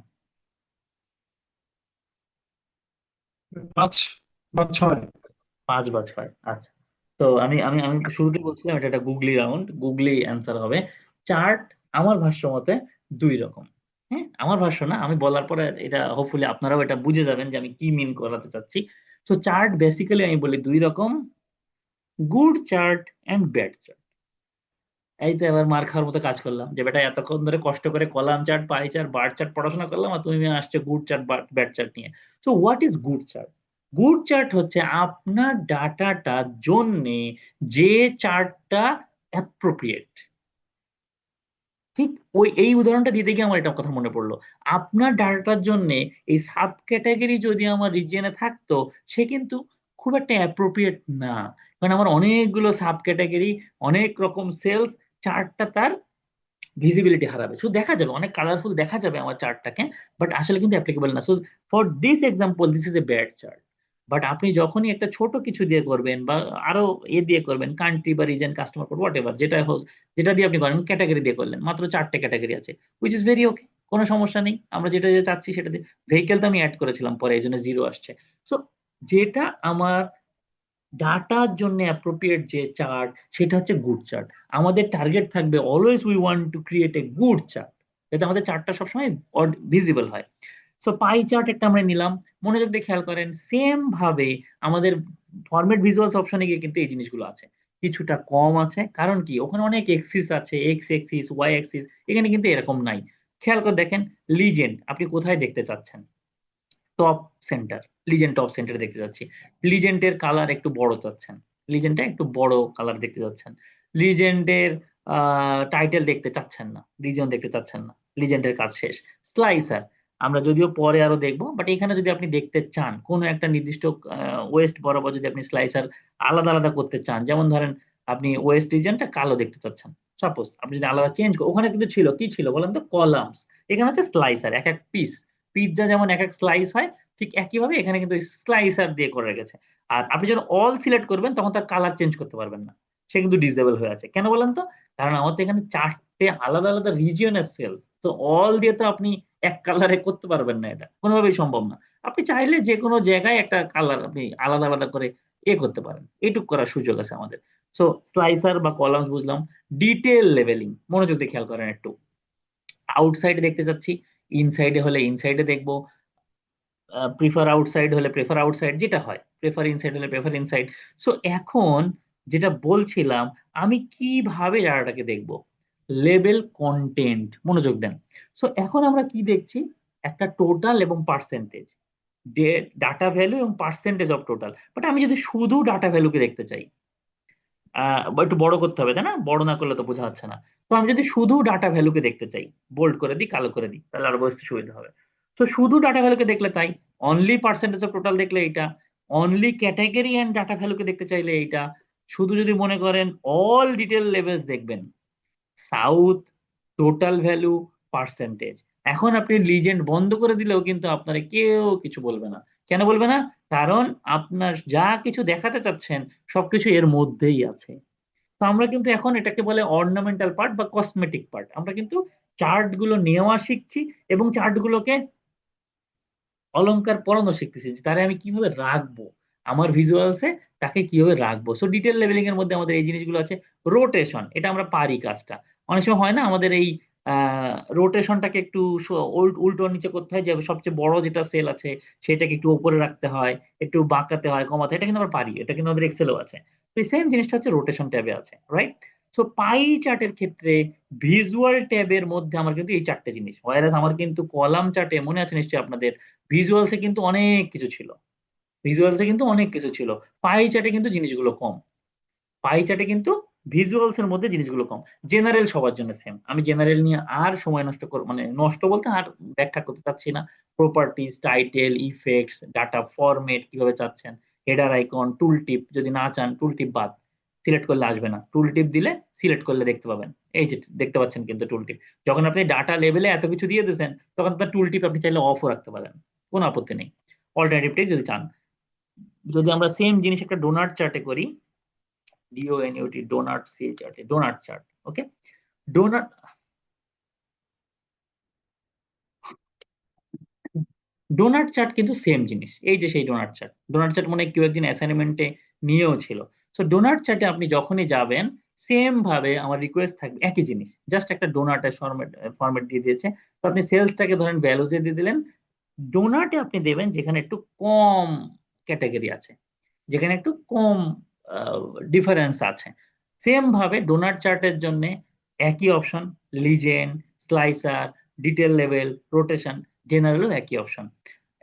5 বা 6। 5 বা 6, আচ্ছা। তো আমি আমি আমি শুরুতে বলছিলাম এটা একটা গুগলি রাউন্ড, গুগলি অ্যান্সার হবে। চার্ট আমার ভাষ্য মতে 2 রকম। হ্যাঁ, আমার ভাষ্য না, আমি বলার পরে এটা হোপফুলি আপনারাও এটা বুঝে যাবেন যে আমি কি মিন করাতে চাচ্ছি। তো চার্ট বেসিক্যালি আমি বলি 2 রকম: good chart and bad chart. এই তো এবার মার খাওয়ার মতো কাজ করলাম, যে বেটা এতক্ষণ ধরে কষ্ট করে column chart, pie chart, bar chart পড়াশোনা করলাম, আর তুমি আসছে গুড চার্ট, ব্যাড চার্ট নিয়ে। So what is good chart? Good chart হচ্ছে আপনার ডাটাটার জন্যে যে চার্টটা অ্যাপ্রোপ্রিয়েট। ঠিক এই উদাহরণটা দিতে গিয়ে আমার এটা কথা মনে পড়লো। আপনার ডাটাটার জন্য এই সাব ক্যাটাগরি যদি আমার রিজিয়নে থাকতো, সে কিন্তু খুব একটা অ্যাপ্রোপ্রিয়েট না। কারণ আমার অনেকগুলো সাব ক্যাটাগরি, অনেক রকম সেলস, চার্টটা তার ভিজিবিলিটি হারাবে। শুধু দেখা যাবে, অনেক কালারফুল দেখা যাবে আমার চার্টটাকে, বাট আসলে কিন্তু অ্যাপ্লিকেবল না। So for this example, this is a bad chart. But আপনি যখনই একটা ছোট কিছু দিয়ে করবেন, বা আরো দিয়ে করবেন, কান্ট্রি বা reason, customer code, what ever, যেটা হোক, যেটা দিয়ে আপনি করেন, ক্যাটাগরি দিয়ে করলেন, মাত্র 4টে ক্যাটাগরি আছে, উইচ ইজ ভেরি ওকে, কোনো সমস্যা নেই। আমরা যেটা যে চাচ্ছি সেটা দিয়ে, ভেহিকেল তো আমি অ্যাড করেছিলাম পরে, এই জন্য 0 আসছে। সো যেটা আমার ডাটার জন্য অ্যাপ্রোপ্রিয়েট যে চার্ট, সেটা হচ্ছে গুড চার্ট। আমাদের টার্গেট থাকবে always we want to create a good chart, যাতে আমাদের চার্টটা সবসময় ভিজিবল হয়। সো পাই চার্ট একটা আমরা নিলাম, মনোযোগ দিয়ে খেয়াল করেন, সেম ভাবে আমাদের ফরম্যাট ভিজুয়ালস অপশনে গিয়ে কিন্তু এই জিনিসগুলো আছে, কিছুটা কম আছে। কারণ কি, ওখানে অনেক এক্সিস আছে, এক্স এক্সিস, ওয়াই এক্সিস, এখানে কিন্তু এরকম নাই। খেয়াল করে দেখেন, লিজেন্ড আপনি কোথায় দেখতে চাচ্ছেন? টপ সেন্টার, লিজেন্ড টপ সেন্টারে দেখতে যাচ্ছি। লিজেন্ডের কালার একটু বড় চাচ্ছেন, লিজেন্ডটা একটু বড় কালার দেখতে যাচ্ছেন। লিজেন্ডের টাইটেল দেখতে চাচ্ছেন না, লিজেন্ড দেখতে চাচ্ছেন না, লিজেন্ডের কাজ শেষ। স্লাইসার আমরা যদিও পরে আরো দেখবো, বাট এখানে যদি আপনি দেখতে চান কোনো একটা নির্দিষ্ট ওয়েস্ট বরাবর, যদি আপনি স্লাইসার আলাদা আলাদা করতে চান, যেমন ধরেন আপনি ওয়েস্ট রিজনটা কালো দেখতে চাচ্ছেন, সাপোজ, আপনি যদি আলাদা চেঞ্জ, ওখানে কিন্তু ছিল কি ছিল বলেন তো, কলামস। এখানে হচ্ছে স্লাইসার, এক এক পিস। পিৎজা যেমন এক এক স্লাইস হয়, ঠিক একইভাবে এখানে কিন্তু স্লাইসার দিয়ে করে রেখেছে। আর আপনি যখন অল সিলেক্ট করবেন, তখন তার কালার চেঞ্জ করতে পারবেন না, সে কিন্তু ডিসেবল হয়ে আছে। কেন বলেন তো? কারণ আমাদের এখানে 4টে আলাদা আলাদা রিজিয়নের সেলস, তো অল দিয়ে তো আপনি এক কালারে করতে পারবেন না, এটা কোনোভাবেই সম্ভব না। আপনি চাইলে যে কোনো জায়গায় একটা কালার আপনি আলাদা আলাদা করে করতে পারেন, এইটুক করার সুযোগ আছে আমাদের। সো স্লাইসার বা কলামস বুঝলাম। ডিটেল লেভেলিং, মনোযোগ দিয়ে খেয়াল করেন একটু। আউটসাইডে দেখতে চাচ্ছি, ইনসাইডে হলে ইনসাইডে দেখবো, প্রিফার আউটসাইড হলে প্রেফার আউটসাইড, যেটা হয়, প্রেফার ইনসাইড হলে প্রেফার ইনসাইড। সো এখন যেটা বলছিলাম, আমি কিভাবে ডাটাটাকে দেখবো, লেবেল কন্টেন্ট, মনোযোগ দেন। সো এখন আমরা কি দেখছি, একটা টোটাল এবং পার্সেন্টেজ, ডাটা ভ্যালু এবং পার্সেন্টেজ অফ টোটাল। বাট আমি যদি শুধু ডাটা ভ্যালুকে দেখতে চাই, বা একটু বড় করতে হবে, তাই না? বড় না করলে তো বোঝা যাচ্ছে না। তো আমি যদি শুধু ডাটা ভ্যালুকে দেখতে চাই, বোল্ড করে দিই, কালো করে দিই, তাহলে আরো বুঝতে সুবিধা হবে। তো শুধু ডাটা ভ্যালুকে দেখলে তাই, অনলি পার্সেন্টেজ অফ টোটাল দেখলে এইটা, অনলি ক্যাটাগরি অ্যান্ড ডাটা ভ্যালুকে দেখতে চাইলে এইটা, শুধু যদি মনে করেন অল ডিটেল লেভেলস দেখবেন, সাউথ, টোটাল ভ্যালু, পার্সেন্টেজ। এখন আপনি লিজেন্ড বন্ধ করে দিলেও কিন্তু আপনারা কেউ কিছু বলবে না। কেন বলবে না? কারণ আপনার যা কিছু দেখাতে চাচ্ছেন সবকিছু এর মধ্যেই আছে। তো আমরা কিন্তু এখন এটাকে বলে অর্নামেন্টাল পার্ট বা কসমেটিক পার্ট। আমরা কিন্তু চার্ট গুলো নেওয়া শিখছি, এবং চার্ট গুলোকে অলংকার পরানো শিখতেছি, যে তারে আমি কিভাবে রাখবো আমার ভিজুয়ালসে, তাকে কিভাবে রাখবো। সো ডিটেল লেভেলিং এর মধ্যে আমাদের এই জিনিসগুলো আছে। রোটেশন, এটা আমরা পারি কাজটা, অনেক সময় হয় না আমাদের এই রোটেশনটাকে একটু উল্টো নিচে করতে হয়, যে সবচেয়ে বড় যেটা সেল আছে সেটাকে একটু উপরে রাখতে হয়, একটু বাঁকাতে হয়, কমাতে হয়, এটা কিন্তু আমরা পারি, এটা কিন্তু আমাদের এক্সেলও আছে। তো এই সেম জিনিসটা হচ্ছে রোটেশন ট্যাবে আছে, রাইট? সো পাই চার্টের ক্ষেত্রে ভিজুয়াল ট্যাবের মধ্যে আমার কিন্তু এই 4টে জিনিস, ওয়াইরাস আমার কিন্তু কলাম চার্টে মনে আছে নিশ্চয়ই আপনাদের, ভিজুয়ালসে কিন্তু অনেক কিছু ছিল, ভিজুয়ালসে কিন্তু অনেক কিছু ছিল, পাই চার্টে কিন্তু জিনিসগুলো কম। পাই চার্টে কিন্তু ভিজুয়ালস এর মধ্যে জিনিসগুলো কম। জেনারেল সবার জন্য সেম। আমি জেনারেল নিয়ে আর সময় নষ্ট মানে নষ্ট বলতে আর ব্যাখ্যা করতে চাচ্ছি না। Properties, title, effects, data format কিভাবে চাচ্ছেন, হেডার আইকন, টুল টিপ, যদি না চান টুল টিপ বাদ, সিলেক্ট করলে আসবে না, টুল টিপ দিলে সিলেক্ট করলে দেখতে পাবেন। এই যে দেখতে পাচ্ছেন কিন্তু টুল টিপ, যখন আপনি ডাটা লেভেলে এত কিছু দিয়ে দিয়েছেন তখন তার টুল টিপ আপনি চাইলে অফও রাখতে পারেন, কোনো আপত্তি নেই। অল্টারনেটিভটাই যদি চান। যদি আমরা সেম জিনিস একটা ডোনাট চার্টে করি, DONUT, donut, CHART, donut chart, okay. Donut donut chart কিন্তু সেম জিনিস। এই যে সেই ডোনাট চার্ট, ডোনাট চার্ট মনে হয় কেউ একদিন অ্যাসাইনমেন্টে নিয়েও ছিল। সো ডোনাট চার্টে আপনি যখনই যাবেন সেম ভাবে আমার রিকোয়েস্ট থাকবে একই জিনিস, জাস্ট একটা ডোনাটের ফরম্যাট ফরম্যাট দিয়ে দিয়েছে। তো আপনি সেলসটাকে ধরেন ভ্যালুজে দিয়ে দিলেন, ডোনাটে আপনি দেবেন যেখানে একটু কম ক্যাটাগরি আছে, যেখানে একটু কম ডিফারেন্স আছে। সেম ভাবে ডোনাট চার্টের জন্য একই option, legend, slicer, detail level, rotation, জেনারেলও একই অপশন।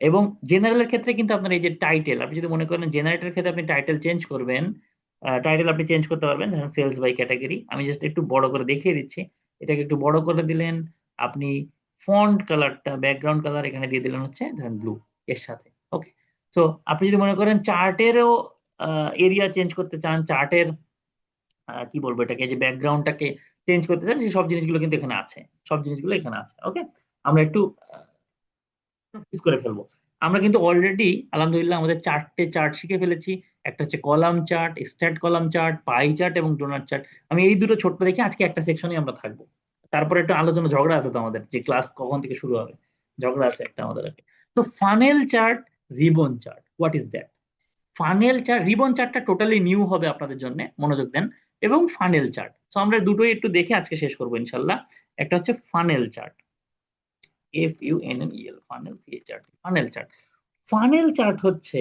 এবং জেনারেলের ক্ষেত্রে কিন্তু আপনার এই যে টাইটেল, আপনি যদি মনে করেন জেনারেটের ক্ষেত্রে আপনি টাইটেল চেঞ্জ করবেন, টাইটেল আপনি চেঞ্জ করতে পারবেন, ধরেন সেলস বাই ক্যাটাগরি। আমি জাস্ট একটু বড় করে দেখিয়ে দিচ্ছি। এটাকে একটু বড় করে দিলেন আপনি, ফন্ট কালারটা, ব্যাকগ্রাউন্ড কালার এখানে দিয়ে দিলেন হচ্ছে ধরেন ব্লু এর সাথে, ওকে। তো আপনি যদি মনে করেন চার্টেরও এরিয়া চেঞ্জ করতে চান, চার্টের কি বলবো এটাকে, যে ব্যাকগ্রাউন্ডটাকে চেঞ্জ করতে চান, সেই সব জিনিসগুলো কিন্তু এখানে আছে, সব জিনিসগুলো এখানে আছে, ওকে। আমরা একটু প্র্যাকটিস করে ফেলবো। আমরা কিন্তু অলরেডি আলহামদুলিল্লাহ আমাদের চারটে চার্ট শিখে ফেলেছি। একটা হচ্ছে column chart, stacked column chart, pie chart এবং ডোনাট চার্ট। আমি এই দুটো ছোট্ট দেখে আজকে একটা সেকশনে আমরা থাকবো। তারপরে একটু আলোচনা, ঝগড়া আছে তো আমাদের, যে ক্লাস কখন থেকে শুরু হবে, ঝগড়া আছে একটা আমাদের আগে। তো funnel chart, ribbon chart, what is that? Funnel chart, ribbon চার্টটা টোটালি নিউ হবে আপনাদের জন্য, মনোযোগ দেন। এবং ফানেল চার্ট, তো আমরা দুটোই একটু দেখে আজকে শেষ করবো ইনশাল্লাহ। একটা হচ্ছে funnel chart, FUNNEL, funnel, CHART, funnel chart. Funnel chart হচ্ছে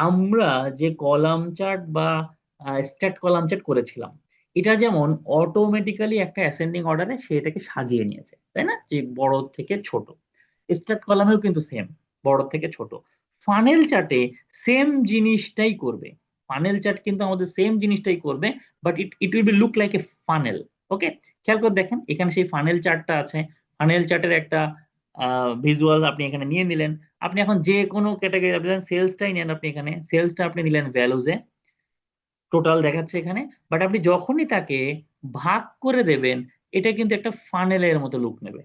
আমরা যে কলাম চার্ট বা স্ট্যাট কলাম চার্ট করেছিলাম, এটা যেমন অটোমেটিক্যালি একটা অ্যাসেন্ডিং অর্ডারে সেটাকে সাজিয়ে নিয়েছে, তাই না, যে বড় থেকে ছোট। স্ট্যাট কলামেও কিন্তু সেম, বড় থেকে ছোট। ফানেল চার্টে সেম জিনিসটাই করবে, ফানেল চার্ট কিন্তু আমাদের সেম জিনিসটাই করবে, but it it will be look like a funnel, okay. খেয়াল করে দেখেন এখানে সেই ফানেল চার্টটা আছে। ফানেল চার্টের একটা ভিজুয়াল আপনি এখানে নিয়ে নিলেন। আপনি এখন যে কোনো ক্যাটাগরি, আপনি সেলসটাই নেন, আপনি এখানে সেলসটা আপনি নিলেন ভ্যালুজে, টোটাল দেখাচ্ছে এখানে। বাট আপনি যখনই তাকে ভাগ করে দেবেন, এটা কিন্তু একটা ফানেলের মতো লুক নেবে,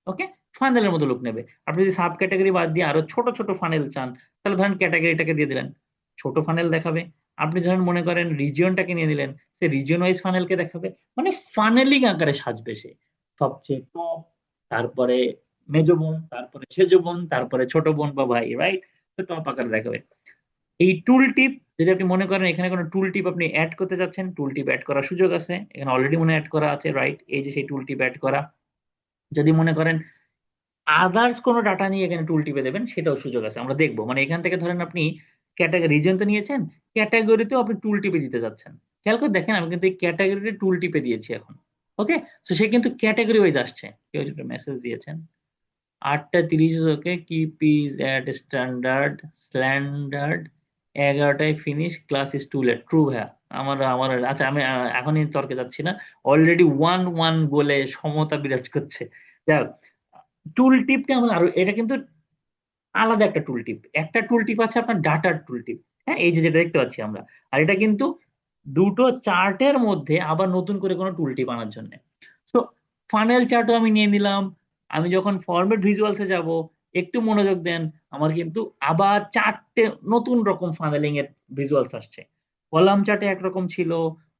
ওকে। ফানেলের মতো লুক নেবে। আপনি যদি সাব ক্যাটাগরি বাদ দিয়ে আরো ছোট ছোট ফানেল চান, তাহলে ধরেন ক্যাটাগরিটাকে দিয়ে দিলেন, ছোট ফানেল দেখাবে। আপনি ধরেন মনে করেন রিজিয়নটাকে নিয়ে নিলেন, সে রিজিয়ন ওয়াইজ ফানেলকে দেখাবে। মানে ফানেলিং আকারে সাজবে সে, সবচেয়ে টপ, তারপরে মেজো বোন, তারপরে সেজো বোন, তারপরে ছোট বোন বা ভাই, রাইট। তো টপ আকারে দেখাবে। এই টুল টিপ, যদি আপনি মনে করেন এখানে কোনো টুল টিপ আপনি অ্যাড করতে চাচ্ছেন, টুল টিপ অ্যাড করার সুযোগ আছে, এখানে অলরেডি মনে অ্যাড করা আছে, রাইট। এই যে সেই টুল টিপ অ্যাড করা। যদি মনে করেন আদার্স কোনো ডাটা নিয়ে এখানে টুল টিপে দেবেন, সেটাও সুযোগ আছে, আমরা দেখবো। মানে এখান থেকে ধরেন আপনি ক্যাটাগরি, রিজন তো নিয়েছেন, ক্যাটাগরিতেও আপনি টুল টিপে দিতে যাচ্ছেন। খেয়াল করে দেখেন আমি কিন্তু এই ক্যাটাগরিতে টুল টিপে দিয়েছি এখন, ওকে। তো সে কিন্তু ক্যাটাগরি ওয়াইজ আসছে। কেউ একটা মেসেজ দিয়েছেন 8:30, okay, keep is at standard standard, 11টায় finish, class is too late, true. হ্যাঁ, আমার আমার আচ্ছা, আমি এখনই তর্কে যাচ্ছি না। অলরেডি 1-1 গোলে সমতা বিরাজ করছে। যাই হোক, টুল টিপটা আমরা আরো, এটা কিন্তু আলাদা একটা টুল টিপ। একটা টুল টিপ আছে আপনার ডাটার টুল টিপ, হ্যাঁ, এই যে যেটা দেখতে পাচ্ছি আমরা। আর এটা কিন্তু দুটো চার্টের মধ্যে আবার নতুন করে কোনো টুল টিপ আনার জন্য। তো ফানেল চার্টও আমি নিয়ে নিলাম। আমি যখন ফরম্যাট ভিজুয়ালসে যাব, একটু মনোযোগ দেন, আমার কিন্তু আবার চারটে নতুন রকম ফানেলিং এর ভিজুয়ালস আসছে। কলাম চার্টে একরকম ছিল,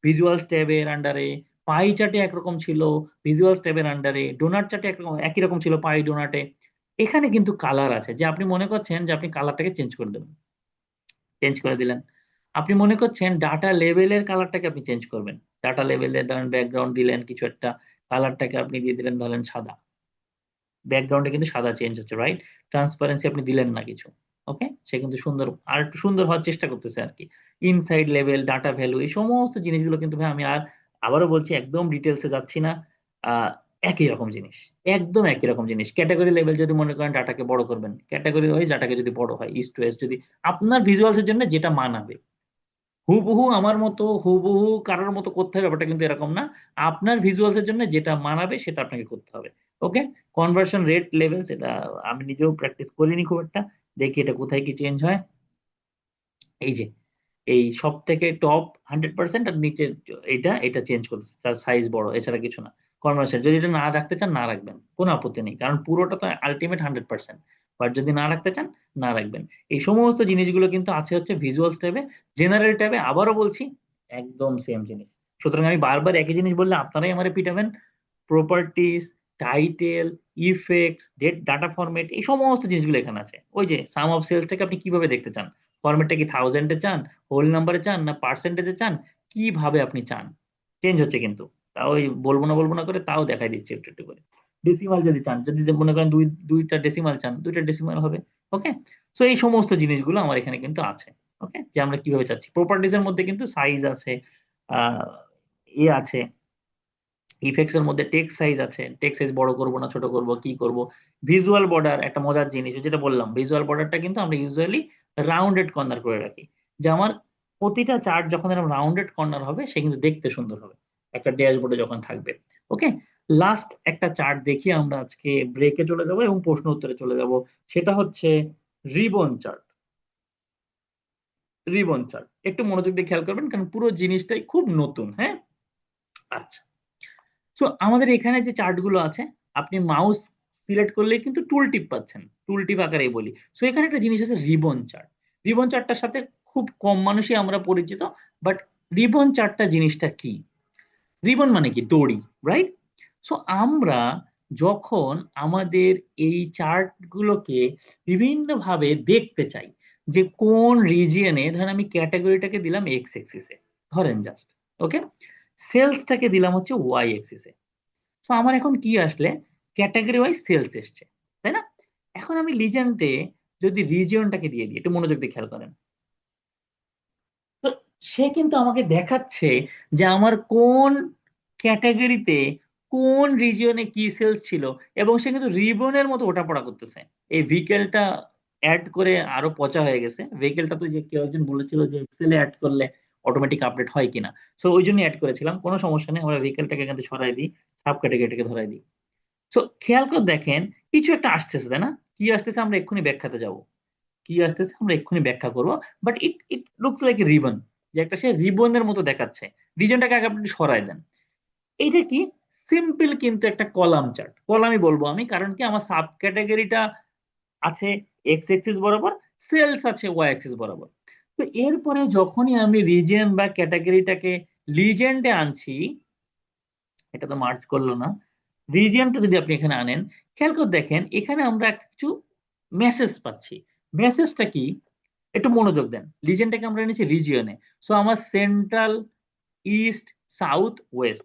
ভিজুয়ালস ট্যাবের আন্ডারে। পাই চার্টে একরকম ছিল, ভিজুয়ালস ট্যাবের আন্ডারে। ডোনাট চার্টে একরকম, একই রকম ছিল পাই ডোনাটে। এখানে কিন্তু কালার আছে, যে আপনি মনে করছেন যে আপনি কালারটাকে চেঞ্জ করে দেবেন, চেঞ্জ করে দিলেন। আপনি মনে করছেন ডাটা লেভেলের কালারটাকে আপনি চেঞ্জ করবেন, ডাটা লেভেলের ধরেন ব্যাকগ্রাউন্ড দিলেন কিছু একটা, কালারটাকে আপনি দিয়ে দিলেন ধরেন সাদা, ব্যাকগ্রাউন্ডে কিন্তু সাদা চেঞ্জ হচ্ছে, রাইট। ট্রান্সপারেন্সি আপনি দিলেন না কিছু, ওকে। সে কিন্তু সুন্দর, আর একটু সুন্দর হওয়ার চেষ্টা করতেছে আর কি। ইনসাইড লেভেল, ডাটা ভ্যালু, এই সমস্ত জিনিসগুলো কিন্তু ভাই আমি আর আবারও বলছি একদম ডিটেলসে যাচ্ছি না। আহ একই রকম জিনিস, একদম একই রকম জিনিস। ক্যাটাগরি লেভেল যদি মনে করেন ডাটাকে বড় করবেন, ক্যাটাগরি ওয়াইজ ডাটাকে যদি বড় হয়, ইস্ট ওয়েস্ট, যদি আপনার ভিজুয়ালস এর জন্য যেটা মানাবে, হুবহু আমার মতো হুবহু কারোর মতো করতে হবে ব্যাপারটা কিন্তু এরকম না। আপনার ভিজুয়ালস এর জন্য যেটা মানাবে সেটা আপনাকে করতে হবে। ওকে, কনভার্সন রেট লেভেল সেটা আমি নিজেও প্র্যাকটিস করিনি খুব একটা, দেখি এটা কোথায় কি চেঞ্জ হয়। এই যে এই সব থেকে টপ 100% আর নিচে এটা এটা চেঞ্জ করতে, তার সাইজ বড়, এছাড়া কিছু না। কনভার্সন যদি এটা না রাখতে চান না রাখবেন, কোনো আপত্তি নেই, কারণ পুরোটা তো আলটিমেট 100%। বাট যদি না রাখতে চান না রাখবেন। এই সমস্ত জিনিসগুলো কিন্তু আছে হচ্ছে ভিজুয়ালস ট্যাবে। জেনারেল ট্যাবে আবারও বলছি একদম সেম জিনিস। সুতরাং আমি বারবার একই জিনিস বললে আপনারাই আমারে পিটাবেন। Properties, title, effects, data format, এই সমস্ত জিনিসগুলো এখানে আছে। ওই যে সাম অফ সেলসটাকে আপনি কিভাবে দেখতে চান, ফরম্যাটটা কি থাউজেন্ডে চান, হোল নাম্বারে চান, না পার্সেন্টেজে চান, কিভাবে আপনি চান, চেঞ্জ হচ্ছে কিন্তু। তাও ওই বলবো না করে তাও দেখাই দিচ্ছি একটু একটু করে। ডেসিমাল যদি চান, যদি যে মনে করেন দুইটা ডেসিমাল চান, দুইটা ডেসিমাল হবে। ওকে, সো এই সমস্ত জিনিসগুলো আমার এখানে কিন্তু আছে। ওকে, যে আমরা কিভাবে চাচ্ছি। প্রপার্টিজ এর মধ্যে কিন্তু সাইজ আছে, আহ আছে, ইফেক্টস এর মধ্যে টেক্সট সাইজ আছে, টেক্সট সাইজ বড় করব না ছোট করব, কি করব। ভিজুয়াল বর্ডার একটা মজার জিনিস, যেটা বললাম ভিজুয়াল বর্ডারটা কিন্তু আমরা ইউজুয়ালি রাউন্ডেড কর্নার করে রাখি, যে আমার প্রতিটা চার্ট যখন এরকম রাউন্ডেড কর্নার হবে সে কিন্তু দেখতে সুন্দর হবে একটা ড্যাশবোর্ডে যখন থাকবে। ওকে, লাস্ট একটা চার্ট দেখি আমরা আজকে, ব্রেকে চলে যাব এবং প্রশ্ন উত্তরে চলে যাব। সেটা হচ্ছে রিবন চার্ট। রিবন চার্ট একটু মনোযোগ দিয়ে খেয়াল করবেন, কারণ পুরো জিনিসটাই খুব নতুন। হ্যাঁ, আচ্ছা। সো আমাদের এখানে যে চার্টগুলো আছে, আপনি মাউস সিলেক্ট করলে কিন্তু টুল টিপ পাচ্ছেন, টুল টিপ আকারে বলি। সো এখানে একটা জিনিস আছে রিবন চার্ট। রিবন চার্টটার সাথে খুব কম মানুষই আমরা পরিচিত, বাট রিবন চার্টটা জিনিসটা কি? রিবন মানে কি? দড়ি, রাইট? সো আমরা যখন আমাদের এই চার্ট গুলোকে বিভিন্ন ভাবে দেখতে চাই, যে কোন রিজিয়নে, ধরেন আমি ক্যাটাগরিটাকে দিলাম এক্স এক্সিসে, ধরেন জাস্ট, ওকে, সেলসটাকে দিলাম হচ্ছে ওয়াই এক্সিসে। তো আমার এখন কি আসলে, ক্যাটাগরি ওয়াইজ সেলস এসছে, তাই না? এখন আমি লিজেন্ডে যদি রিজিয়নটাকে দিয়ে দিই, একটু মনোযোগ দিয়ে খেয়াল করেন, তো সে কিন্তু আমাকে দেখাচ্ছে যে আমার কোন ক্যাটাগরিতে কোন রিজিয়নে কি সেলস ছিল, এবং সে কিন্তু রিবনের মতো ওঠাপড়া করতেছে। এই ভিকেলটা অ্যাড করে আরো পচা হয়ে গেছে। ভিকেলটা তো যে কেউ একজন বলেছিল যে এক্সেলে অ্যাড করলে অটোমেটিক আপডেট হয় কিনা, সো ওই জন্য অ্যাড করেছিলাম। কোনো সমস্যা নেই, আমরা ভিকেলটাকে এখান থেকে সরাই দিই, সাব ক্যাটাগরিটাকে ধরাই দিই। সো খেয়াল করে দেখেন কিছু একটা আসতেছে, তাই না? কি আসতেছে আমরা এক্ষুনি ব্যাখ্যাতে যাব, কি আসতেছে আমরা এক্ষুনি ব্যাখ্যা করব। But it it looks like a ribbon, যে একটা সে রিবনের মতো দেখাচ্ছে। রিজনটাকে আগে আপনি সরাই দেন। এইটা কি? সিম্পল কিন্তু একটা কলাম চার্ট। কলামই বলবো আমি, কারণ কি আমার সাব ক্যাটাগরিটা আছে এক্স এক্সিস বরাবর, সেলস আছে ওয়াই অ্যাক্সিস বরাবর। তো এরপরে যখনই আমি রিজন বা ক্যাটাগরিটাকে লিজেন্ডে আনছি, এটা তো মার্চ করলো না, রিজিয়নটা যদি আপনি এখানে আনেন, খেয়াল করে দেখেন এখানে আমরা কিছু মেসেজ পাচ্ছি। মেসেজটা কি? একটু মনোযোগ দেন। লিজেন্ডটাকে আমরা এনেছি রিজিয়নে। সো আমার সেন্ট্রাল, ইস্ট, সাউথ, ওয়েস্ট।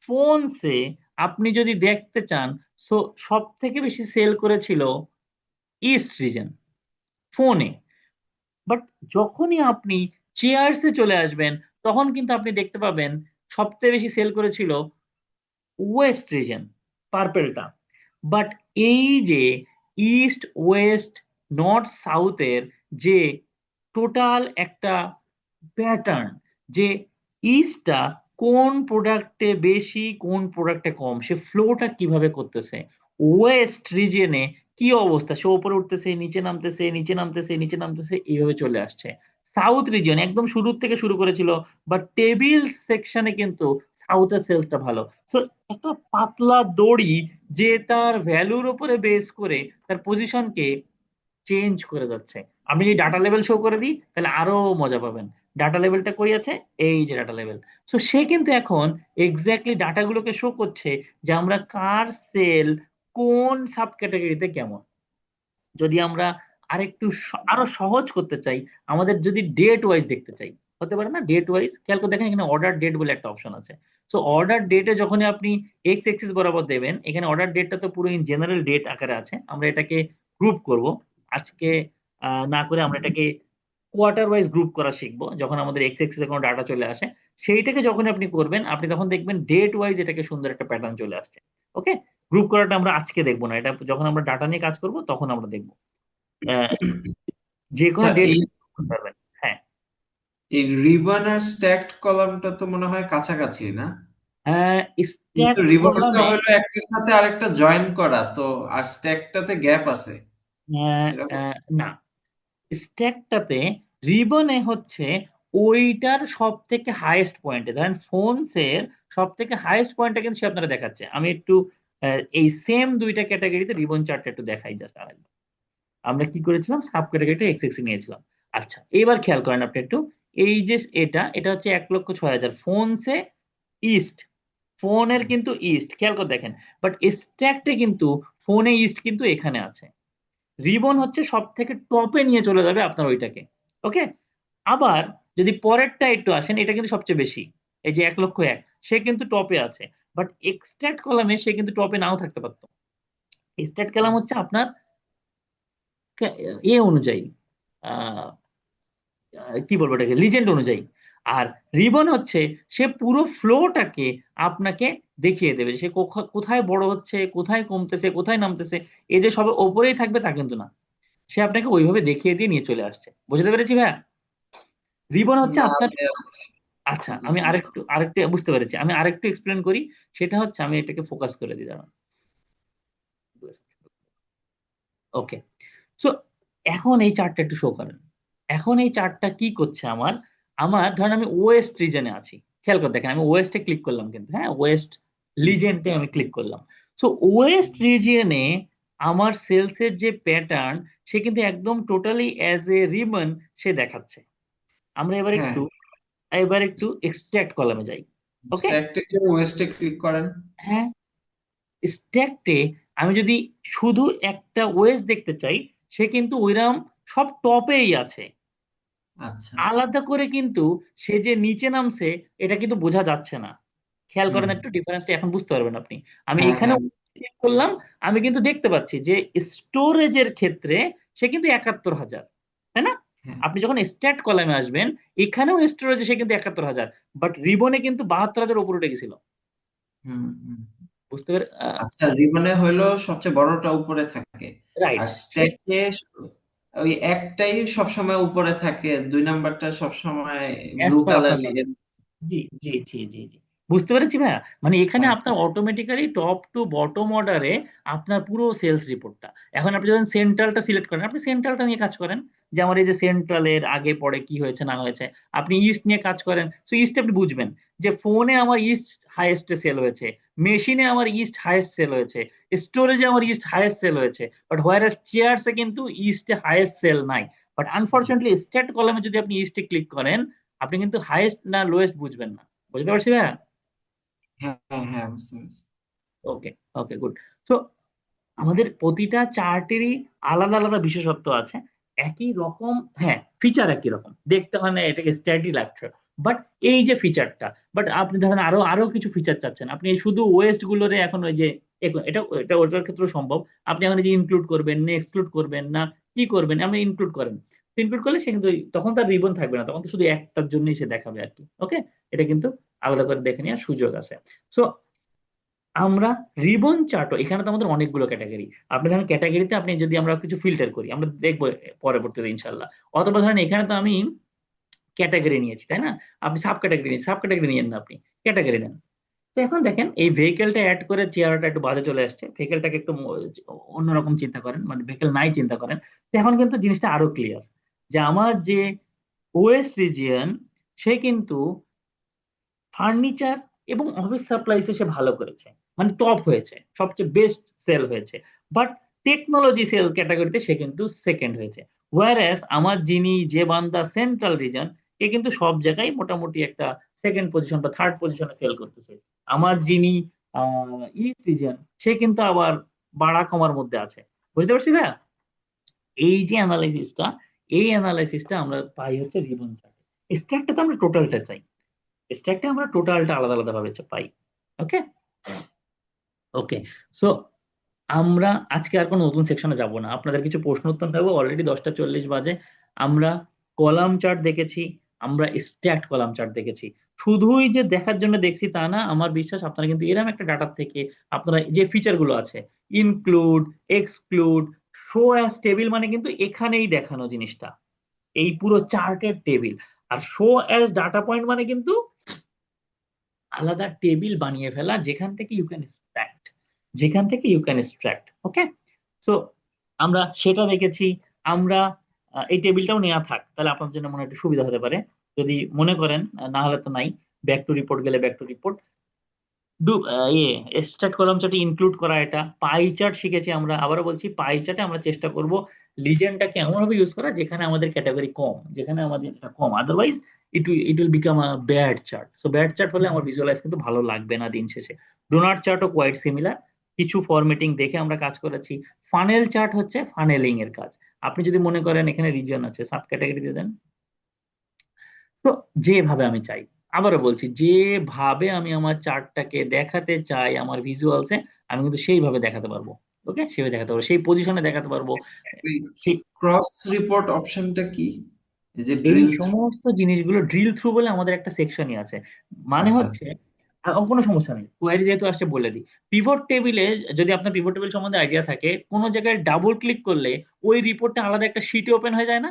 ফোনসে আপনি যদি দেখতে চান, সো সব থেকে বেশি সেল করেছিল ইস্ট রিজন ফোনে। বাট যখনই আপনি চেয়ার্সে চলে আসবেন, তখন কিন্তু আপনি দেখতে পাবেন সবচেয়ে বেশি সেল করেছিল ওয়েস্ট রিজন, পার্পেলটা। বাট এই যে ইস্ট ওয়েস্ট নর্থ সাউথের যে টোটাল একটা প্যাটার্ন, যে ইস্টটা কোন প্রোডাক্টে বেশি কোন প্রোডাক্টে কম, সে ফ্লোটা কিভাবে করতেছে, ওয়েস্ট রিজিয়নে কি অবস্থা, সে উপরে উঠতেছে নিচে নামতেছে নিচে নামতেছে নিচে নামতেছে, এইভাবে চলে আসছে। সাউথ রিজিয়ন একদম শুরুর থেকে শুরু করেছিল, বাট টেবিল সেকশনে কিন্তু সাউথের সেলসটা ভালো। সো একটা পাতলা দড়ি, যে তার ভ্যালুর উপরে বেস করে তার পজিশনকে চেঞ্জ করে যাচ্ছে। আমি যদি ডাটা লেভেল শো করে দিই তাহলে আরো মজা পাবেন। ডাটা লেভেলটা কই আছে? এই যে ডাটা লেভেল। সো সে কিন্তু এখন এক্স্যাক্টলি ডাটাগুলোকে শো করছে যে আমরা কার সেল কোন সাব ক্যাটাগরিতে কেমন। যদি আমরা আরেকটু আরো সহজ করতে চাই, আমাদের যদি ডেট ওয়াইজ দেখতে চাই, হতে পারে না ডেট ওয়াইজ? খেয়াল করে দেখেন এখানে অর্ডার ডেট বলে একটা অপশন আছে। সো অর্ডার ডেটে যখন আপনি এক্স এক্সিস বরাবর দেবেন, এখানে অর্ডার ডেটটা তো পুরো ইন জেনারেল ডেট আকারে আছে, আমরা এটাকে গ্রুপ করব আজকে। না করে আমরা এটাকে কোয়ার্টার ওয়াইজ গ্রুপ করা শিখবো, যখন আমাদের এক্স এক্সিস এ কোনো ডাটা চলে আসে। সেইটাকে যখন আপনি করবেন, আপনি তখন দেখবেন ডেট ওয়াইজ এটাকে সুন্দর একটা প্যাটার্ন চলে আসছে। ওকে, গ্রুপ করাটা আমরা আজকে দেখবো না, এটা যখন আমরা ডাটা নিয়ে কাজ করব তখন আমরা দেখবো। আহ, যে কোনো আচ্ছা, ডেট এই করতে পারবেন। হ্যাঁ, এই রিবন আর স্ট্যাকড কলামটা তো মনে হয় কাছাকাছি না? কিন্তু স্ট্যাক রিবনটা কলামে হলো একটার সাথে আরেকটা জয়েন করা তো, আর স্ট্যাকটাতে গ্যাপ আছে এরকম। না, স্ট্যাকটাতে রিবনে হচ্ছে ওইটার সব থেকে হাইয়েস্ট পয়েন্টে, ধরেন ফোনসের সব থেকে হাইয়েস্ট পয়েন্টটা কিন্তু সে আপনারা দেখাচ্ছে। আমি একটু এই সেম দুইটা ক্যাটাগরিতে রিবন চার্টটা একটু দেখাই জাস্ট আরেকবার। আমরা কি করেছিলাম, সাব ক্যাটাগরিটা এক্স এক্স নিয়েছিলাম। আচ্ছা, এবার খেয়াল করেন আপনি একটু, এই যে এটা হচ্ছে 1,06,000 ফোনসে ইস্ট, ফোনের হুম। কিন্তু ইস্ট খেয়াল করে দেখেন। বাট স্ট্যাকটে কিন্তু ফোনে ইস্ট কিন্তু এখানে আছে, রিবন হচ্ছে সব থেকে টপে নিয়ে চলে যাবে আপনার ওইটাকে। ওকে, আবার যদি পরেরটা একটু আসেন, এটা কিন্তু সবচেয়ে বেশি, এই যে 1,01,000 সে কিন্তু টপে আছে। বাট এক্সট্রাক্ট কলামে সে কিন্তু টপে নাও থাকতে পারতো। এক্সট্রাক্ট কলাম হচ্ছে আপনার এ অনুযায়ী, আহ কি বলবো এটাকে, লিজেন্ড অনুযায়ী। আর রিবন হচ্ছে সে পুরো ফ্লোটাকে আপনাকে দেখিয়ে দেবে, সে কোথায় বড় হচ্ছে, কোথায় কমতেছে, কোথায় নামতেছে। এই যে সবে ওপরেই থাকবে তা কিন্তু না, সে আপনাকে ওইভাবে দেখিয়ে দিয়ে নিয়ে চলে আসছে। বুঝতে পেরেছি ভাইয়া? রিবন হচ্ছে না আপনার, ভাইয়া, আচ্ছা আমি বুঝলাম না। আরেকটু আরেকটু বুঝতে পেরেছি, আমি আরেকটু এক্সপ্লেন করি। সেটা হচ্ছে আমি এটাকে ফোকাস করে দিই, দাঁড়ান। ওকে, সো এখন এই চার্টটা একটু শো করেন। এখন এই চার্টটা কি করছে আমার, আমার ধরেন আমি ওয়েস্ট রিজনে আছি, খেয়াল করে দেখেন, আমি ওয়েস্টে ক্লিক করলাম কিন্তু, হ্যাঁ ওয়েস্ট হুম, লিজেন্ডে আমি ক্লিক করলাম। সো ওয়েস্ট রিজিয়নে আমার সেলসের যে প্যাটার্ন, সে কিন্তু একদম টোটালি অ্যাজ এ রিবন সে দেখাচ্ছে। আমরা হ্যাঁ, এবার একটু এক্সট্রাক্ট কলামে যাই। ওকে, স্ট্যাক থেকে ওয়েস্টে ক্লিক করেন। হ্যাঁ, স্ট্যাকটে আমি যদি শুধু একটা ওয়েজ দেখতে চাই, সে কিন্তু ওইরকম সব টপেই আছে। আচ্ছা। আলাদা করে কিন্তু সে যে নিচে নামছে এটা কিন্তু বোঝা যাচ্ছে না। খেয়াল হুম। করেন একটু, ডিফারেন্সটা এখন বুঝতে পারবেন আপনি। আমি হ্যাঁ, এখানে হ্যাঁ, ক্লিক করলাম, আমি কিন্তু দেখতে পাচ্ছি যে স্টোরেজের ক্ষেত্রে সে কিন্তু 71,000, তাই না? হ্যাঁ। আপনি যখন স্ট্যাট কলামে আসবেন, এখানেও স্টোরেজে সে কিন্তু 71,000, বাট রিবনে কিন্তু 72,000 উপরে উঠে গেছিল। হুম, হুম। বুঝতে পেরে, আচ্ছা, রিবনে হইলো সবচেয়ে বড়টা উপরে থাকে, রাইট। আর স্ট্যাকে ওই একটাই সবসময় উপরে থাকে, 2 নাম্বারটা সবসময় অ্যাজ ব্লু পার কালার আপনার লিখে। জি জি জি জি জি, বুঝতে পেরেছি ভাইয়া। মানে এখানে হ্যাঁ, আপনার অটোমেটিক্যালি টপ টু বটম অর্ডারে আপনার পুরো সেলস রিপোর্টটা। এখন আপনি যখন সেন্ট্রালটা সিলেক্ট করেন, আপনি সেন্ট্রালটা নিয়ে কাজ করেন, যে আমার এই যে সেন্ট্রালের আগে পরে কি হয়েছে না হয়েছে। আপনি ইস্ট নিয়ে কাজ করেন, সো ইস্ট আপনি বুঝবেন যে ফোনে আমার ইস্ট হাইয়েস্টে সেল হয়েছে, মেশিনে আমার ইস্ট হাইয়েস্ট সেল হয়েছে, স্টোরেজে আমার ইস্ট হাইয়েস্ট সেল হয়েছে। বাট হোয়ার চেয়ারসে কিন্তু ইস্টে হাইয়েস্ট সেল নাই। বাট আনফরচুনেটলি স্ট্যাট কলামে যদি আপনি ইস্টে ক্লিক করেন, আপনি কিন্তু হাইয়েস্ট না লোয়েস্ট বুঝবেন না। বুঝতে পারছি ভাইয়া? হ্যাঁ, হ্যাঁ, হ্যাঁ, বুঝতে পেরেছি। ওকে, ওকে, গুড। সো আমাদের প্রতিটা চার্টেরই আলাদা আলাদা বিশেষত্ব আছে। একই রকম, হ্যাঁ ফিচার একই রকম দেখতে হয় না, এটাকে স্ট্যাটি লাগছে। বাট এই যে ফিচারটা, বাট আপনি ধরেন আরো আরো কিছু ফিচার চাচ্ছেন, আপনি এই শুধু ওয়েস্ট গুলোরে এখন ওই যে এটা এটা ওটার ক্ষেত্রে সম্ভব। আপনি এখন এই যে ইনক্লুড করবেন না এক্সক্লুড করবেন না কি করবেন, আপনি ইনক্লুড করেন। ইনক্লুড করলে সে কিন্তু তখন তার রিবন থাকবে না, তখন তো শুধু একটার জন্যই সে দেখাবে আর কি। ওকে, এটা কিন্তু আলাদা করে দেখে নেওয়ার সুযোগ আছে। সো আমরা রিবন চার্টও, এখানে তো আমাদের অনেকগুলো ক্যাটাগরি। আপনি ধরেন ক্যাটাগরিতে আপনি যদি আমরা কিছু ফিল্টার করি, আমরা দেখবো পরবর্তীতে ইনশাল্লাহ। অথবা ধরেন এখানে তো আমি ক্যাটাগরি নিয়েছি, তাই না? আপনি সাব ক্যাটাগরি নিয়েছেন, সাব ক্যাটাগরি নিয়েন না, আপনি ক্যাটাগরি নেন। তো এখন দেখেন এই ভেহিকেলটা অ্যাড করে চেহারাটা একটু বাজে চলে আসছে, ভেহিকেলটাকে একটু অন্যরকম চিন্তা করেন, মানে ভেহিকেল নাই চিন্তা করেন। তো এখন কিন্তু জিনিসটা আরো ক্লিয়ার, যে আমার যে ওয়েস্ট রিজিয়ন, সে কিন্তু ফার্নিচার এবং অফিস সাপ্লাইসে সে ভালো করেছে, মানে টপ হয়েছে, সবচেয়ে বেস্ট সেল হয়েছে। বাট টেকনোলজি সেল ক্যাটাগরিতে সে কিন্তু সেকেন্ড হয়েছে। ওয়ারাস আমার যিনি যে বান্দা সেন্ট্রাল রিজন, এ কিন্তু সব জায়গায় মোটামুটি একটা সেকেন্ড পজিশন বা থার্ড পজিশনে সেল করতেছে। আমার যিনি ইস্ট রিজন, সে কিন্তু আবার বাড়া কমার মধ্যে আছে। বুঝতে পারছি ভাইয়া? এই যে অ্যানালাইসিসটা, এই অ্যানালাইসিসটা আমরা পাই হচ্ছে রিবন চার্টে। স্ট্যাকটা তো আমরা টোটালটা চাই, স্ট্যাকটা আমরা টোটালটা আলাদা আলাদা ভাবে পাই। ওকে, ওকে। সো আমরা আজকে আর কোনো নতুন সেকশনে যাব না, আপনাদের কিছু প্রশ্ন উত্তর দেবো। অলরেডি 10টা 40 বাজে। আমরা কলাম চার্ট দেখেছি, আমরা স্ট্যাক্ট কলাম চার্ট দেখেছি। শুধুই যে দেখার জন্য দেখছি তা না, আমার বিশ্বাস আপনারা কিন্তু এরকম একটা ডাটা থেকে আপনারা যে ফিচার গুলো আছে, include, exclude, show as table, মানে কিন্তু এখানেই দেখানো জিনিসটা, এই পুরো চার্টের টেবিল। আর শো অ্যাজ ডাটা পয়েন্ট মানে কিন্তু আলাদা টেবিল বানিয়ে ফেলা যেখান থেকে you can extract, okay. So আমরা সেটা দেখেছি। আমরা এই টেবিলটাও নেওয়া থাক, তাহলে আপনার জন্য মনে হয় একটু সুবিধা হতে পারে যদি মনে করেন, না হলে তো নাই। ব্যাক টু রিপোর্ট গেলে back to report, extract column চার্টে ইনক্লুড করা, এটা পাই চার্ট শিখেছি আমরা। আবারও বলছি, পাই চার্টে আমরা চেষ্টা করব লিজেন্ডটাকে এমন ভাবে ইউজ করা যেখানে আমাদের ক্যাটাগরি কম, যেখানে আমাদের এটা কম, otherwise it will become a bad chart. So bad chart হলে আমার ভিজুয়ালাইজ কিন্তু ভালো লাগবে না দিন শেষে। ডোনাট চার্টও কোয়াইট সিমিলার, কিছু ফরম্যাটিং দেখে আমরা কাজ করেছি। ফানেল চার্ট হচ্ছে ফানেলিং এর কাজ। আপনি যদি মনে করেন এখানে রিজন আছে, সাব ক্যাটাগরি দিয়ে দেন। তো যেভাবে আমি চাই, আবারও বলছি, যেভাবে আমি আমার চার্টটাকে দেখাতে চাই আমার ভিজুয়ালসে, আমি কিন্তু সেইভাবে দেখাতে পারবো। ওকে, সেভাবে দেখাতে পারবো, সেই পজিশনে দেখাতে পারবো। ওই সেই ক্রস রিপোর্ট অপশনটা কি? এই যে এই ড্রিল থ্রু। সমস্ত জিনিসগুলো ড্রিল থ্রু বলে আমাদের একটা সেকশনই আছে। মানে আচ্ছা হচ্ছে, আচ্ছা। কোনো সমস্যা নেই, কোয়ারি যেহেতু আসছে বলে দিই। পিভট টেবিলে যদি আপনার পিভট টেবিল সম্বন্ধে আইডিয়া থাকে, কোনো জায়গায় ডাবল ক্লিক করলে ওই রিপোর্টটা আলাদা একটা শিটে ওপেন হয়ে যায় না?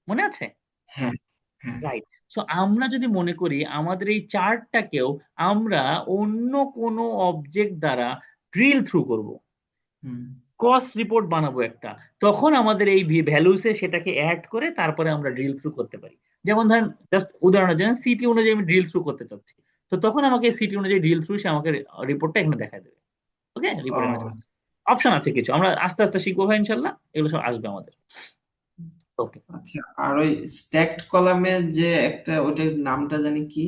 মনে আছে? হ্যাঁ হ্যাঁ। রাইট। সো আমরা যদি মনে করি আমাদের এই চার্টটাকেও আমরা অন্য কোনো অবজেক্ট দ্বারা ড্রিল থ্রু করব, হুম ক্রস রিপোর্ট বানাবো একটা, তখন আমাদের এই ভ্যালুসে সেটাকে অ্যাড করে তারপরে আমরা ড্রিল থ্রু করতে পারি। যেমন ধরেন, জাস্ট উদাহরণের জন্য সিটি অনুযায়ী আমি ড্রিল থ্রু করতে চাচ্ছি, তো তখন আমাকে সিটি অনুযায়ী ড্রিল থ্রু সে আমাকে রিপোর্টটা এখানে দেখায় দেবে। ওকে, ও রিপোর্ট এখানে চলে আচ্ছা অপশন আছে কিছু, আমরা আস্তে আস্তে শিখবো ভাই, ইনশাল্লাহ এগুলো সব আসবে আমাদের। ওকে। আচ্ছা। আর ওই স্ট্যাকড কলামের যে একটা, ওইটার নামটা জানি কি,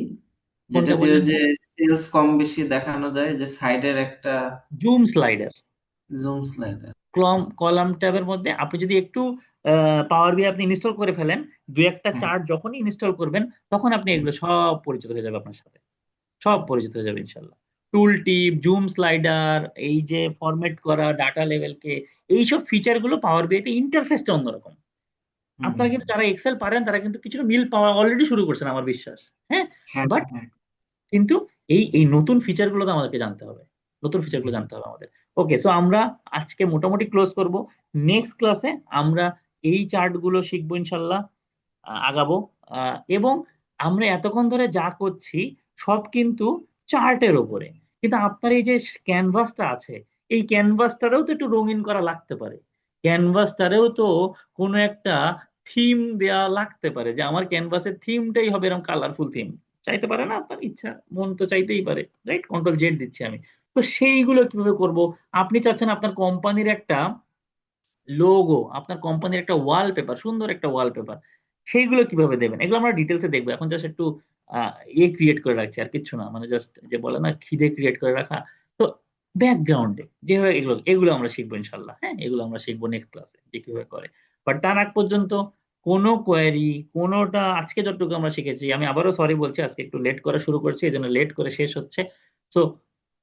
যেটা কোনটা দিয়ে ওই বললেন যে ভাই? সেলস কম বেশি দেখানো যায়, যে সাইডের একটা zoom slider. Zoom slider. Column ট্যাবের মধ্যে আপনি যদি একটু পাওয়ার বিআই আপনি ইনস্টল করে ফেলেন, দু একটা হ্যাঁ চার্ট যখনই ইনস্টল করবেন তখন আপনি হ্যাঁ এগুলো সব পরিচিত হয়ে যাবে আপনার সাথে, সব পরিচিত হয়ে যাবে ইনশাল্লাহ। টুল টিপ, জুম স্লাইডার, এই যে ফরম্যাট করা ডাটা লেভেলকে, এইসব ফিচার গুলো পাওয়ার বিআইতে ইন্টারফেসটা অন্যরকম। হুম আপনারা কিন্তু যারা এক্সেল পারেন তারা কিন্তু কিছুটা মিল পাওয়া অলরেডি শুরু করছেন আমার বিশ্বাস। হ্যাঁ, হ্যাঁ বাট হ্যাঁ। কিন্তু এই এই নতুন ফিচার গুলো তো আমাদেরকে জানতে হবে, নতুন ফিচার গুলো জানতে হবে আমাদের। ওকে, সো আমরা আজকে মোটামুটি ক্লোজ করব। নেক্সট ক্লাসে আমরা এই চার্ট গুলো শিখবো ইনশাল্লাহ, আগাবো। এবং আমরা এতক্ষণ ধরে যা করছি সব কিন্তু চার্টের ওপরে, কিন্তু আপনার এই যে ক্যানভাসটা আছে, এই ক্যানভাসটারেও তো একটু রঙিন করা লাগতে পারে, ক্যানভাসটারেও তো কোনো একটা থিম দেয়া লাগতে পারে, যে আমার ক্যানভাসের থিমটাই হবে এরকম কালারফুল থিম। চাইতে পারে না? আপনার ইচ্ছা, মন তো চাইতেই পারে, রাইট? কন্ট্রোল জেড দিচ্ছি আমি। তো সেইগুলো কিভাবে করব? আপনি চাচ্ছেন আপনার কোম্পানির একটা লোগো, আপনার কোম্পানির একটা ওয়ালপেপার, সুন্দর একটা ওয়ালপেপার, সেইগুলো কিভাবে দেবেন এগুলো আমরা ডিটেলসে দেখবো। এখন জাস্ট একটু ক্রিয়েট করে রাখছি, আর কিচ্ছু না, মানে জাস্ট যে বলে না খিদে ক্রিয়েট করে রাখা। তো ব্যাকগ্রাউন্ডে যেভাবে এগুলো এগুলো আমরা শিখবো ইনশাল্লাহ। হ্যাঁ, এগুলো আমরা শিখবো নেক্সট ক্লাসে যে কিভাবে করে। বাট তার আগ পর্যন্ত কোনো কোয়েরি, কোনোটা আজকে যতটুকু আমরা শিখেছি, আমি আবারও সরি বলছি, আজকে একটু লেট করা শুরু করছি, এই জন্য লেট করে শেষ হচ্ছে। তো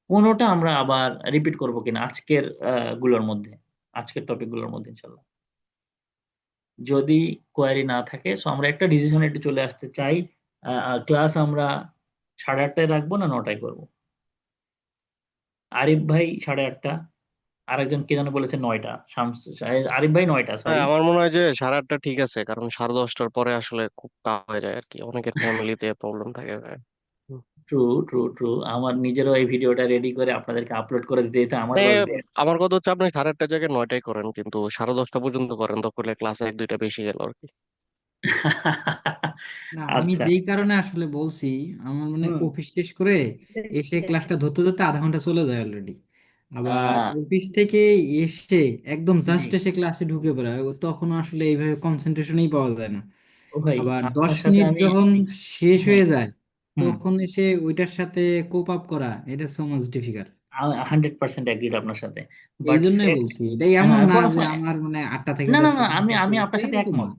কোনোটা আমরা আবার রিপিট করবো কিনা আজকের গুলোর মধ্যে, আজকের টপিক গুলোর মধ্যে ইনশাল্লাহ। যদি কোয়ারি না থাকে, সো আমরা একটা ডিসিশনে একটু চলে আসতে চাই। ক্লাস আমরা 8:30টায় রাখবো না 9টায় করবো? আরিফ ভাই 8:30, আরেকজন কে যেন বলেছে 9টা, আরিফ ভাই 9টা, হ্যাঁ, সরি। আমার মনে হয় যে 8:30 ঠিক আছে, কারণ 10:30টার পরে আসলে খুব টাফ হয়ে যায় আর কি, অনেকের ফ্যামিলিতে প্রবলেম থাকে ভাই। হুম। True, true, true. আমার নিজেরও এই ভিডিওটা রেডি করে আপনাদেরকে আপলোড করে দিতে দিতে আমার মানে বাজবে। আমার কথা হচ্ছে, আপনি 8:30টার জায়গায় 9টায় করেন, কিন্তু 10:30 পর্যন্ত করেন, তখন ক্লাসে 1-2টা বেশি গেল আর কি। না, আমি আচ্ছা। যেই কারণে আসলে বলছি, আমার মানে হুম। অফিস শেষ করে এসে ক্লাসটা ধরতে ধরতে আধা ঘন্টা চলে যায় অলরেডি। আবার আহ, অফিস থেকে এসে একদম জি। জাস্ট এসে ক্লাসে ঢুকে পড়া, তখন আসলে এইভাবে কনসেন্ট্রেশনই পাওয়া যায় না। ও ভাই, আবার দশ আপনার সাথে মিনিট আমি যখন শেষ হ্যাঁ। হয়ে যায়, হুম। তখন এসে ওইটার সাথে কোপ আপ করা, এটা সো মাচ ডিফিকাল্ট। 100% এগ্রিড আপনার সাথে, এই বাট জন্যই ফ্যাক্ট, বলছি, এটাই এমন না কোনো যে আমার মানে 8টা থেকে না, না, 10টা না, আমি পর্যন্ত আমি ক্লাস, আপনার সাথে এরকম না। একমত,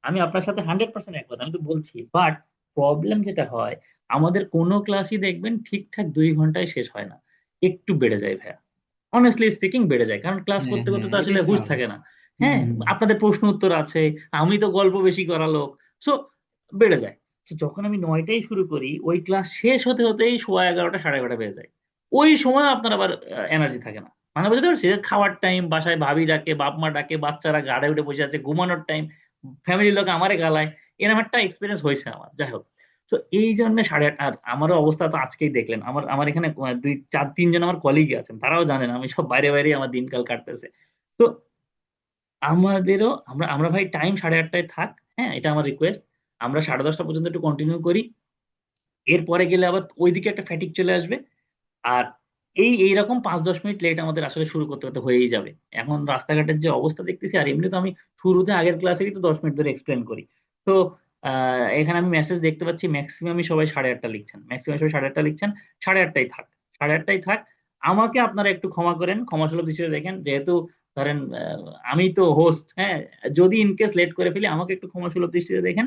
আমি আপনার সাথে 100% একমত, আমি তো বলছি। বাট প্রবলেম যেটা হয়, আমাদের কোনো ক্লাসই দেখবেন ঠিকঠাক 2 ঘন্টায় শেষ হয় না, একটু বেড়ে যায় ভাইয়া। অনেস্টলি স্পিকিং বেড়ে যায়, কারণ ক্লাস হ্যাঁ করতে করতে হ্যাঁ, তো এটাই আসলে হুঁশ স্বাভাবিক। থাকে না। হুম হ্যাঁ, হুম। আপনাদের প্রশ্ন উত্তর আছে, আমি তো গল্প বেশি করা লোক, সো বেড়ে যায়। তো যখন আমি 9টায় শুরু করি, ওই ক্লাস শেষ হতে হতেই 11:15 11:30 বেজে যায়। ওই সময় আপনার আবার এনার্জি থাকে না, মানে বুঝতে পারছি, খাওয়ার টাইম, বাসায় ভাবি ডাকে, বাপ মা ডাকে, বাচ্চারা গাড়ে উঠে বসে আছে, ঘুমানোর টাইম, ফ্যামিলির লোক আমারে গালায়, এরকম একটা এক্সপিরিয়েন্স হয়েছে আমার, যাই হোক। তো এই জন্য 8:30, আর আমারও অবস্থা তো আজকেই দেখলেন, আমার আমার এখানে 2 4 3 জন আমার কলিগই আছেন, তারাও জানেন আমি সব বাইরে বাইরে আমার দিনকাল কাটতেছে। তো আমাদেরও আমরা আমরা ভাই টাইম 8:30টায় থাক, হ্যাঁ এটা আমার রিকোয়েস্ট। আমরা 10:30 পর্যন্ত একটু কন্টিনিউ করি, এরপরে গেলে আবার ওইদিকে একটা ফ্যাটিক চলে আসবে। আর এইরকম 5-10 মিনিট লেট আমাদের আসলে শুরু করতে করতে হয়েই যাবে। এখন রাস্তাঘাটের যে অবস্থা দেখতেছি, আর এমনি তো আমি শুরুতে আগের ক্লাসেই তো 10 মিনিট ধরে এক্সপ্লেন করি। তো এখানে আমি মেসেজ দেখতে পাচ্ছি ম্যাক্সিমামই সবাই 8:30 লিখছেন, ম্যাক্সিমাম সবাই 8:30 লিখছেন। 8:30টাই থাক, 8:30টাই থাক। আমাকে আপনারা একটু ক্ষমা করেন, ক্ষমাসুলভ দৃষ্টিতে দেখেন, যেহেতু ধরেন আমি তো হোস্ট, হ্যাঁ, যদি ইনকেস লেট করে ফেলি আমাকে একটু ক্ষমাসুলভ দৃষ্টিতে দেখেন।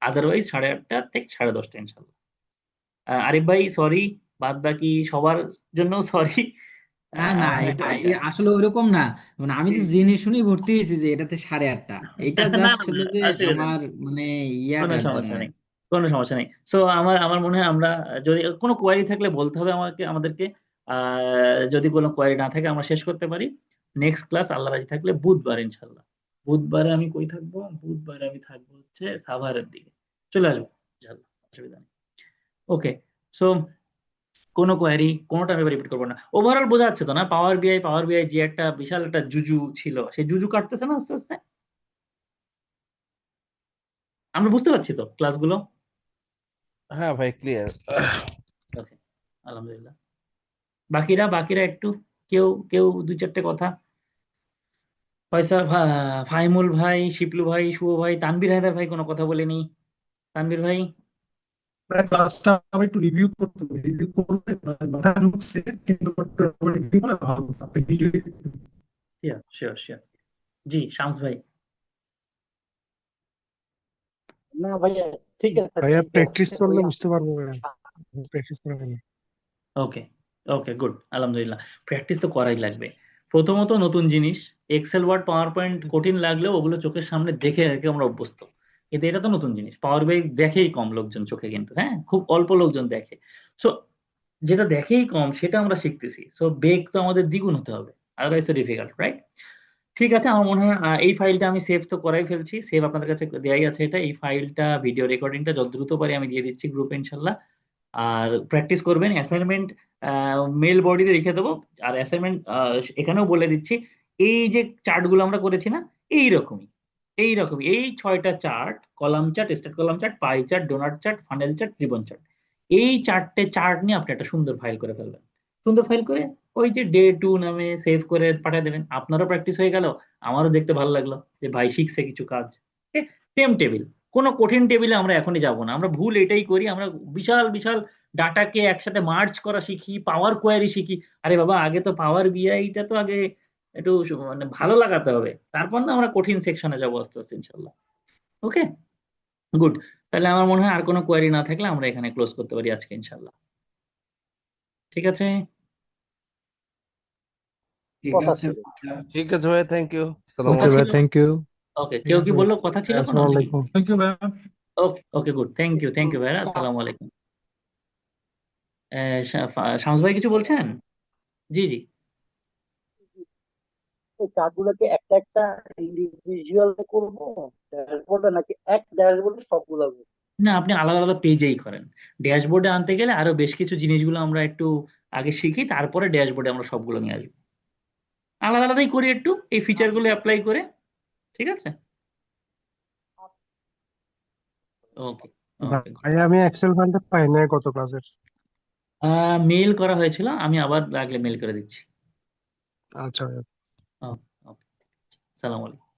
আদারওয়াইজ 8:30 থেকে 10:30 ইনশাল্লাহ। আরিফ ভাই সরি, বাদ বাকি সবার জন্য সরি। না না, আমার এটা টাইটা, আসলে ওইরকম না। মানে আমি তো জেনে শুনেই ভর্তি হয়েছি যে এটাতে 8:30। এটা না জাস্ট না না, হলো যে অসুবিধা নেই, আমার মানে কোনো ইয়াটার জন্য। সমস্যা নেই, কোনো সমস্যা নেই। সো আমার আমার মনে হয় আমরা, যদি কোনো কোয়ারি থাকলে বলতে হবে আমাদেরকে। যদি কোনো কোয়ারি না থাকে আমরা শেষ করতে পারি। নেক্সট ক্লাস আল্লাহ রাজি থাকলে বুধবার ইনশাল্লাহ। বুধবারে আমি কই থাকবো? বুধবারে আমি থাকবো হচ্ছে সাভারের দিকে, চলে আসবো ইনশাল্লাহ, অসুবিধা নেই। ওকে। সো কোনো কোয়ারি কোনোটা আমি রিপিট করবো না। ওভারঅল বোঝা যাচ্ছে তো না, পাওয়ার বিআই যে একটা বিশাল একটা জুজু ছিল, সেই জুজু কাটতেছে না আস্তে আস্তে? আমরা বুঝতে পারছি তো ক্লাসগুলো? হ্যাঁ ভাই, ক্লিয়ার। ওকে, আলহামদুলিল্লাহ। বাকিরা বাকিরা একটু, কেউ কেউ 2 4টে কথা। ফয়সাল ভাই, ফাহিমুল ভাই, শিপলু ভাই, শুভ ভাই, তানভীর হায়দার ভাই কোনো কথা বলেনি। তানভীর ভাই? ক্লাসটা আবার একটু রিভিউ করতে হবে, রিভিউ করলে মাথায় ঢুকছে কিন্তু রিভিউ করে ভালো হতো। আপনি ভিডিও শিওর শিওর শিওর। জি শামস ভাই? না ভাইয়া, ঠিক আছে, ভাইয়া ঠিক প্র্যাকটিস আছে ওই করলে বুঝতে পারবো ভাইয়া, প্র্যাকটিস করে ফেলি। ওকে, ওকে গুড, আলহামদুলিল্লাহ। প্র্যাকটিস তো করাই লাগবে। প্রথমত নতুন জিনিস, এক্সেল ওয়ার্ড পাওয়ার পয়েন্ট কঠিন লাগলেও ওগুলো চোখের সামনে দেখে দেখে আমরা অভ্যস্ত। কিন্তু এটা তো নতুন জিনিস, পাওয়ার বিআই দেখেই কম লোকজন চোখে, কিন্তু হ্যাঁ খুব অল্প লোকজন দেখে। সো যেটা দেখেই কম সেটা আমরা শিখতেছি, সো বেগ তো আমাদের দ্বিগুণ হতে হবে, আদারওয়াইজ তো ডিফিকাল্ট, রাইট? ঠিক আছে, আমার মনে হয় এই ফাইলটা আমি সেভ তো করাই ফেলছি, সেভ আপনাদের কাছে দেয়াই আছে এটা, এই ফাইলটা ভিডিও রেকর্ডিংটা যত দ্রুত পারি আমি দিয়ে দিচ্ছি গ্রুপে ইনশাল্লাহ। আর প্র্যাকটিস করবেন, অ্যাসাইনমেন্ট মেল বডিতে লিখে দেবো। আর অ্যাসাইনমেন্ট এখানেও বলে দিচ্ছি, এই যে চার্টগুলো আমরা করেছি না, এইরকমই এইরকমই এই 6টা chart, column chart, stacked column chart, pie chart, donut chart, funnel chart, ribbon chart, এই 4টে চার্ট নিয়ে আপনি একটা সুন্দর ফাইল করে ফেলবেন। সুন্দর ফাইল করে ওই যে Day 2 নামে সেভ করে পাঠিয়ে দেবেন, আপনারও প্র্যাকটিস হয়ে গেল, আমারও দেখতে ভালো লাগলো যে ভাই শিখছে কিছু কাজ। সেম টেবিল, কোনো কঠিন টেবিলে আমরা এখনই যাব না। আমরা ভুল এটাই করি, আমরা বিশাল বিশাল ডাটাকে একসাথে মার্জ করা শিখি, পাওয়ার কোয়ারি শিখি। আরে বাবা, আগে তো পাওয়ার বিআইটা তো আগে একটু মানে ভালো লাগাতে হবে, তারপর না আমরা কঠিন সেকশনে যাবো আস্তে আস্তে ইনশাল্লাহ। ওকে, গুড। তাহলে আমার মনে হয় আর কোনো কোয়ারি না থাকলে আমরা এখানে ক্লোজ করতে পারি আজকে ইনশাল্লাহ। ঠিক আছে? ঠিক কথা আছে ছিল। ঠিক আছে ভাই, থ্যাংক ইউ, সালাম কথা ওকে ভাই, ছিল? আলাইকুম। Thank you. ওকে, ঠিক কেউ কি আছে ভাই, বললো কথা ছিল কোনো আসসালামু নাকি? আলাইকুম। থ্যাংক ইউ ভাইয়া। ওকে ওকে গুড, থ্যাংক ইউ ভাইয়া, আসসালামু আলাইকুম। শামস ভাই কিছু বলছেন? জি জি। এই চার্টগুলোকে একটা একটা ইন্ডিভিজুয়াল করবো ড্যাশবোর্ডে, নাকি এক ড্যাশবোর্ডে সবগুলো করবো? না, আপনি আলাদা আলাদা পেজেই করেন। ড্যাশবোর্ডে আনতে গেলে আরো বেশ কিছু জিনিসগুলো আমরা একটু আগে শিখি, তারপরে ড্যাশবোর্ডে আমরা সবগুলো নিয়ে আসবো। আলাদা আলাদাই করি একটু, এই ফিচারগুলো অ্যাপ্লাই করে। ঠিক আছে? ওকে ওকে গুড। ভাই আমি এক্সেল ফাইলটা পাই না গত ক্লাসের। মেল করা হয়েছিল, আমি আবার লাগলে মেল করে দিচ্ছি। আচ্ছা ভাই। ওকে ওকে, সালাম আলাইকুম।